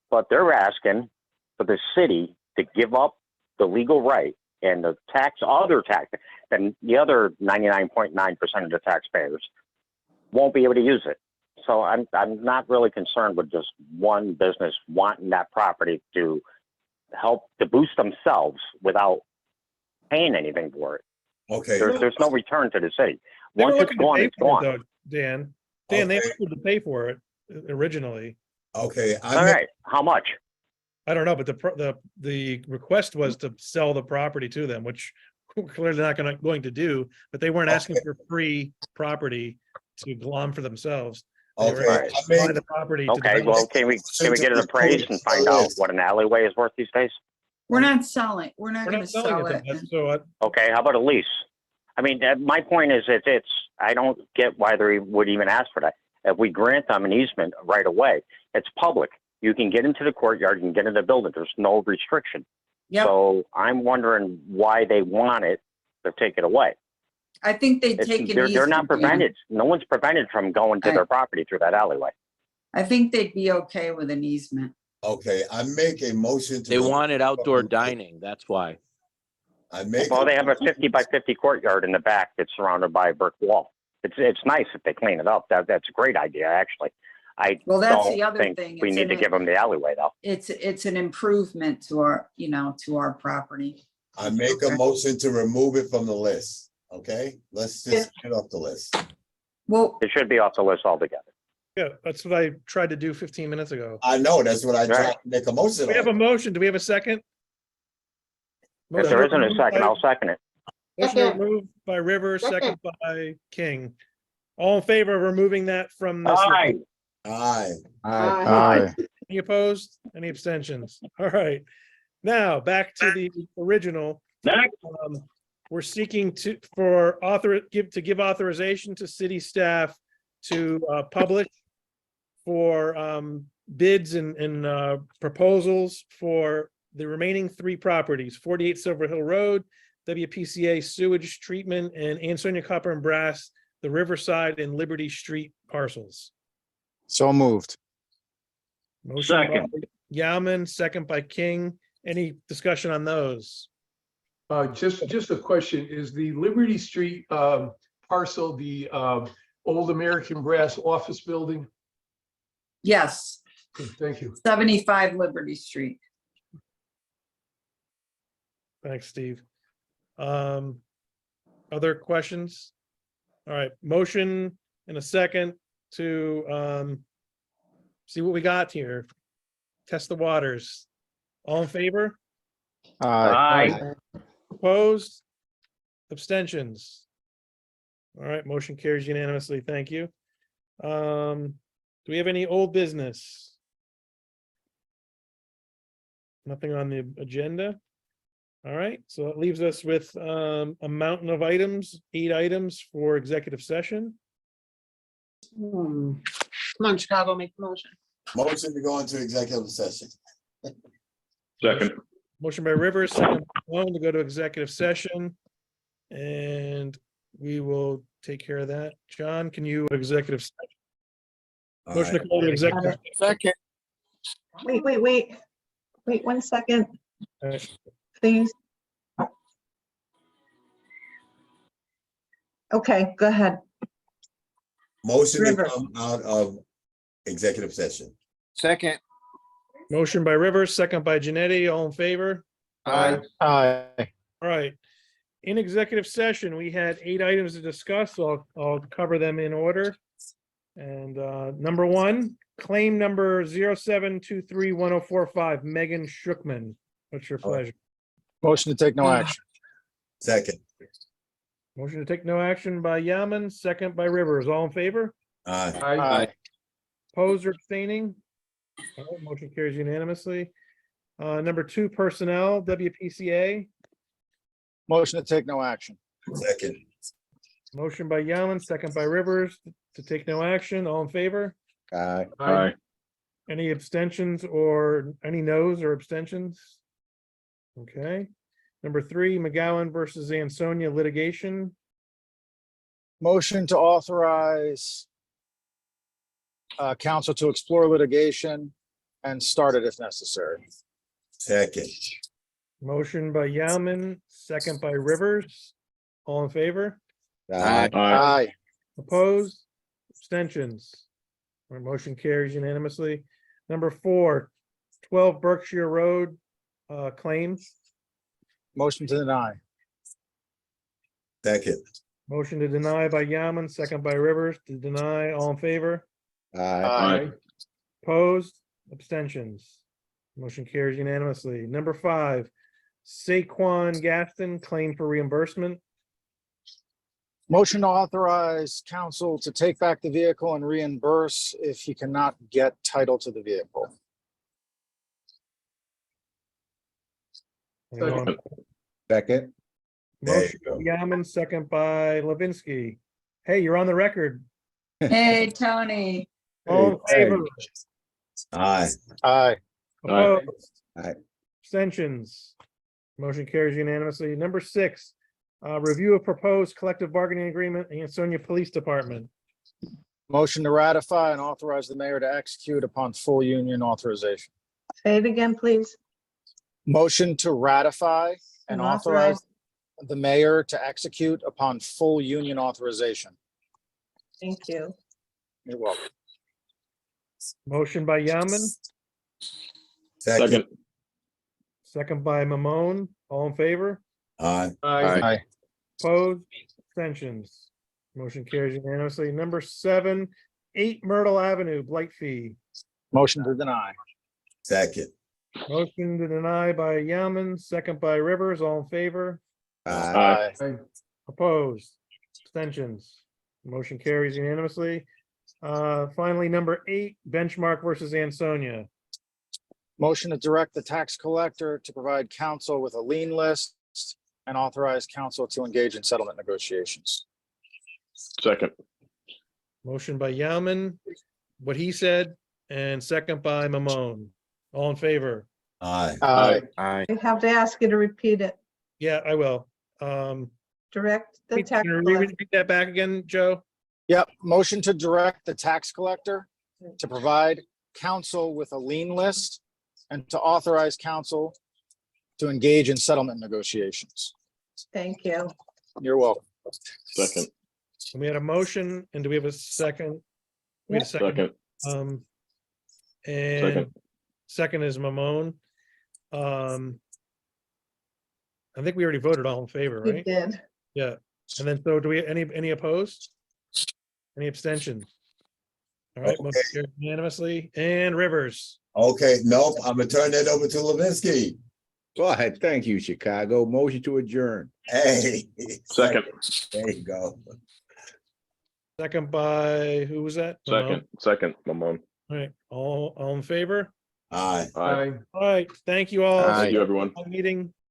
But they're asking for the city to give up the legal right and the other tax, and the other 99.9% of the taxpayers won't be able to use it. So I'm not really concerned with just one business wanting that property to help to boost themselves without paying anything for it. Okay. There's no return to the city. They were Once it's looking to gone, pay it's for it, gone. though, Dan, they offered to pay for it originally. Okay. All right. How much? I don't know, but the request was to sell the property to them, which we're clearly not going to do, but they weren't asking for free property to glom for themselves. They were Okay. asking to buy the property to Okay, develop. well, can we get it appraised and find out what an alleyway is worth these days? We're not selling. We're not We're going not to selling sell it. it. So Okay, how about a lease? I mean, my point is I don't get why they would even ask for that. If we grant them an easement right away, it's public. You can get into the courtyard, you can get into the building. There's no restriction. Yep. So I'm wondering why they want it to take it away. I think they take an easement. They're not prevented. No one's prevented from going to their property through that alleyway. I think they'd be okay with an easement. Okay, I make a motion to. They wanted outdoor dining, that's why. Well, they have a 50 by 50 courtyard in the back that's surrounded by a brick wall. It's nice if they clean it up. That's a great idea, actually. Well, that's don't the other think thing. we need to give them the alleyway, though. It's an improvement to our property. I make a motion to remove it from the list. Okay, let's just get off the list. Well, it should be off the list altogether. Yeah, that's what I tried to do 15 minutes ago. I know, that's what I tried to make a motion We have on. a motion. Do we have a second? If there isn't a second, I'll second it. Motion moved by Rivers, second by King. All in favor of removing that from this? Aye. Aye. Aye. Any opposed? Any abstentions? All right. Now, back to the original. We're seeking to give authorization to city staff to publish for bids and proposals for the remaining 3 properties, 48 Silver Hill Road, WPCA sewage treatment, and Ansonia Copper and Brass, the Riverside and Liberty Street parcels. So moved. Motion by Second. Yaman, second by King. Any discussion on those? Just a question, is the Liberty Street parcel the Old American Brass office building? Yes, Okay, thank you. 75 Liberty Street. Thanks, Steve. Other questions? All right, motion and a second to see what we got here. Test the waters. All in favor? Aye. Opposed? Abstentions? All right, motion carries unanimously. Thank you. Do we have any old business? Nothing on the agenda. All right, so it leaves us with a mountain of items, 8 items for executive session. Come on, Chicago, make the motion. Motion to go into executive session. Second. Motion by Rivers, second by Malone to go to executive session. And we will take care of that. John, can you executive? All Motion to right. call to executive. Second. Wait 1 second, All right. please. Okay, go ahead. Motion to Rivers. come out of executive session. Second. Motion by Rivers, second by Janetti, all in favor? Aye. Aye. All right. In executive session, we had 8 items to discuss, so I'll cover them in order. And number 1, claim number 07231045, Megan Shookman. What's your pleasure? Motion to take no action. Second. Motion to take no action by Yaman, second by Rivers. All in favor? Aye. Aye. Opposed or abstaining? All right, motion carries unanimously. Number 2, personnel, WPCA. Motion to take no action. Second. Motion by Yaman, second by Rivers to take no action. All in favor? Aye. Aye. Any abstentions or any noes or abstentions? Okay. Number 3, McGowan versus Ansonia litigation. Motion to authorize council to explore litigation and start it if necessary. Second. Motion by Yaman, second by Rivers. All in favor? Aye. Aye. Aye. Opposed? Abstentions? Our motion carries unanimously. Number 4, 12 Berkshire Road claim. Motion to deny. Second. Motion to deny by Yaman, second by Rivers to deny. All in favor? Aye. Opposed? Abstentions? Motion carries unanimously. Number 5, Saquon Gaston claim for reimbursement. Motion to authorize council to take back the vehicle and reimburse if he cannot get title to the vehicle. Anyone? Second. Motion by Yaman, second by Levinsky. Hey, you're on the record. Hey, Tony. All in favor? Aye. Aye. Opposed? Aye. Abstentions? Motion carries unanimously. Number 6, review of proposed collective bargaining agreement, Ansonia Police Department. Motion to ratify and authorize the mayor to execute upon full union authorization. Say it again, please. Motion to ratify and And authorize the mayor to execute upon full union authorization. Thank you. You're welcome. Motion by Yaman, Second. second by Mamone. All in favor? Aye. Aye. Opposed? Abstentions? Motion carries unanimously. Number 7, 8 Myrtle Avenue, blight fee. Motion to deny. Second. Motion to deny by Yaman, second by Rivers. All in favor? Aye. Opposed? Abstentions? Motion carries unanimously. Finally, number 8, Benchmark versus Ansonia. Motion to direct the tax collector to provide counsel with a lien list and authorize counsel to engage in settlement negotiations. Second. Motion by Yaman, what he said, and second by Mamone. All in favor? Aye. Aye. Aye. I have to ask you to repeat it. Yeah, I will. Direct the Can tax you collector. read that back again, Joe? Yep, motion to direct the tax collector to provide counsel with a lien list and to authorize counsel to engage in settlement negotiations. Thank you. You're welcome. Second, We had a motion, and do we have a second? We had a second. second, And second. second is Mamone. I think we already voted all in favor, You right? did. Yeah. And then, so do we, any opposed? Any abstentions? All right, motion carried unanimously. And Rivers. Okay, nope, I'm gonna turn that over to Levinsky. Go ahead. Thank you, Chicago. Motion to adjourn. Hey. Second, There you go. Second by, who was that? Mamone. second, Mamone. All right, all in favor? Aye. Aye. All right, thank you all. Aye. Thank you, everyone. Meeting